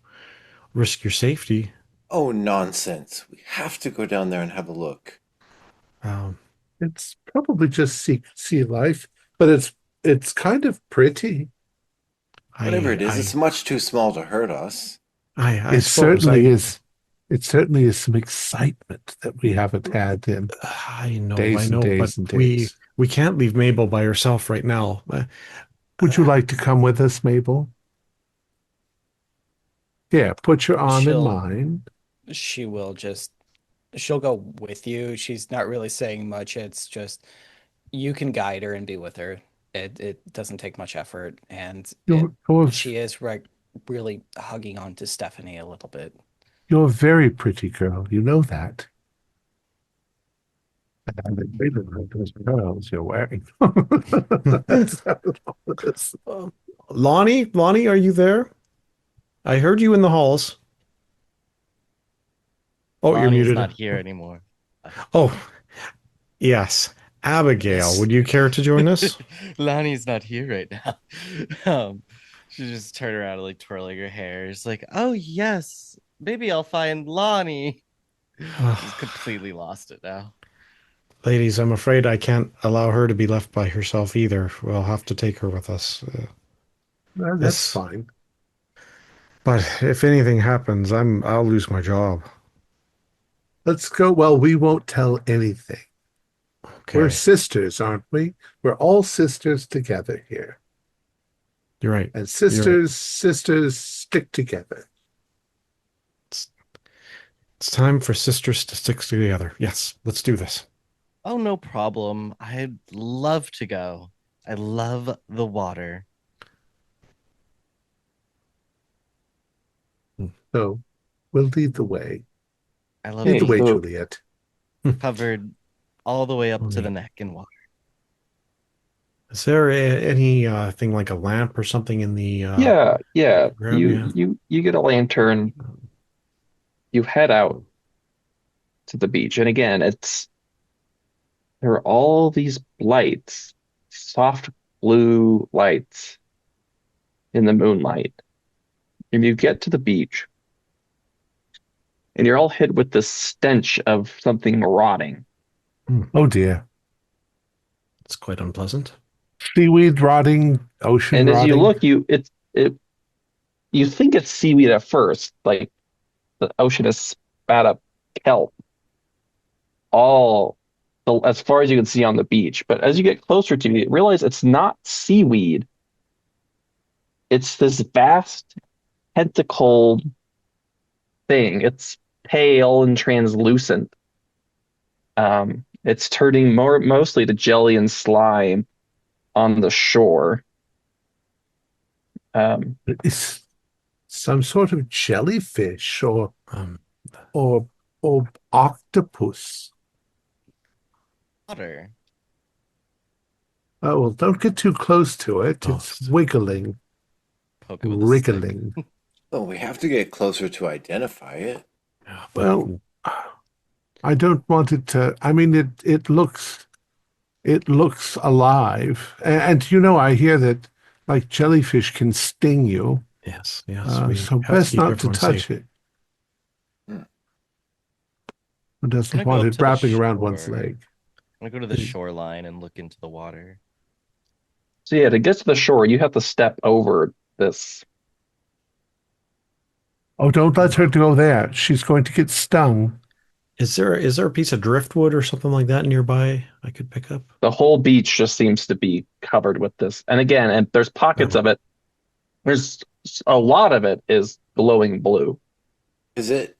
risk your safety. Oh, nonsense. We have to go down there and have a look. Um, it's probably just sea life, but it's kind of pretty. Whatever I it is, it's I much too small to hurt us. I It suppose certainly is. It certainly is some excitement that we haven't had in I days and know, but days and we days. we can't leave Mabel by herself right now. Would you like to come with us, Mabel? Yeah, put your arm in She'll mine. she will just she'll go with you. She's not really saying much. It's just you can guide her and be with her. It doesn't take much effort, and You're she is really hugging on to Stephanie a little bit. you're a very pretty girl. You know that. And I really like those pearls you're wearing. That's how it all is. Lonnie, are you there? I heard you in the halls. Oh, you're Lonnie's muted. not here anymore. Oh, yes. Abigail, Yes. would you care to join us? Lonnie's not here right now. Um, she just turned around and like twirling her hair. It's like, oh yes, maybe I'll find Lonnie. She's completely lost it now. Ladies, I'm afraid I can't allow her to be left by herself either. We'll have to take her with us. That's This, fine. but if anything happens, I'll lose my job. Let's go. Well, we won't tell anything. We're Okay, sisters, aren't we? We're all sisters together here. you're right. And You're right. sisters stick together. It's, it's time for sisters to stick together. Yes, let's do this. Oh, no problem. I'd love to go. I love the water. So we'll lead the way. I love Lead Okay, the way, being so Juliet. covered all the way up to the Only- neck in water. Is there any thing like a lamp or something in the yeah, room? you Yeah. you get a lantern. You head out to the beach, and again, there are all these lights, soft blue lights in the moonlight. And you get to the beach, and you're all hit with this stench of something rotting. Oh dear. It's quite unpleasant. Seaweed rotting, ocean And as you rotting. look, you think it's seaweed at first, like the ocean has spat up kelp all as far as you can see on the beach. But as you get closer to it, you realize it's not seaweed. It's this vast tentacled thing. It's pale and translucent. It's turning mostly to jelly and slime on the shore. It's some sort of jellyfish Um, or or octopus. Water. Oh, well, don't get too close to it. Oh, It's wiggling, Poke it with a stick. wriggling. Well, we have to get closer to identify it. yeah, Well, I don't want it to. I mean, it looks alive, and I hear that like jellyfish can sting you. yes, we So have to best keep not to everyone touch safe. it. Hmm. Who doesn't I'm gonna go want up it to the wrapping around one's shore. leg? I'm gonna go to the shoreline and look into the water. So yeah, to get to the shore, you have to step over this. Oh, don't let her go there. She's going to get stung. Is there a piece of driftwood or something like that nearby I could pick up? The whole beach just seems to be covered with this. And again, and there's pockets Oh. of it. There's a lot of it is glowing blue. Is it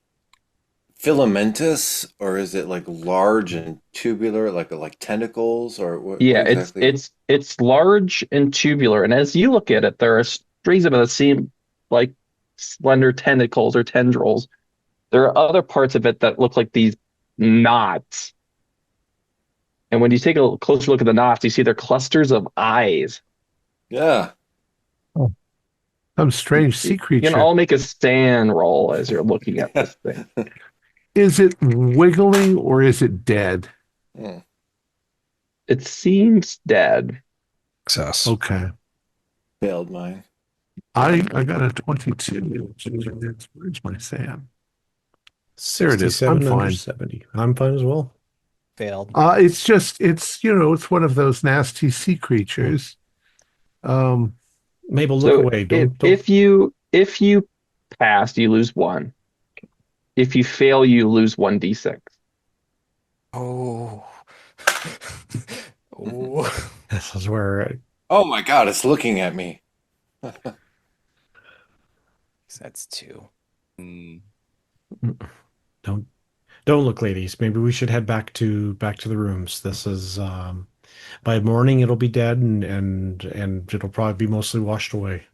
filamentous or is it like large and tubular, like tentacles, or what Yeah, exactly? it's large and tubular, and as you look at it, there are strings of it that seem like slender tentacles or tendrils. There are other parts of it that look like these knots. And when you take a closer look at the knots, you see they're clusters of eyes. Yeah. Some strange sea You can creature. all make a stand roll as you're looking at this thing. Is it wiggling or is it dead? Hmm. It seems dead. Success. Okay. Failed mine. I got a 22. Where's my sand? There it is. I'm 67 under fine. 70. I'm fine as well. Failed. It's one of those nasty sea creatures. Mabel, look So away. Don't. if you pass, you lose one. If you fail, you lose 1d6. Oh. Oh. This is where Oh my God, it's looking at me. That's 2. don't look, ladies. Maybe we should head back to the rooms. This is by morning it'll be dead and it'll probably be mostly washed away.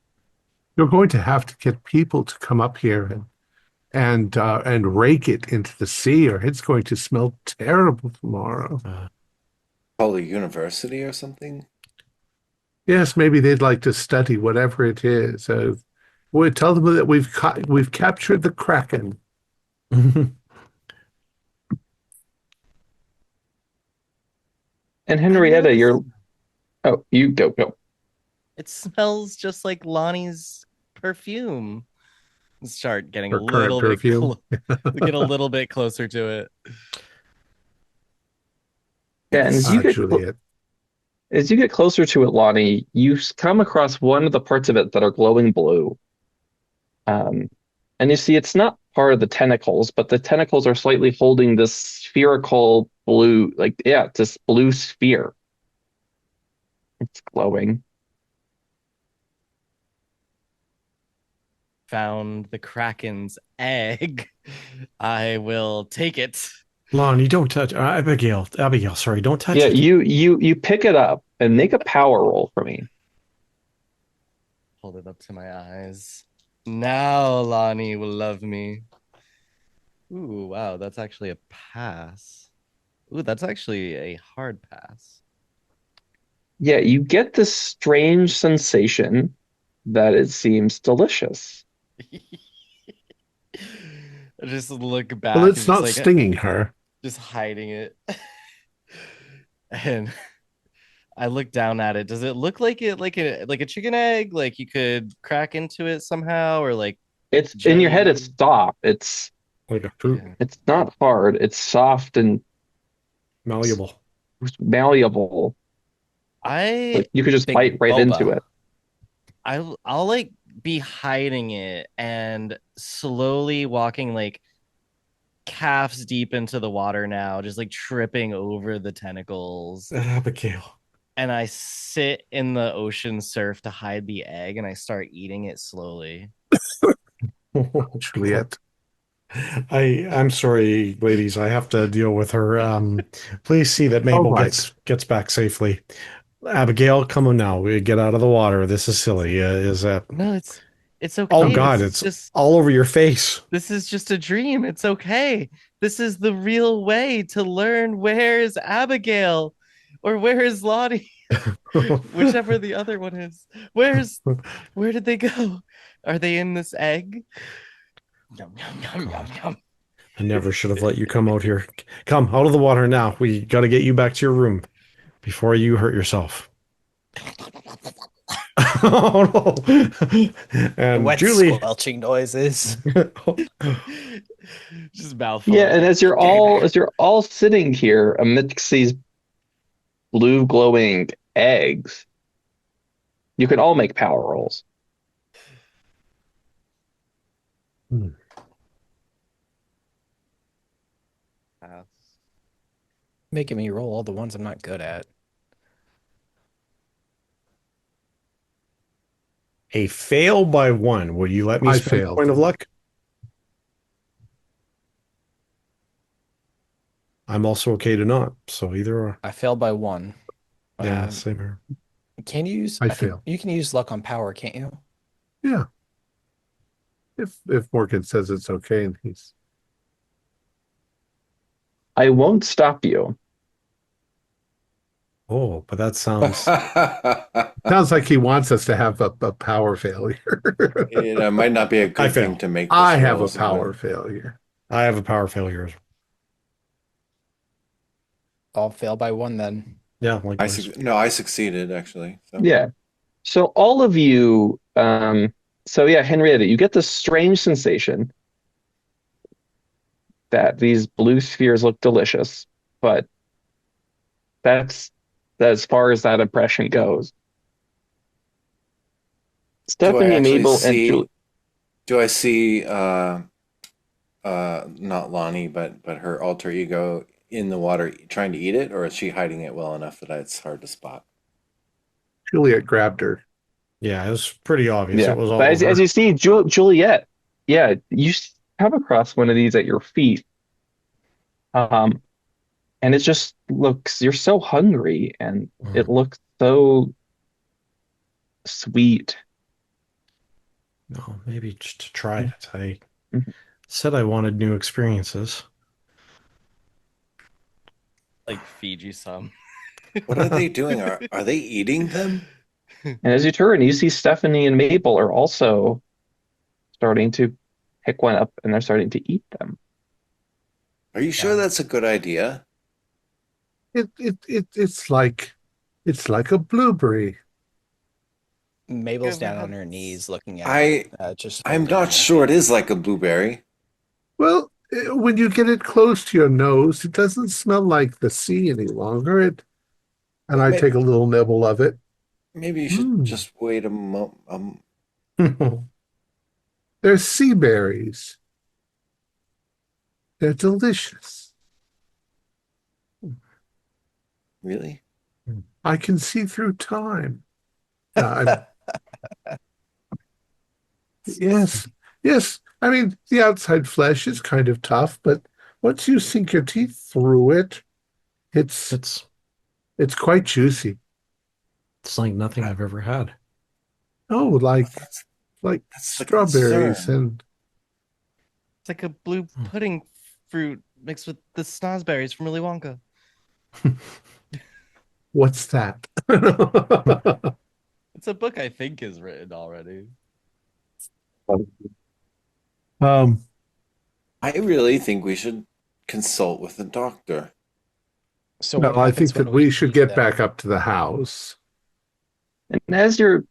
You're going to have to get people to come up here and rake it into the sea, or it's going to smell terrible tomorrow. Call a university or something? Yes, maybe they'd like to study whatever it is. We'll tell them that we've captured the Kraken. And Henrietta, noticed- you're you go. It smells just like Lonnie's perfume. Start getting Her a current little bit perfume. get a little bit closer to it. Yeah, and Actually, as you get closer to it, Lonnie, you come across one of the parts of it that are glowing blue. And you see it's not part of the tentacles, but the tentacles are slightly holding this spherical blue, it's this blue sphere. It's glowing. Found the Kraken's egg. I will take it. Lonnie, don't touch Abigail, sorry, don't touch Yeah, it. you pick it up and make a power roll for me. Hold it up to my eyes. Now Lonnie will love me. Ooh, wow, that's actually a pass. Ooh, that's actually a hard pass. Yeah, you get this strange sensation that it seems delicious. I just look back. well, and it's just not stinging her. just hiding it. And I look down at it. Does it look like a chicken egg? Like you could crack into it somehow, or like It's in your head, it's jelly? soft. It's Like a fruit, not hard. It's soft and malleable. malleable. I Like you could just Big bite right boba. into it. I'll like be hiding it and slowly walking like calves deep into the water now, just like tripping over the tentacles. Abigail. And I sit in the ocean surf to hide the egg and I start eating it slowly. Juliet. I'm sorry, ladies. I have to deal with her. Please see that Mabel All right. gets back safely. Abigail, come on now. We get out of the water. This is silly. Is that? No, it's Oh okay. God, it's all over your face. This is just a dream. It's okay. This is the real way to learn where is Abigail or where is Lonnie, whichever the other one is. Where did they go? Are they in this egg? Yum, yum, yum, yum, yum. I never should have let you come out here. Come out of the water now. We got to get you back to your room before you hurt yourself. Oh no! And Wet Julie, squelching noises. Just mouthful. Yeah, and as you're all sitting here amidst these blue glowing eggs, you can all make power rolls. Making me roll all the ones I'm not good at. a fail by 1. Will you let me I spend a failed. point of luck? I'm also okay to not. So either or. I failed by 1. Yeah, same here. Can you use? I think failed. You can use luck on power, can't you? Yeah. If Morgan says it's okay and he's I won't stop you. Oh, but that sounds. sounds like he wants us to have a power failure. It might not be a I good fail. thing to make. I this have a roll, so- power failure. I have a power failure. I'll fail by 1 then. Yeah, like I succeeded actually. So. Yeah. So all of you, Henrietta, you get this strange sensation that these blue spheres look delicious, but that's as far as that impression goes. Stephanie, actually Mabel, and see- Julie. Do I see not Lonnie, but her alter ego in the water trying to eat it, or is she hiding it well enough that it's hard to spot? Juliet grabbed her. Yeah, it was pretty obvious. Yeah, It was all but as over. you see, Juliet, yeah, you come across one of these at your feet, and it just looks. You're so hungry, and it looks so sweet. No, maybe just to try it. I Mhm. said I wanted new experiences. Like Fiji some. What are they doing? Are they eating them? And as you turn, you see Stephanie and Mabel are also starting to pick one up, and they're starting to eat them. Are you sure that's a good idea? It's like a blueberry. Mabel's Yeah, down we on had- her knees looking at I- it. Just I'm holding not it. sure it is like a blueberry. Well, when you get it close to your nose, it doesn't smell like the sea any longer. And I take a little nibble of it. Maybe you should just wait a moment. They're sea berries. They're delicious. Really? I can see through time. Yes. I mean, the outside flesh is kind of tough, but once you sink your teeth through it, it's quite juicy. It's like nothing I've ever had. Oh, like That's the strawberries concern. and It's like a blue pudding fruit mixed with the snozberries from Willy Wonka. what's that? It's a book I think is written already. I really think we should consult with the doctor. So No, what I happens think that when we should eat get them? back up to the house. And as you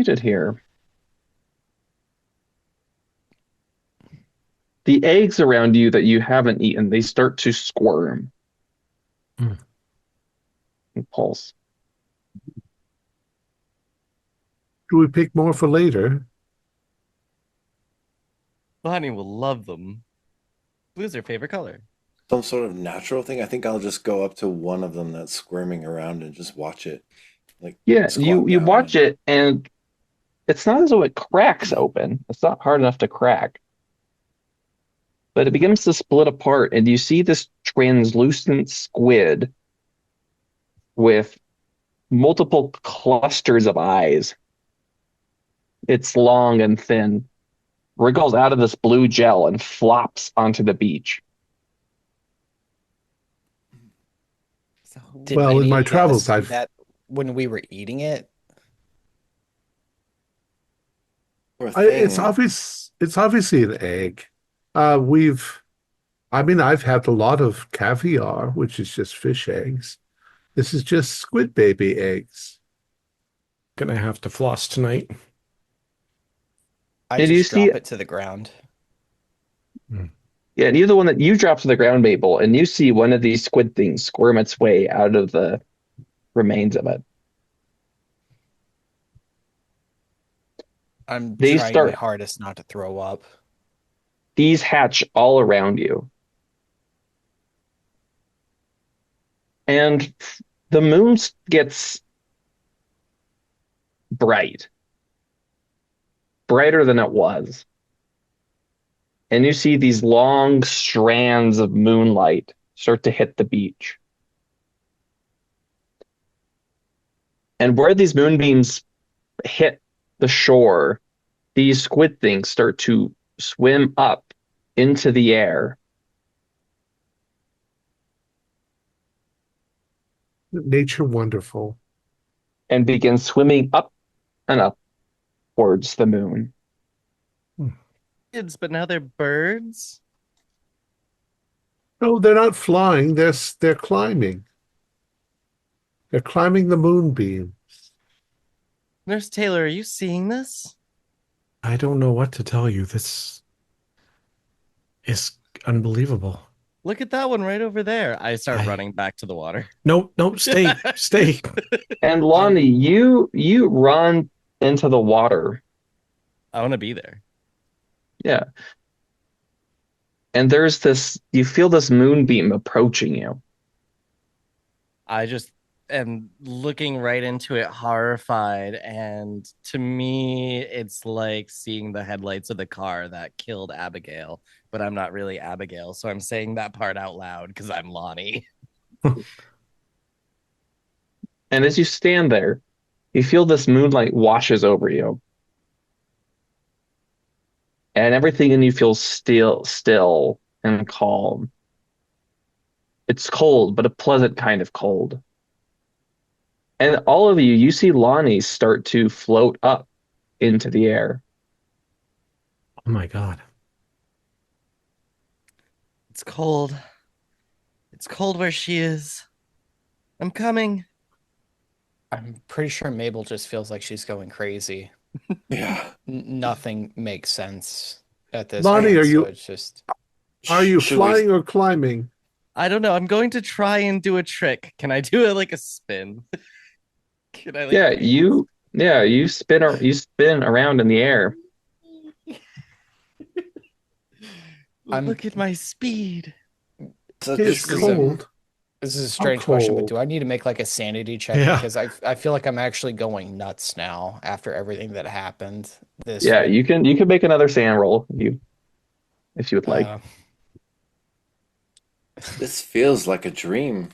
did here, the eggs around you that you haven't eaten, they start to squirm and pulse. Do we pick more for later? Lonnie will love them. Blue's her favorite color. Some sort of natural thing. I think I'll just go up to one of them that's squirming around and just watch it. Yeah, squat you down watch it, and it's not as though it cracks open. It's not hard enough to crack. But it begins to split apart, and you see this translucent squid with multiple clusters of eyes. It's long and thin, wriggles out of this blue gel and flops onto the beach. So Well, in any my of us travels, see I've that when we were eating it. Poor it's thing. obvious. It's obviously an egg. I've had a lot of caviar, which is just fish eggs. This is just squid baby eggs. Gonna have to floss tonight. I Did you just see? drop it to the ground. Yeah, and you're the one that you drop to the ground, Mabel, and you see one of these squid things squirm its way out of the remains of it. I'm They trying my start. hardest not to throw up. These hatch all around you, and the moon gets bright, brighter than it was. And you see these long strands of moonlight start to hit the beach. And where these moonbeams hit the shore, these squid things start to swim up into the air. Nature wonderful. And begin swimming up and up towards the moon. Kids, but now they're birds. No, they're not flying. They're climbing. They're climbing the moonbeam. Nurse Taylor, are you seeing this? I don't know what to tell you. This is unbelievable. Look at that one right over there. I start I- running back to the water. Nope, stay, stay. And Lonnie, you run into the water. I want to be there. Yeah. And there's this, you feel this moonbeam approaching you. I just am looking right into it, horrified. And to me, it's like seeing the headlights of the car that killed Abigail, but I'm not really Abigail. So I'm saying that part out loud because I'm Lonnie. And as you stand there, you feel this moonlight washes over you. And everything in you feels still and calm. It's cold, but a pleasant kind of cold. And all of you see Lonnie start to float up into the air. Oh my God. It's cold. It's cold where she is. I'm coming. I'm pretty sure Mabel just feels like she's going crazy. Yeah. Nothing makes sense at this Lonnie, point. are you- So it's just Are you Should flying or climbing? I don't know. I'm going to try and do a trick. Can I do it like a spin? Can I like You spin around in the air. look at my speed? Such It's a- cold. This is a strange question, but cold. do I need to make like a sanity check? Yeah. Because I feel like I'm actually going nuts now after everything that happened. This Yeah, week. you can make another sand roll if you would like. This feels like a dream.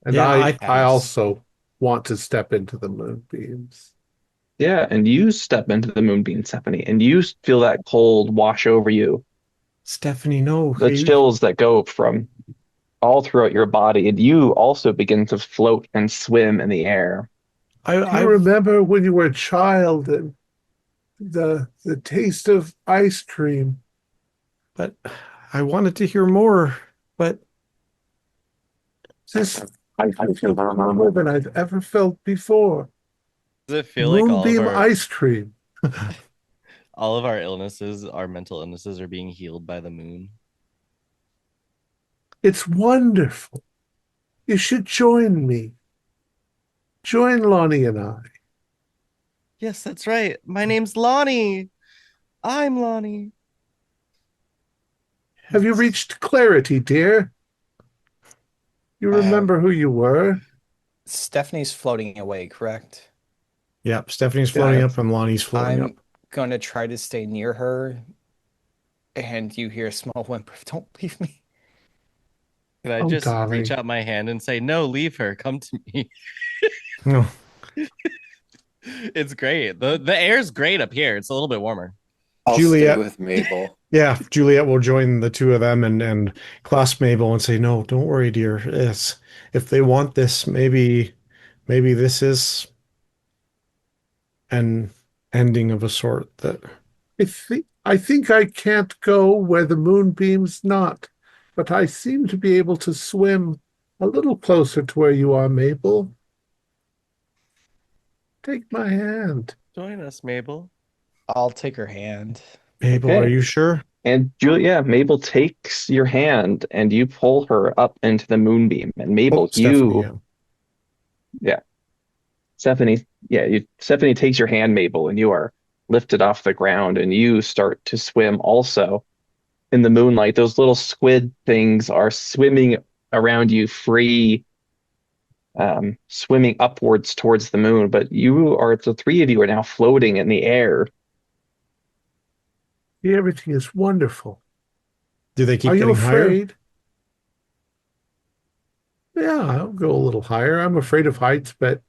And Yeah, I I- also want to step into the moonbeams. Yeah, and you step into the moonbeam, Stephanie, and you feel that cold wash over you. Stephanie, no. The chills that go from all throughout your body, and you also begin to float and swim in the air. Do you remember when you were a child and the taste of ice cream? But I wanted to hear more. But This I feel warmer than I've ever felt before. Does it feel like Moonbeam ice cream. all of our illnesses, our mental illnesses, are being healed by the moon? It's wonderful. You should join me. Join Lonnie and I. Yes, that's right. My name's Lonnie. I'm Lonnie. Have you reached clarity, dear? You remember who you were? Stephanie's floating away, correct? Yep, Stephanie's floating Yeah. up and Lonnie's floating I'm up. gonna try to stay near her, and you hear a small whimper. Don't leave me. Can I Oh, just darling. reach out my hand and say, no, leave her. Come to me. No. It's great. The air's great up here. It's a little bit warmer. I'll Juliet. stay with Mabel. Yeah, Juliet will join the two of them and clasp Mabel and say, "No, don't worry, dear. It's, if they want this, maybe this is an ending of a sort that I think I can't go where the moonbeam's not, but I seem to be able to swim a little closer to where you are, Mabel. Take my hand. Join us, Mabel. I'll take her hand. Mabel, Okay. are you sure? And Mabel takes your hand and you pull her up into the moonbeam. And Mabel, Oh, Stephanie, yeah. Stephanie takes your hand, Mabel, and you are lifted off the ground and you start to swim also in the moonlight. Those little squid things are swimming around you free, swimming upwards towards the moon. But the three of you are now floating in the air. Everything is wonderful. Do they keep Are you getting higher? afraid? Yeah, I'll go a little higher. I'm afraid of heights, but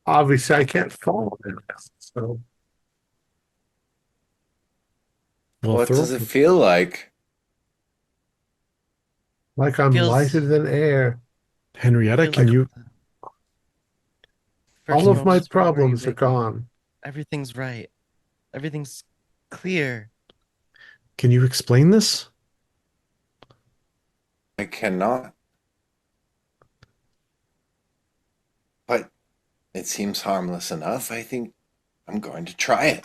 obviously I can't fall in this. So Well, What throw- does it feel like? like I'm Feels- lighter than air. Henrietta, Feels can like you? First All of my moments were problems are amazing. gone. Everything's right. Everything's clear. Can you explain this? I cannot. But it seems harmless enough. I think I'm going to try it.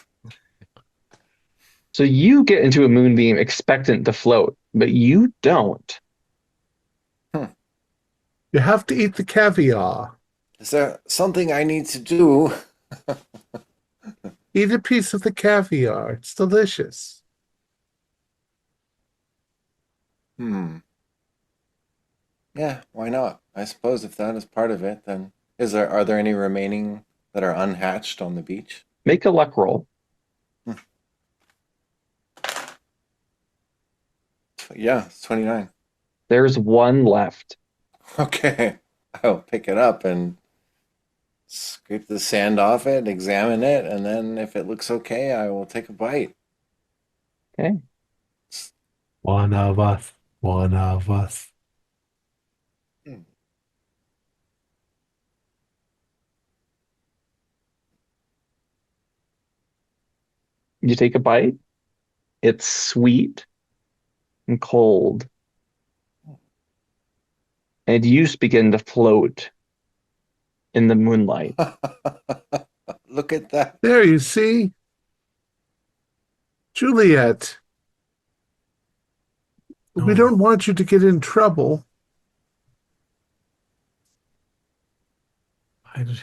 So you get into a moonbeam expectant to float, but you don't. You have to eat the caviar. Is there something I need to do? Eat a piece of the caviar. It's delicious. Yeah, why not? I suppose if that is part of it, then are there any remaining that are unhatched on the beach? Make a luck roll. Yeah, it's 29. There's one left. Okay. I'll pick it up and scrape the sand off it, examine it, and then if it looks okay, I will take a bite. Okay. One of us. One of us. You take a bite. It's sweet and cold. And you begin to float in the moonlight. Look at that. There, you see? Juliet. We Oh. don't want you to get in trouble.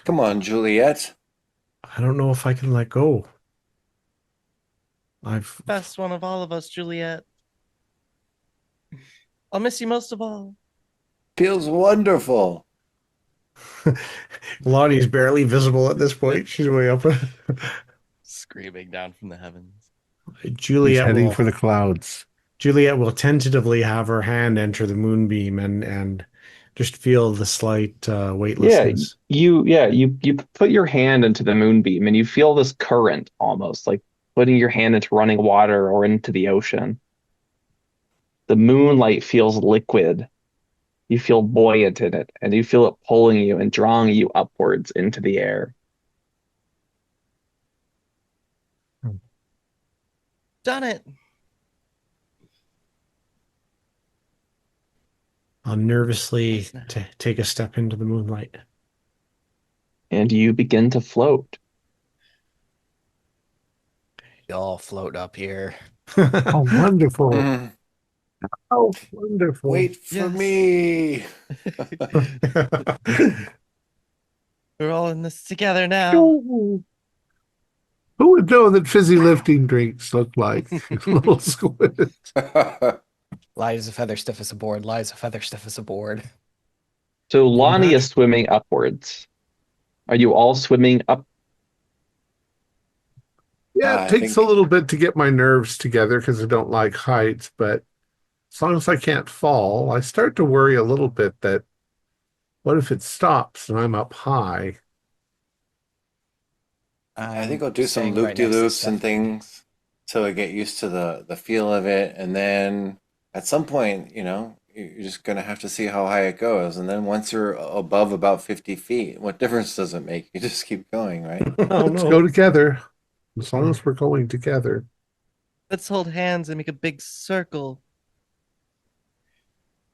Come on, Juliet. I don't know if I can let go. Best one of all of us, Juliet. I'll miss you most of all. Feels wonderful. Lonnie's barely visible at this point. She's way up. Screaming down from the heavens. He's Juliet heading will, for the clouds. Juliet will tentatively have her hand enter the moonbeam and just feel the slight weightlessness. You put your hand into the moonbeam and you feel this current almost like putting your hand into running water or into the ocean. The moonlight feels liquid. You feel buoyant in it, and you feel it pulling you and drawing you upwards into the air. Done it. I'll nervously Nice. take a step into the moonlight. And you begin to float. Y'all float up here. Oh, wonderful. Mm, Oh, wonderful. wait for Yes. me. We're all in this together now. Ooh. Who would know that fizzy lifting drinks look like little squids? Light as a feather, stiff as a board. Light as a feather, stiff as a board. So Lonnie back? is swimming upwards. Are you all swimming up? Yeah, I it takes think- a little bit to get my nerves together because I don't like heights, but As long as I can't fall, I start to worry a little bit that what if it stops and I'm up high? I think I'm I'll do some staying right next to loop-de-loops and Stephanie. things so I get used to the feel of it. And then at some point, you're just gonna have to see how high it goes. And then once you're above about 50 feet, what difference does it make? You just keep going, right? Oh Let's go no. together. As long as we're going together. Let's hold hands and make a big circle.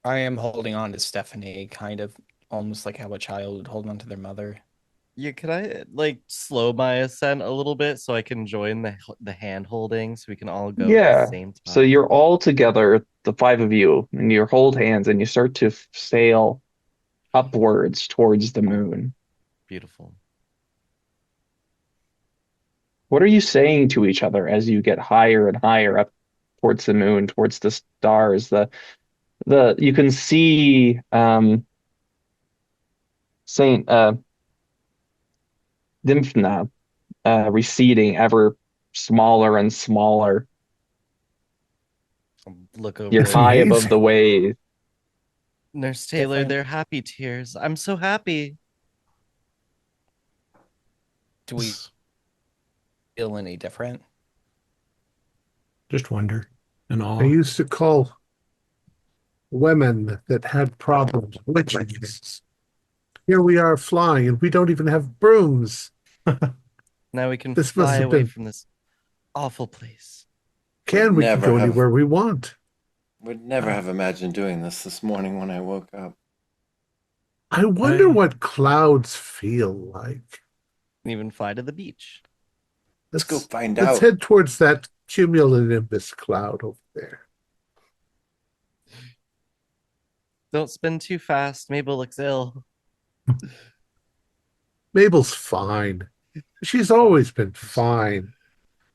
I am holding on to Stephanie, kind of almost like how a child would hold on to their mother. Yeah, can I like slow my ascent a little bit so I can join the hand holding so we can all go at the Yeah. same So time? you're all together, the five of you, and you hold hands and you start to sail upwards towards the moon. Beautiful. What are you saying to each other as you get higher and higher up towards the moon, towards the stars? The you can see Saint Dipna receding ever smaller and smaller. Look over You're It's at high above amazing. the waves. Nurse Taylor, Different. they're happy tears. I'm so happy. Do we feel any different? Just wonder and I awe. used to call women that had problems witches. Here we are flying, and we don't even have brooms. Now we can This must fly have away been. from this awful place. Would We can never go have anywhere we want. would never have imagined doing this morning when I woke up. I wonder what clouds feel like. And even fly to the beach. Let's go Let's find let's out. head towards that cumulonimbus cloud over there. Don't spin too fast. Mabel looks ill. Mabel's fine. She's always been fine.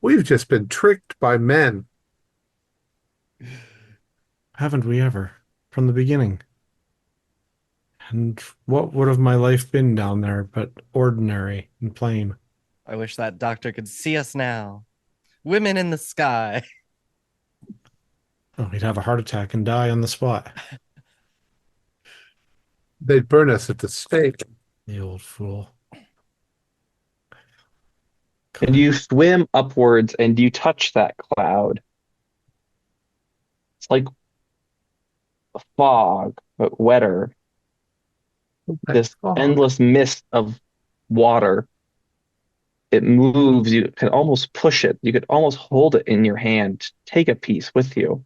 We've just been tricked by men. Haven't we ever? From the beginning. And what would have my life been down there but ordinary and plain? I wish that doctor could see us now. Women in the sky. Oh, he'd have a heart attack and die on the spot. They'd burn us at the stake. The old fool. And you swim upwards and you touch that cloud. It's like a fog, but wetter. This Fog. endless mist of water. It moves. You can almost push it. You could almost hold it in your hand. Take a piece with you.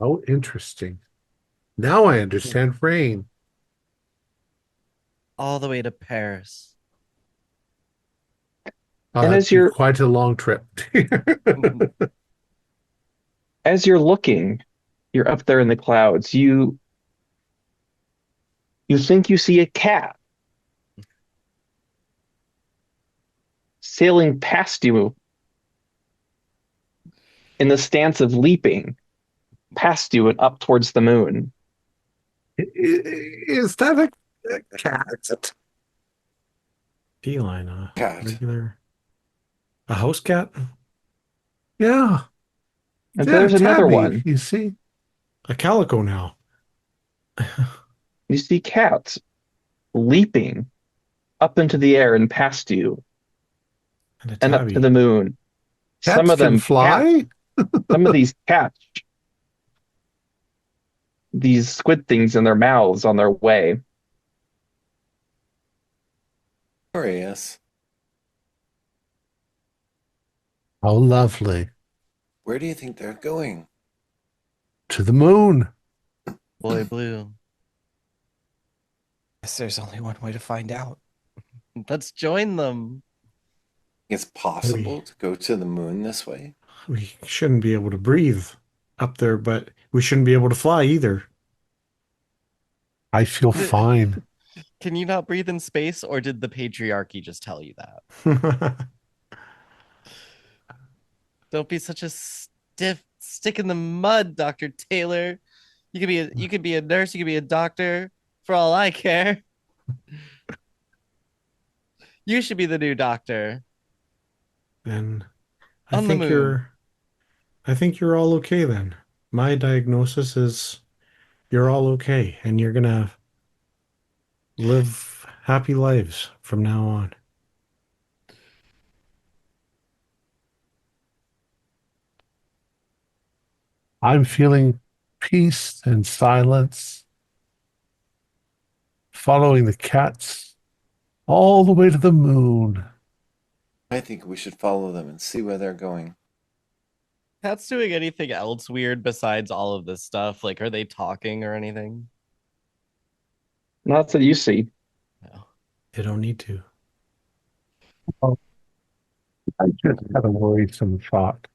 Oh, interesting. Now I understand rain. All the way to Paris. And That'd as be you're quite a long trip. as you're looking, you're up there in the clouds. You think you see a cat sailing past you in the stance of leaping past you and up towards the moon. Is that a cat? Feline, Cat. regular. A house cat? Yeah. And Yeah, there's another Tabby, one. you see. A calico now. You see cats leaping up into the air and past you And a and up to tabby. the moon. Some Cats of can them fly? some of these cats, these squid things in their mouths on their way. Curious. How lovely. Where do you think they're going? To the moon. Boy blue. Guess there's only one way to find out. Let's join them. It's possible to go to the moon this way. We shouldn't be able to breathe up there, but we shouldn't be able to fly either. I feel fine. Can you not breathe in space, or did the patriarchy just tell you that? Don't be such a stiff stick in the mud, Dr. Taylor. You could be a nurse, you could be a doctor, for all I care. You should be the new doctor. Then I On the think moon. you're I think you're all okay then. My diagnosis is you're all okay, and you're gonna live happy lives from now on. I'm feeling peace and silence, following the cats all the way to the moon. I think we should follow them and see where they're going. Cats doing anything else weird besides all of this stuff? Like, are they talking or anything? Not that you see. No. You don't need to. Oh, I just had a worrisome thought.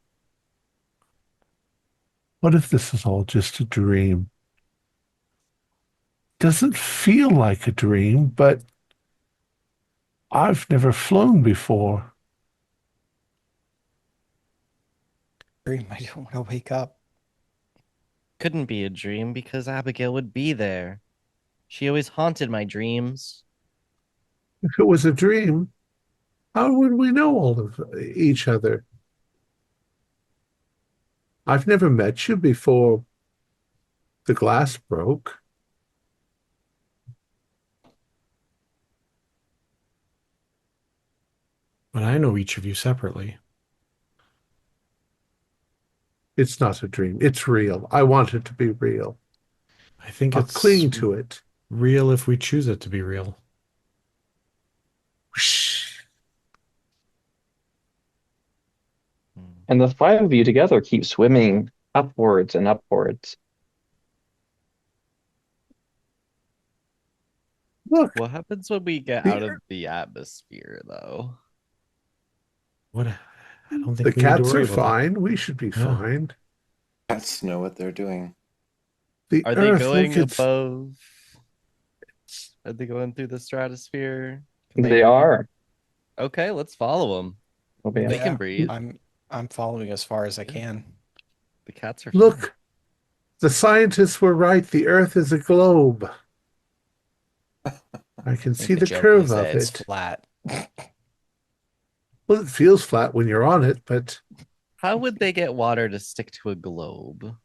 What if this is all just a dream? Doesn't feel like a dream, but I've never flown before. Dream, I don't want to wake up. Couldn't be a dream because Abigail would be there. She always haunted my dreams. If it was a dream, how would we know all of each other? I've never met you before the glass broke. But I know each of you separately. It's not a dream. It's real. I want it to be real. I think I'll it's cling to it. real if we choose it to be real. Whoosh. And the five of you together keep swimming upwards and upwards. Look, What happens when we get out of the atmosphere, though? What? I don't the think we need to cats worry are about that. fine. We should be Yeah. fine. Cats know what they're doing. The Are they Earth, going look, it's above? Are they going through the stratosphere? Can They breathe? are. Okay, let's follow them. Oh, yeah. They can breathe. I'm following as far as I can. The cats are fine. look. The scientists were right. The Earth is a globe. I can see the joke curve was that of it's it. flat. Well, it feels flat when you're on it, but How would they get water to stick to a globe?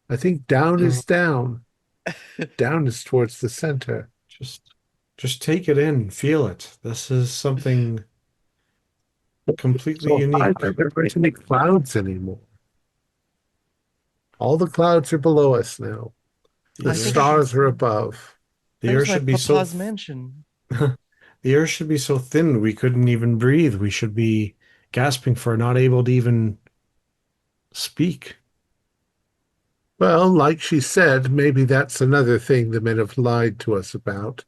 I think down is down. Down is towards the center. Just take it in, feel it. This is something completely So unique. high that there aren't any clouds anymore. All the clouds are below us now. The I think stars are above. The air There's my should be so papa's mansion. the air should be so thin we couldn't even breathe. We should be gasping for not able to even speak. Well, like she said, maybe that's another thing the men have lied to us about.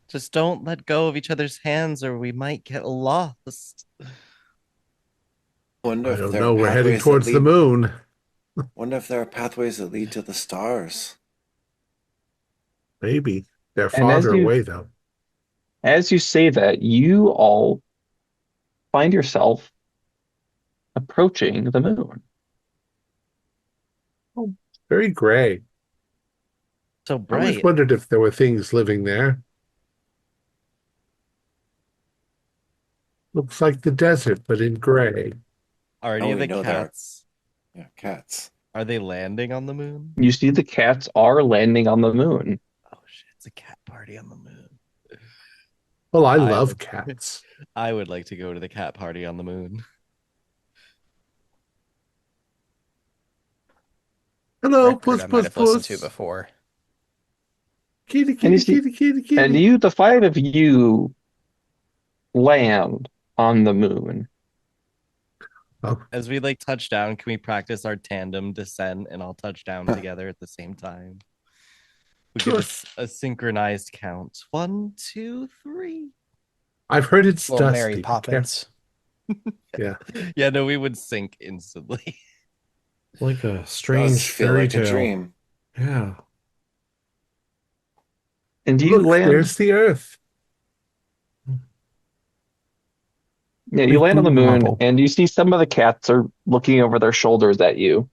Just don't let go of each other's hands or we might get lost. Wonder I if don't there know. are We're heading pathways that towards the lead. moon. Wonder if there are pathways that lead to the stars. Maybe. They're And as farther you away, though. as you say that, you all find yourself approaching the moon. Very gray. So I always bright. wondered if there were things living there. Looks like the desert, but in gray. Are Now any of we the know there are- cats? Yeah, cats. Are they landing on the moon? You see the cats are landing on the moon. Oh shit! It's a cat party on the moon. Well, I I love would- cats. I would like to go to the cat party on the moon. Hello, Record puss, I might puss, have listened to puss. before. Kitty, And you kitty, see- kitty, kitty, kitty. And you, the five of you, land on the moon. As we like touch down, can we practice our tandem descent and all touch down together at the same time? We give us a synchronized count. 1, 2, 3. I've heard it's Little dusty. Mary Be careful. Poppins. Yeah. Yeah, no, we would sync instantly. Like a Does strange feel fairy like a tale. dream. Yeah. And you Look, land. there's the Earth. Yeah, you Big land on the blue moon, marble. and you see some of the cats are looking over their shoulders at you.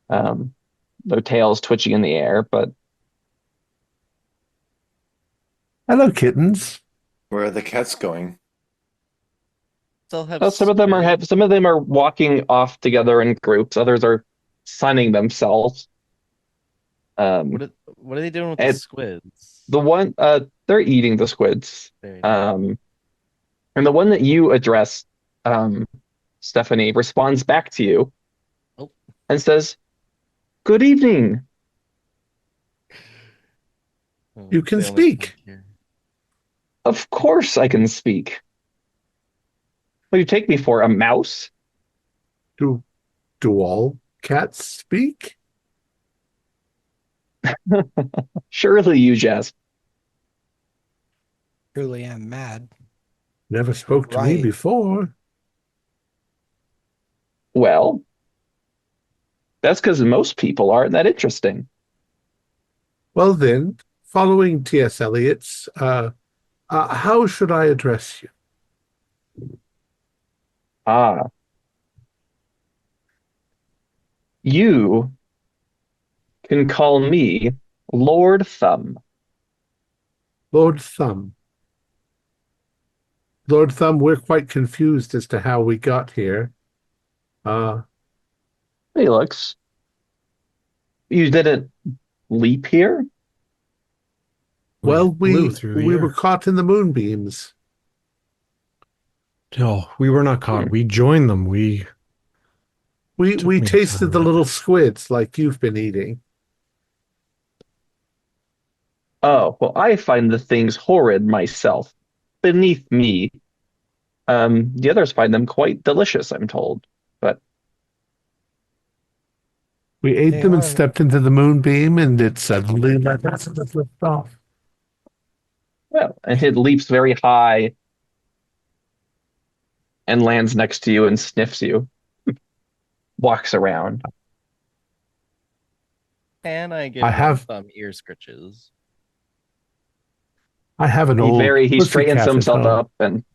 Their tails twitching in the air, but Hello, kittens. Where are the cats going? still have Well, squid. some of them are walking off together in groups. Others are sunning themselves. What are they doing with the And squids? the one they're eating the squids. Very nice. And the one that you address, Stephanie, responds back to you Oh. and says, "Good evening." Oh, You can they almost speak. moved here. Of course I can speak. What do you take me for, a mouse? Do all cats speak? Surely you jest. Truly am mad. Never spoke to me Right. before. Well, that's because most people aren't that interesting. Well then, following T.S. Eliot's, how should I address you? Ah, you can call me Lord Thumb. Lord Thumb. Lord Thumb, we're quite confused as to how we got here. Hey, looks. You didn't leap here? Well, blew through the we were air. caught in the moonbeams. No, we were not caught. Hmm. We joined them. We We Took me a tasted time, the but- little squids like you've been eating. Oh, well, I find the things horrid myself, beneath me. The others find them quite delicious, I'm told. But We ate They them and are. stepped into the moonbeam, and it suddenly let us lift off. well, and it leaps very high and lands next to you and sniffs you, walks around. And I give I Lord have- Thumb ear scritches. I have an old He straightens pussycat at himself home. up and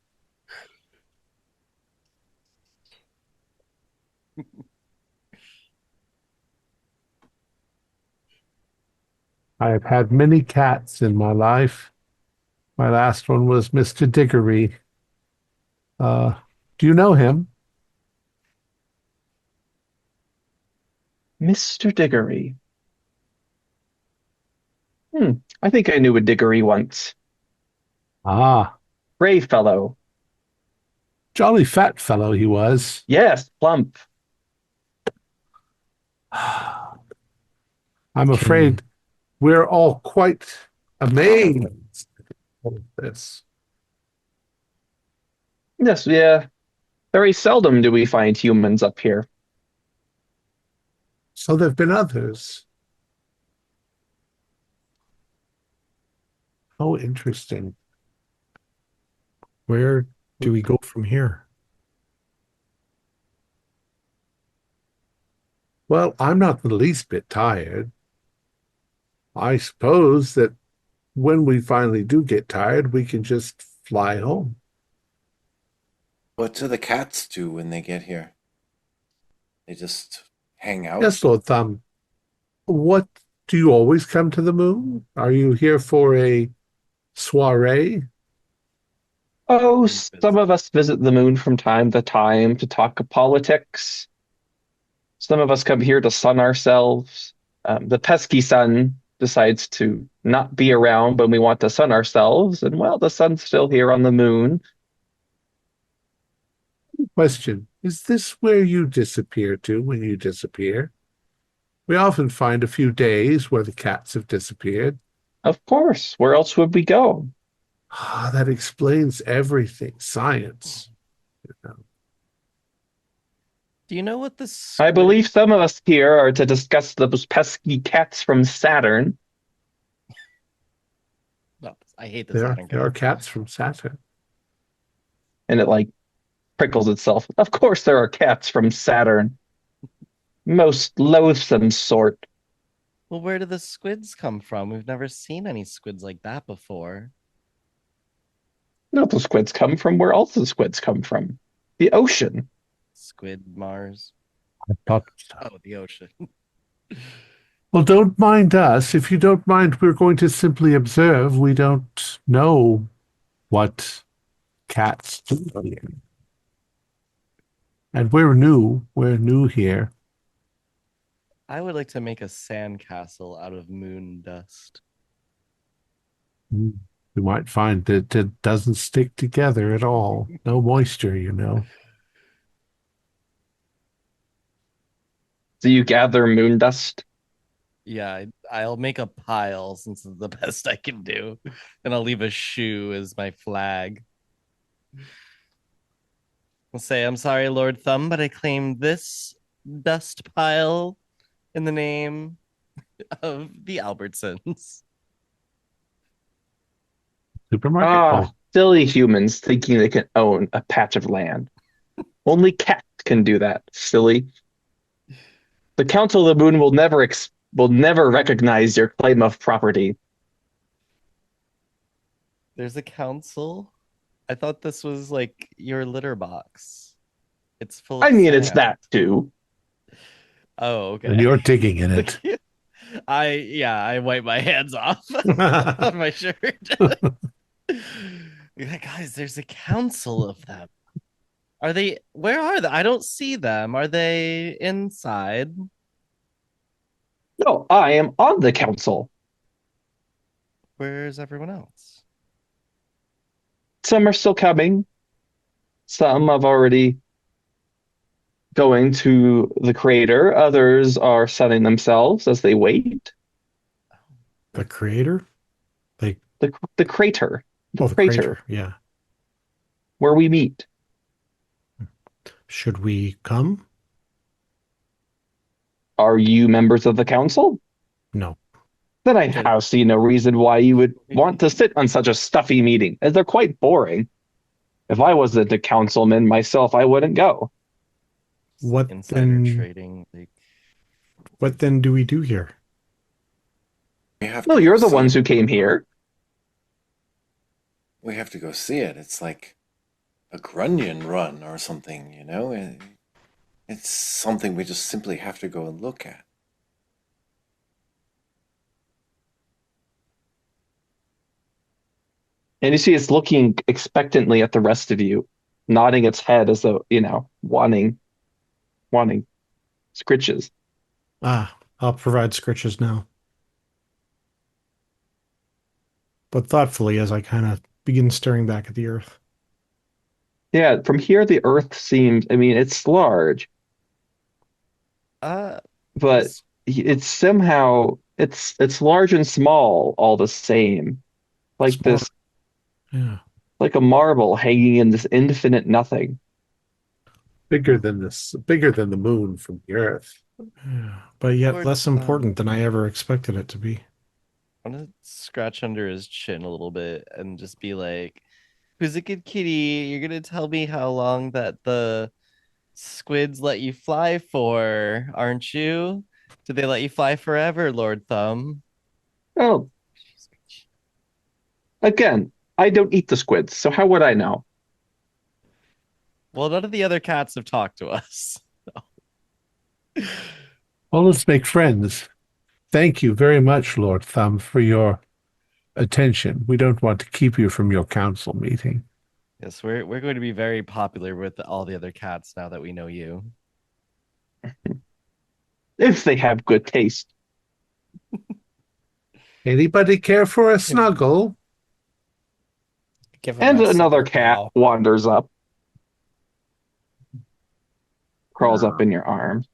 I have had many cats in my life. My last one was Mr. Diggory. Do you know him? Mr. Diggory. I think I knew a Diggory once. Ah, Brave fellow. jolly fat fellow he was. Yes, plump. I'm afraid we're all quite amazed at this. Yes, yeah. Very seldom do we find humans up here. So there have been others. Oh, interesting. Where do we go from here? Well, I'm not the least bit tired. I suppose that when we finally do get tired, we can just fly home. What do the cats do when they get here? They just hang out? Yes, Lord Thumb. What, do you always come to the moon? Are you here for a soiree? Oh, some of us visit the moon from time to time to talk politics. Some of us come here to sun ourselves. The pesky sun decides to not be around when we want to sun ourselves, and well, the sun's still here on the moon. Question, is this where you disappear to when you disappear? We often find a few days where the cats have disappeared. Of course, where else would we go? Ah, that explains everything. Science. Do you know what the I squid... believe some of us here are to discuss those pesky cats from Saturn. No, I hate the There Saturn are guy. cats from Saturn. And it like prickles itself. Of course there are cats from Saturn. Most loathsome sort. Well, where do the squids come from? We've never seen any squids like that before. No, the squids come from where all the squids come from. The ocean. Squid Mars. I thought. Oh, the ocean. Well, don't mind us. If you don't mind, we're going to simply observe. We don't know what cats do. And we're new. We're new here. I would like to make a sandcastle out of moon dust. You might find that it doesn't stick together at all. No moisture, you know. So you gather moon dust. Yeah, I'll make a pile since it's the best I can do. And I'll leave a shoe as my flag. I'll say, I'm sorry, Lord Thumb, but I claim this dust pile in the name of the Albertsons. Supermarket? Ah, silly humans thinking they can own a patch of land. Only cats can do that, silly. The Council of the Moon will never recognize your claim of property. There's a council. I thought this was like your litter box. It's full of I mean, it's sand. that too. Oh, okay. And you're digging in it. I wipe my hands off on my shirt. Yeah, guys, there's a council of them. Where are they? I don't see them. Are they inside? No, I am on the council. Where's everyone else? Some are still coming. Some have already going to the crater. Others are sunning themselves as they wait. The creator? Like, The crater. the crater. Yeah. Where we meet. Should we come? Are you members of the council? No. Then I have seen no reason why you would want to sit on such a stuffy meeting, as they're quite boring. If I wasn't a councilman myself, I wouldn't go. What Insider then? trading. What then do we do here? We have No, to you're go the see ones it. who came here. We have to go see it. It's like a Grunion run or something, you know? It's something we just simply have to go and look at. And you see it's looking expectantly at the rest of you, nodding its head as though, wanting scritches. I'll provide scritches now. But thoughtfully as I kind of begin staring back at the earth. Yeah, from here the earth seems, it's large, but it's somehow it's large and small all the same. Like Small. this, Yeah. like a marble hanging in this infinite nothing. Bigger than the moon from the earth. Yeah. But yet Lord, less important than I ever expected it to be. I'm gonna scratch under his chin a little bit and just be like, "Who's a good kitty? You're gonna tell me how long that the squids let you fly for, aren't you? Did they let you fly forever, Lord Thumb?" Oh, again, I don't eat the squids, so how would I know? Well, none of the other cats have talked to us. Well, let's make friends. Thank you very much, Lord Thumb, for your attention. We don't want to keep you from your council meeting. Yes, we're going to be very popular with all the other cats now that we know you. If they have good taste. Anybody care for a snuggle? Give him And a another super cat bow. wanders up, crawls up in your arms.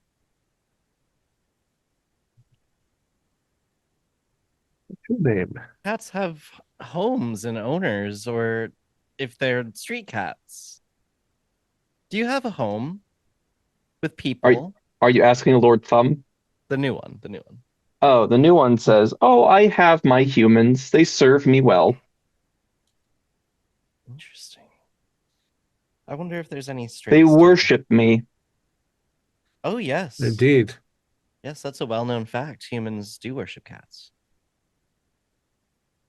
What's your name? Cats have homes and owners, or if they're street cats. Do you have a home with people? Are you asking Lord Thumb? The new one, the new one. Oh, the new one says, "Oh, I have my humans. They serve me well." Interesting. I wonder if there's any stray. They stray- worship me. Oh, yes. Indeed. Yes, that's a well-known fact. Humans do worship cats.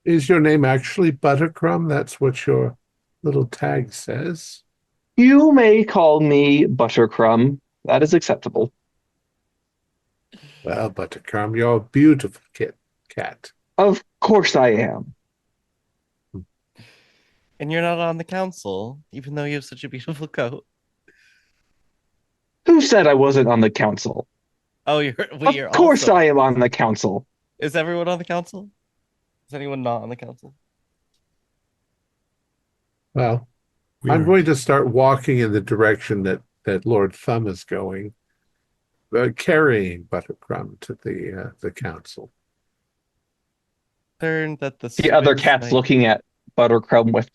Is your name actually Buttercrumb? That's what your little tag says. You may call me Buttercrumb. That is acceptable. Well, Buttercrumb, you're a beautiful cat. Of course I am. And you're not on the council, even though you have such a beautiful coat. said I wasn't on the council? Oh, you're Of you're course also. I am on the council. Is everyone on the council? Is anyone not on the council? Well, We I'm are. going to start walking in the direction that Lord Thumb is going, carrying Buttercrumb to the council. Learned that the The other Squibs cat's might. looking at Buttercrumb with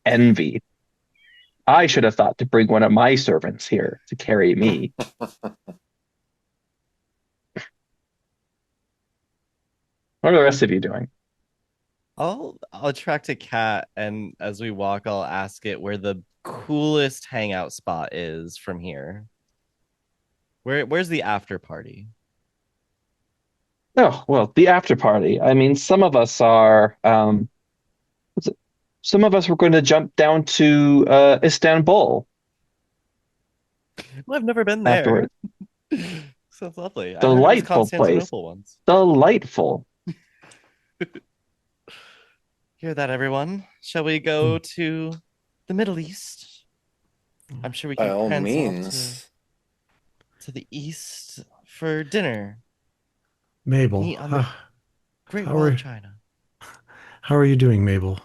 envy. I should have thought to bring one of my servants here to carry me. What are the rest of you doing? I'll attract a cat, and as we walk, I'll ask it where the coolest hangout spot is from here. Where's the after party? Oh, well, the after party. I mean, some of us are what's it? Some of us were going to jump down to Istanbul Well, I've never been there. afterwards. Sounds lovely. I heard it was Delightful place. Constantinople once. Delightful. Hear that, everyone? Shall we go to the Middle East? I'm sure we By can all prance off means. to the east for dinner. Mabel, Meet on the Great how Wall are- of China. how are you doing, Mabel?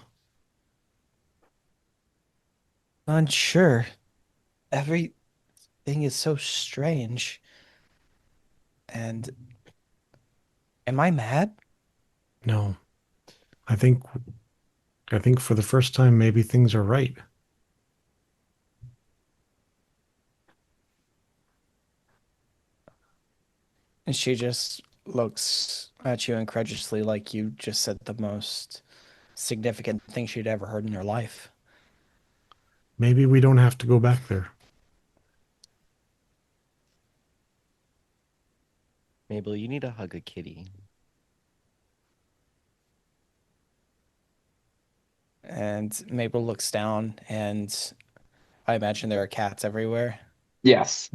Unsure. Everything is so strange. And am I mad? No. I think for the first time maybe things are right. And she just looks at you incredulously like you just said the most significant thing she'd ever heard in her life. Maybe we don't have to go back there. Mabel, you need to hug a kitty. And Mabel looks down, and I imagine there are cats everywhere. Yes.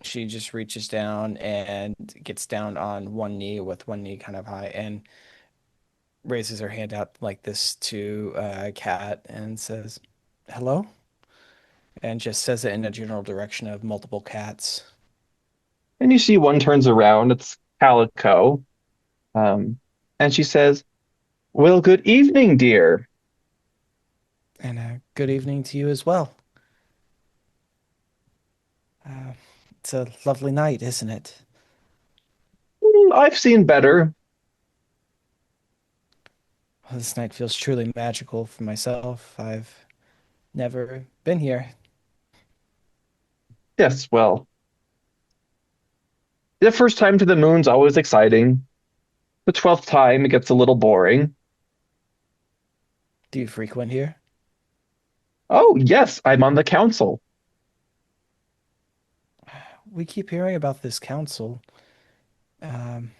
She just reaches down and gets down on one knee with one knee kind of high and raises her hand out like this to a cat and says, "Hello?" And just says it in a general direction of multiple cats. And you see one turns around, it's Calico. And she says, well, good evening, dear. And good evening to you as well. It's a lovely night, isn't it? I've seen better. Well, this night feels truly magical for myself. I've never been here. Yes, well, the first time to the moon's always exciting. The 12th time, it gets a little boring. Do you frequent here? Oh, yes, I'm on the council. We keep hearing about this council. Um,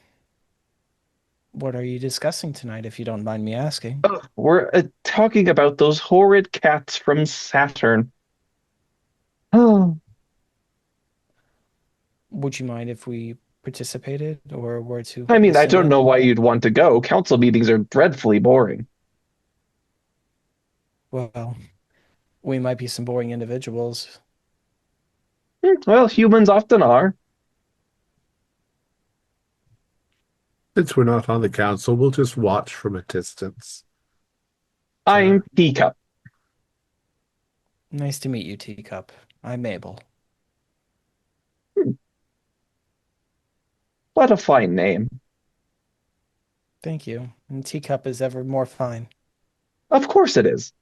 what are you discussing tonight, if you don't mind me asking? Ugh, we're talking about those horrid cats from Saturn. Oh, Would you mind if we participated or were to I mean, I listen don't in? know why you'd want to go. Council meetings are dreadfully boring. Well, we might be some boring individuals. Well, humans often are. Since we're not on the council, we'll just watch from a distance. I'm Teacup. Nice to meet you, Teacup. I'm Mabel. What a fine name. Thank you. And Teacup is ever more fine. Of course it is.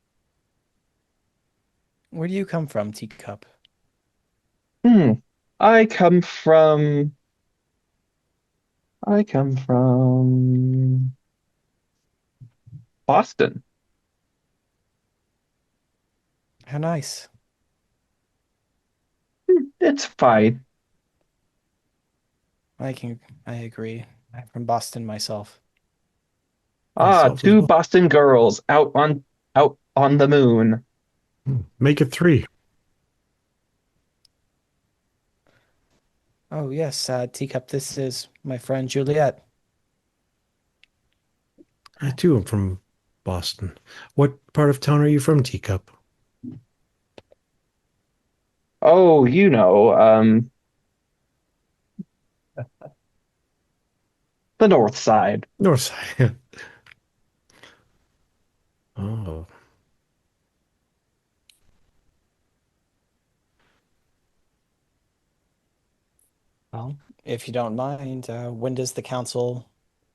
Where do you come from, Teacup? Hmm. I come from Boston. How nice. It's fine. I agree. I'm from Boston myself. Ah, Myself as two well. Boston girls out on the moon. Make it 3. Oh, yes, Teacup, this is my friend Juliet. I too am from Boston. What part of town are you from, Teacup? Oh, the north side. North side. Oh, Well, if you don't mind, when does the council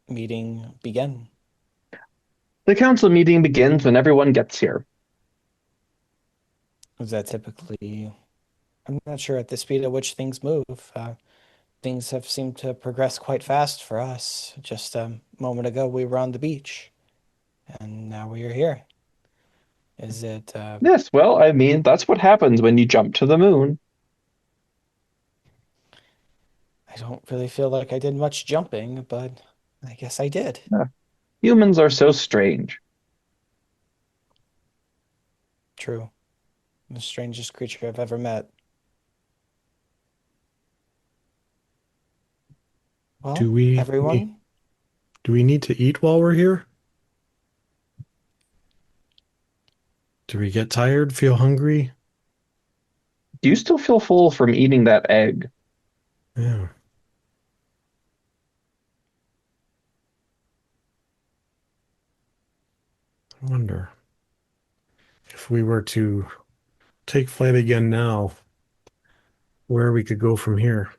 meeting begin? The council meeting begins when everyone gets here. Is that typically? I'm not sure at the speed at which things move. Things have seemed to progress quite fast for us. Just a moment ago, we were on the beach, and now we are here. Is it? Yes, well, I mean, that's what happens when you jump to the moon. I don't really feel like I did much jumping, but I guess I did. Yeah. Humans are so strange. True. The strangest creature I've ever met. do Well, we need, everyone, do we need to eat while we're here? Do we get tired? Feel hungry? Do you still feel full from eating that egg? Yeah. I wonder if we were to take flight again now, where we could go from here.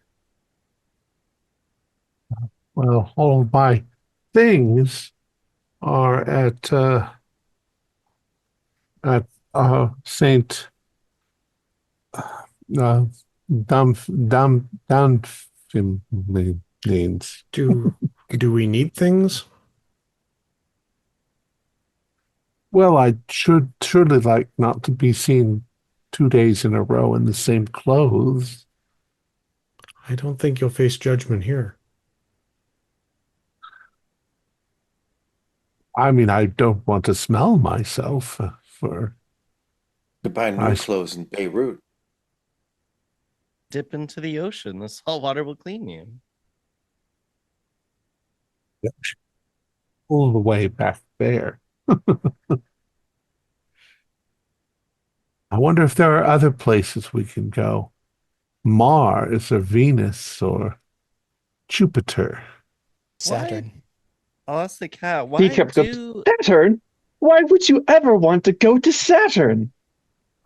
Well, all my things are at Saint uh, Dunfinlanes. Do we need things? Well, I should surely like not to be seen 2 days in a row in the same clothes. I don't think you'll face judgment here. I mean, I don't want to smell myself for. To buy I new s- clothes in Beirut. Dip into the ocean. The salt water will clean you. all the way back there. I wonder if there are other places we can go. Mars or Venus or Jupiter. Saturn. I'll ask the cat. He Why kept going, do Saturn? Why would you ever want to go to Saturn?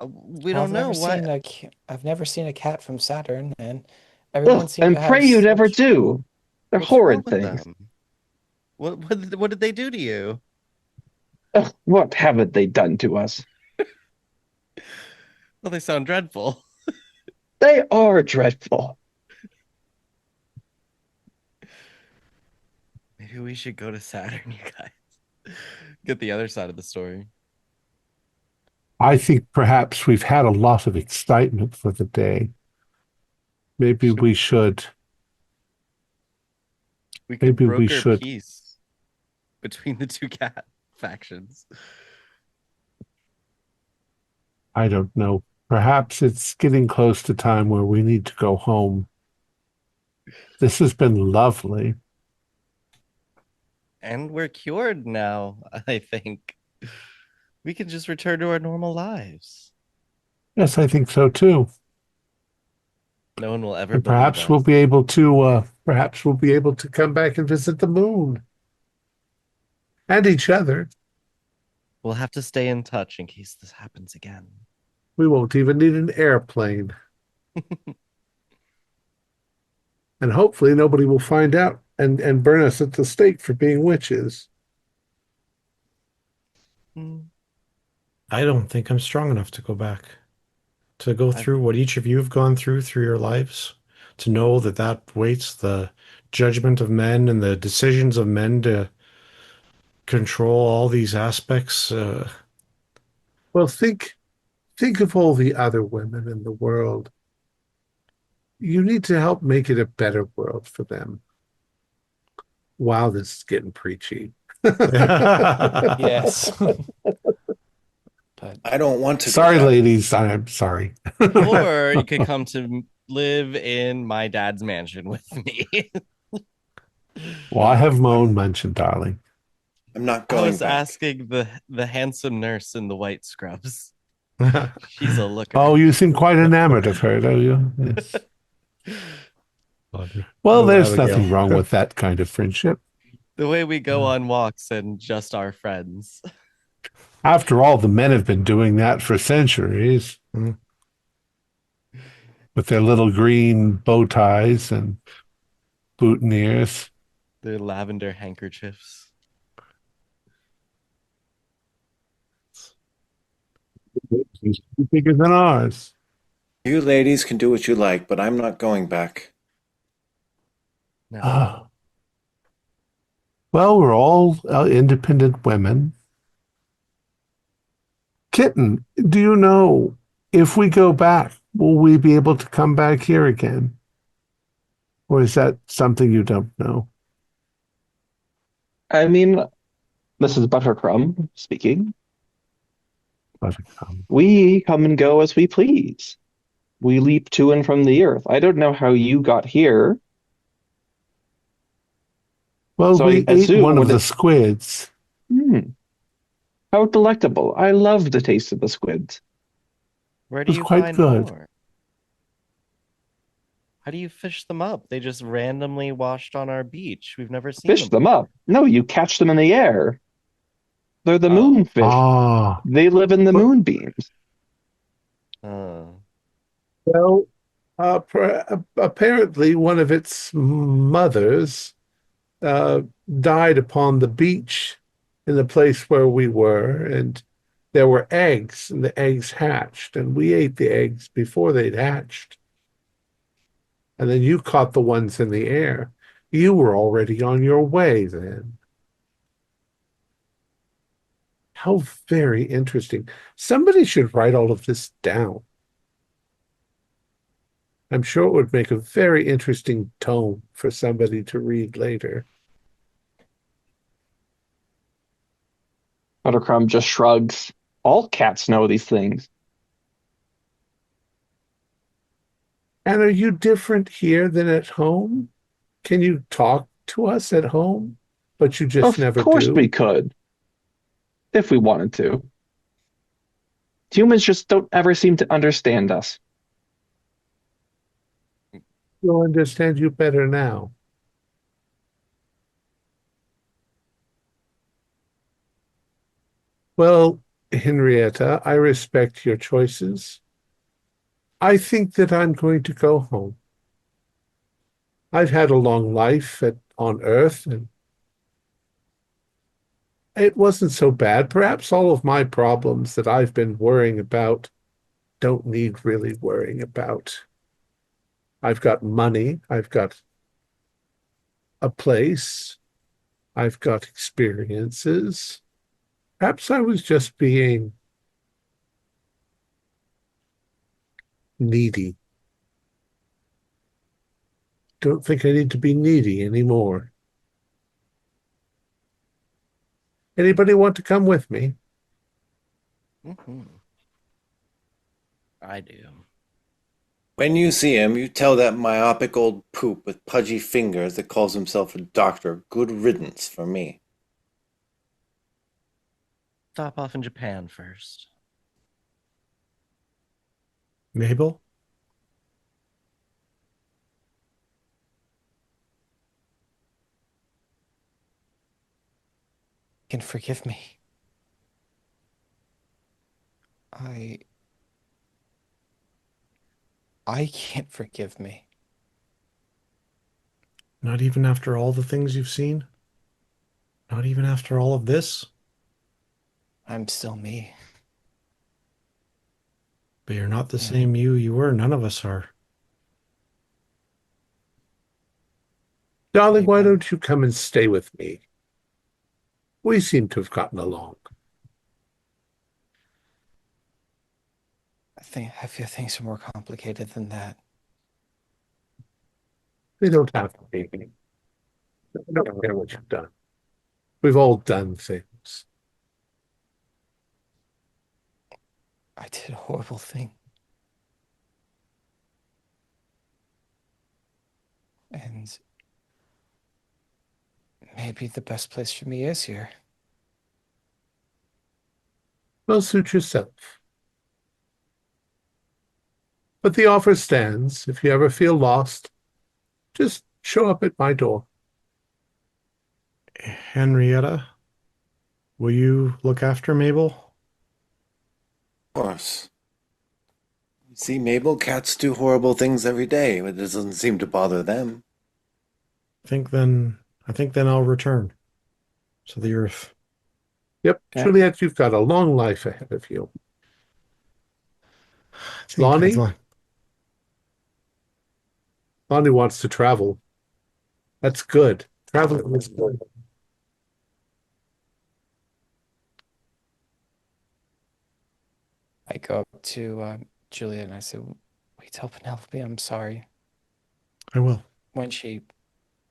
we don't know why? I've never seen a cat from Saturn, and Ugh, everyone seemed and to have pray you never such. do. They're What's wrong horrid with things. them? What did they do to you? Ugh, what haven't they done to us? Well, they sound dreadful. They are dreadful. Maybe we should go to Saturn, you guys. Get the other side of the story. I think perhaps we've had a lot of excitement for the day. Maybe we should. We could Maybe we broker should. peace between the two cat factions. I don't know. Perhaps it's getting close to time where we need to go home. This has been lovely. And we're cured now, I think. We can just return to our normal lives. Yes, I think so too. No one will ever And believe perhaps we'll us. be able to come back and visit the moon and each other. We'll have to stay in touch in case this happens again. We won't even need an airplane. And hopefully nobody will find out and burn us at the stake for being witches. Hmm. I don't think I'm strong enough to go back. To go I've- through what each of you have gone through your lives, to know that that waits the judgment of men and the decisions of men to control all these aspects. Well, think of all the other women in the world. You need to help make it a better world for them. Wow, this is getting preachy. Yes. But I don't want to Sorry, go back. ladies. I'm sorry. Or you could come to live in my dad's mansion with me. Well, I have my own mansion, darling. I'm not I going was back. asking the handsome nurse in the white scrubs. She's a looker. Oh, you seem quite enamored of her, don't you? Yes. Well, No, there's Abigail. nothing wrong with that kind of friendship. The way we go on walks and just our friends. After all, the men have been doing that for centuries with their little green bow ties and boutonnieres. Their lavender handkerchiefs. He's bigger than ours. You ladies can do what you like, but I'm not going back. No. Ah. Well, we're all independent women. Kitten, do you know if we go back, will we be able to come back here again? Or is that something you don't know? I mean, this is Buttercrumb speaking. Buttercup. We come and go as we please. We leap to and from the earth. I don't know how you got here. Well, So we I ate assume one of when the squids. how delectable. I love the taste of the squids. Where It do was you quite find good. more? How do you fish them up? They just randomly washed on our beach. We've never seen Fish them up. No, you catch them in the air. They're the Oh. moonfish. Ah, They live in the But- moonbeams. well, apparently one of its mothers uh, died upon the beach in the place where we were, and there were eggs, and the eggs hatched, and we ate the eggs before they'd hatched. And then you caught the ones in the air. You were already on your way then. How very interesting. Somebody should write all of this down. I'm sure it would make a very interesting tome for somebody to read later. Buttercrumb just shrugs. All cats know these things. And are you different here than at home? Can you talk to us at home, but you just Of never course we do? could, if we wanted to. Humans just don't ever seem to understand us. We'll understand you better now. Well, Henrietta, I respect your choices. I think that I'm going to go home. I've had a long life on Earth, and it wasn't so bad. Perhaps all of my problems that I've been worrying about don't need really worrying about. I've got money, I've got a place, I've got experiences. Perhaps I was just being needy. Don't think I need to be needy anymore. Anybody want to come with me? I do. When you see him, you tell that myopic old poop with pudgy fingers that calls himself a doctor, good riddance for me. Stop off in Japan first. Mabel? You can forgive me. I can't forgive me. Not even after all the things you've seen? Not even after all of this? I'm still me. But you're not the Yeah. same you were. None of us are. Darling, why Maybe. don't you come and stay with me? We seem to have gotten along. I feel things are more complicated than that. They don't have to be. I don't care what you've done. We've all done things. I did a horrible thing. And maybe the best place for me is here. Well, suit yourself. But the offer stands. If you ever feel lost, just show up at my door. Henrietta, will you look after Mabel? Of course. You see, Mabel, cats do horrible things every day, but it doesn't seem to bother them. I think then I'll return to the earth. Yep, Okay. Juliet, you've got a long life ahead of you. Lonnie? Lonnie wants to travel. That's good. Traveling is good. I go up to Julia and I say, "Will you tell Penelope I'm sorry I will. when she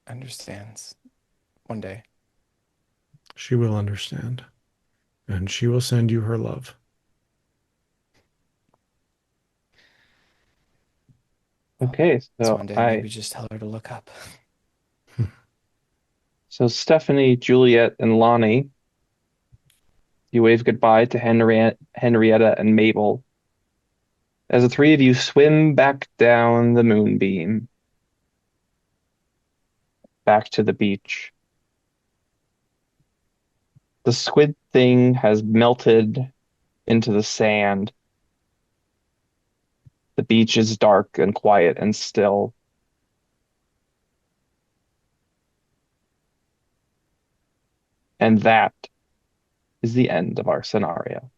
understands one day." She will understand. And she will send you her love. Okay, So so one day, maybe just tell her to look up. So Stephanie, Juliet, and Lonnie, you wave goodbye to Henrietta and Mabel as the three of you swim back down the moonbeam, back to the beach. The squid thing has melted into the sand. The beach is dark and quiet and still. And that is the end of our scenario.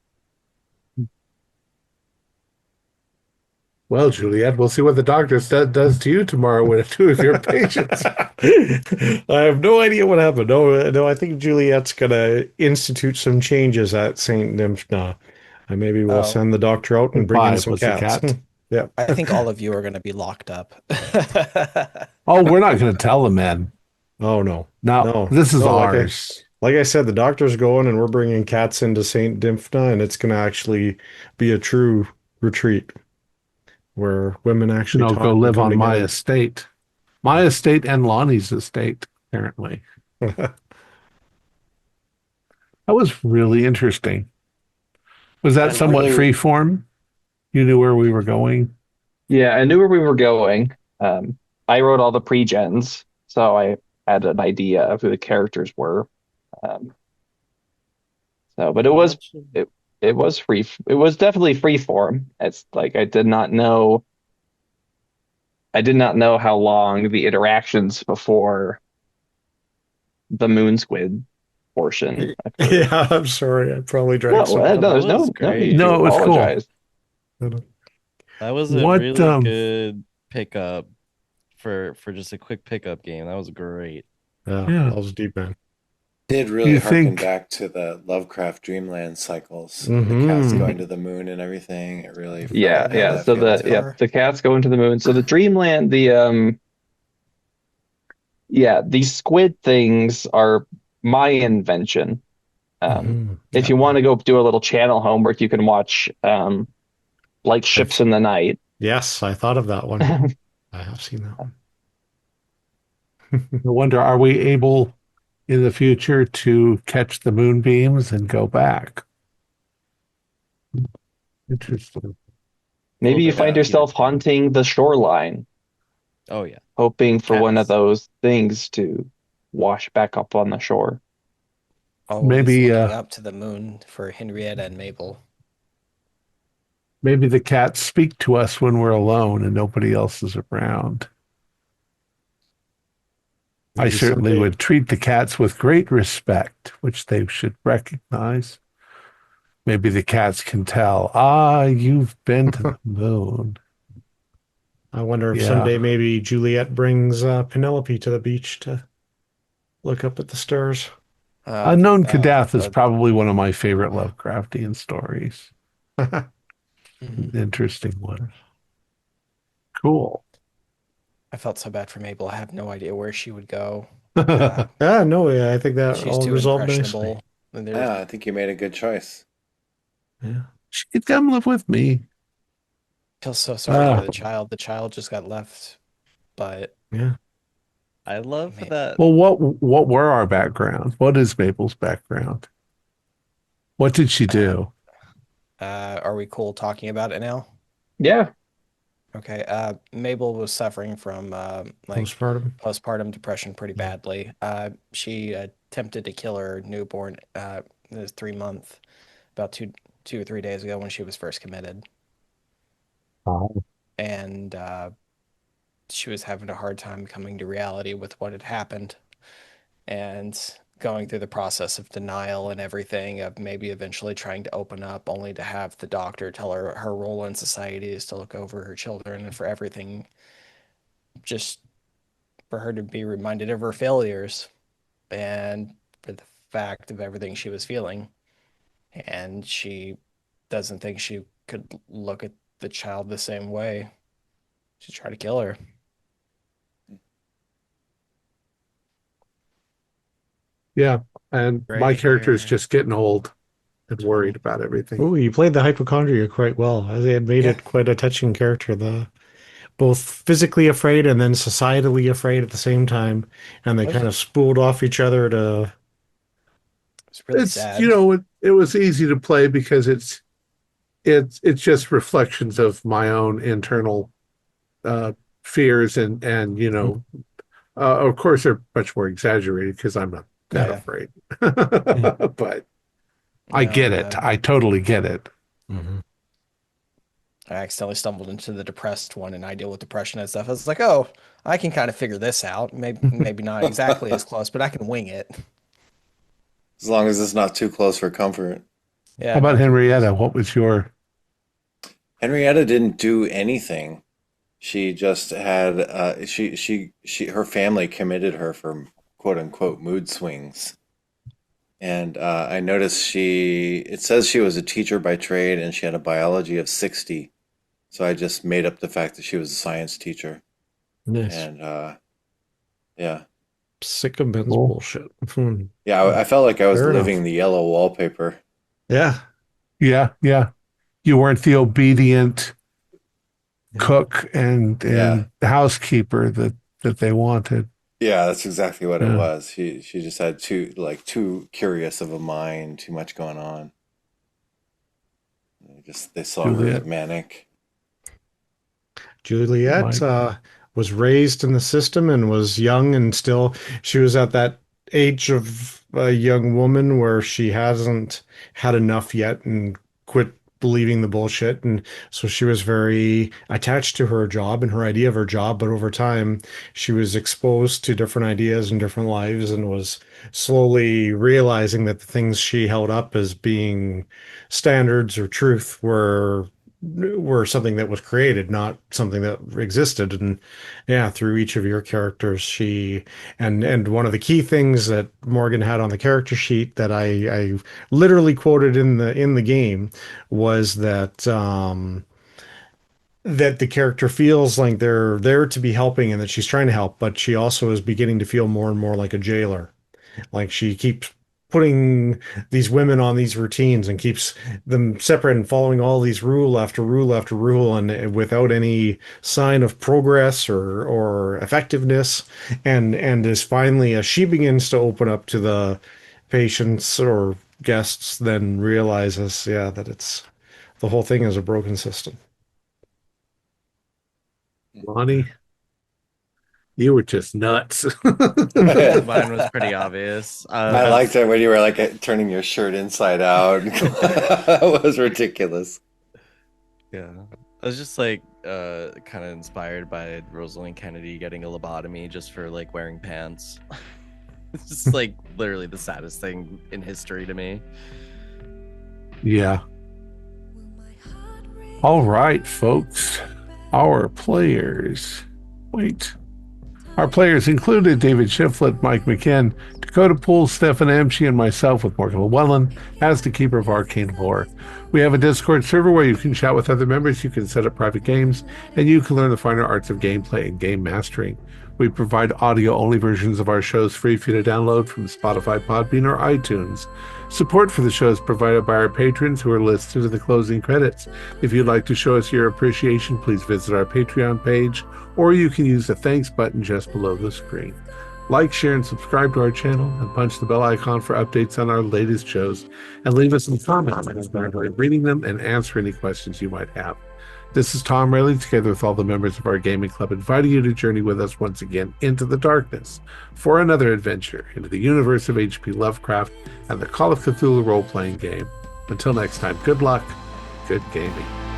Well, Juliet, we'll see what the doctor does to you tomorrow with two of your patients. I have no idea what happened. No, I think Juliet's gonna institute some changes at Saint Dipna. And maybe we'll send the doctor out and bring in Goodbye, some cats. pussycat. Yeah. I think all of you are going to be locked up. Oh, we're not going to tell the men. Oh no. No, this is No, ours. Like I said, the doctor's going and we're bringing cats into Saint Dipna, and it's gonna actually be a true retreat where women actually talk Go and live come on my together. estate. My estate and Lonnie's estate, apparently. That was really interesting. Was that I somewhat really- free form? You knew where we were going? Yeah, I knew where we were going. I wrote all the pre-gens, so I had an idea of who the characters were. But it was free. It was definitely free form. It's like I did not know how long the interactions before the moon squid portion occurred. Yeah, I'm sorry. I probably drank No, some. there's That was no great. need to No, it was cool. apologize. That was a What, really good pickup for just a quick pickup game. That was great. Yeah, Yeah. that was deep, man. Did really You harken think- back to the Lovecraft Dreamland cycles. Mhm. The cats going to the moon and everything. It really felt Yeah, like yeah. that So feeling. the cats go into the moon. So the Dreamland, these squid things are my invention. Mhm. If you want to go do a little channel homework, you can watch like Ships in the Night. Yes, I thought of that one. I have seen that one. I wonder, are we able in the future to catch the moonbeams and go back? Interesting. Maybe you bit find out yourself here. haunting the shoreline, Oh yeah. hoping for one of Cats. those things to wash back up on the shore. Always Maybe, looking up to the moon for Henrietta and Mabel. Maybe the cats speak to us when we're alone and nobody else is around. I Maybe certainly someday- would treat the cats with great respect, which they should recognize. Maybe the cats can tell, you've been to the moon. I wonder if Yeah. someday maybe Juliet brings Penelope to the beach to look up at the stars. Unknown Kadath is probably one of my favorite Lovecraftian stories. Interesting one. Cool. I felt so bad for Mabel. I have no idea where she would go. Yeah, no, I think that She's all too resolved nicely. impressionable. And there's- Yeah, I think you made a good choice. Yeah. She'd come live with me. I feel so sorry Ah. for the child. The child just got left, but Yeah. I love Man. that. Well, what were our backgrounds? What is Mabel's background? What did she do? are we cool talking about it now? Yeah. Okay. Mabel was suffering from like Postpartum. postpartum depression pretty Yeah. badly. She attempted to kill her newborn, this 3 month, about 2 or 3 days ago when she was first committed, Oh. and she was having a hard time coming to reality with what had happened, and going through the process of denial and everything, of maybe eventually trying to open up, only to have the doctor tell her her role in society is to look over her children and for everything, just for her to be reminded of her failures and for the fact of everything she was feeling. And she doesn't think she could look at the child the same way. She tried to kill her. Yeah. And my Right character is here. just getting old and worried about everything. Oh, you played the hypochondria quite well. They had made Yeah. it quite a touching character. The both physically afraid and then societally afraid at the same time, and they kind of spooled off each other to. It's really It's, sad. it was easy to play because it's just reflections of my own internal fears and of course they're much more exaggerated because I'm not that Yeah. afraid. But I get it. I totally get it. Mhm. I accidentally stumbled into the depressed one, and I deal with depression and stuff. I was like, oh, I can kind of figure this out. Maybe not exactly as close, but I can wing it. As long as it's not too close for comfort. Yeah. How about no, Henrietta? What was your Henrietta didn't do anything. She just had her family committed her for quote unquote mood swings. And I noticed it says she was a teacher by trade and she had a biology of 60. So I just made up the fact that she was a science teacher. Nice. And yeah. Sick of Ben's Cool. bullshit. Yeah, I felt like I was Fair living enough. the yellow wallpaper. Yeah. Yeah, yeah. You weren't the obedient Yeah. cook and Yeah. housekeeper that they wanted. Yeah, that's exactly what it Yeah. was. She just had too curious of a mind, too much going on. They saw her as Juliet. manic. Juliet Mike. was raised in the system and was young and still, she was at that age of a young woman where she hasn't had enough yet and quit believing the bullshit. And so she was very attached to her job and her idea of her job. But over time, she was exposed to different ideas and different lives and was slowly realizing that the things she held up as being standards or truth were something that was created, not something that existed. And yeah, through each of your characters, she and one of the key things that Morgan had on the character sheet that I literally quoted in the game was that the character feels like they're there to be helping and that she's trying to help, but she also is beginning to feel more and more like a jailer. Like she keeps putting these women on these routines and keeps them separate and following all these rule after rule after rule and without any sign of progress or effectiveness. And is finally, as she begins to open up to the patients or guests, then realizes, yeah, that it's the whole thing is a broken system. Lonnie, you were just nuts. Mine was pretty obvious. I liked it when you were like turning your shirt inside out. It was ridiculous. Yeah. I was just like kind of inspired by Rosalind Kennedy getting a lobotomy just for like wearing pants. It's just like literally the saddest thing in history to me. Yeah. All right, folks. Our players. Wait. Our players included David Shiflett, Mike McKinn, Dakota Poole, Stefan Amshi, and myself with Morgan Llewellyn as the Keeper of Arcane Lore. We have a Discord server where you can chat with other members, you can set up private games, and you can learn the finer arts of gameplay and game mastering. We provide audio-only versions of our shows free for you to download from Spotify, Podbean, or iTunes. Support for the show is provided by our patrons who are listed in the closing credits. If you'd like to show us your appreciation, please visit our Patreon page, or you can use the thanks button just below the screen. Like, share, and subscribe to our channel, and punch the bell icon for updates on our latest shows, and leave us some comments. We're reading them and answer any questions you might have. This is Thom Raley, together with all the members of our gaming club, inviting you to journey with us once again into the darkness for another adventure into the universe of H.P. Lovecraft and the Call of Cthulhu role-playing game. Until next time, good luck, good gaming.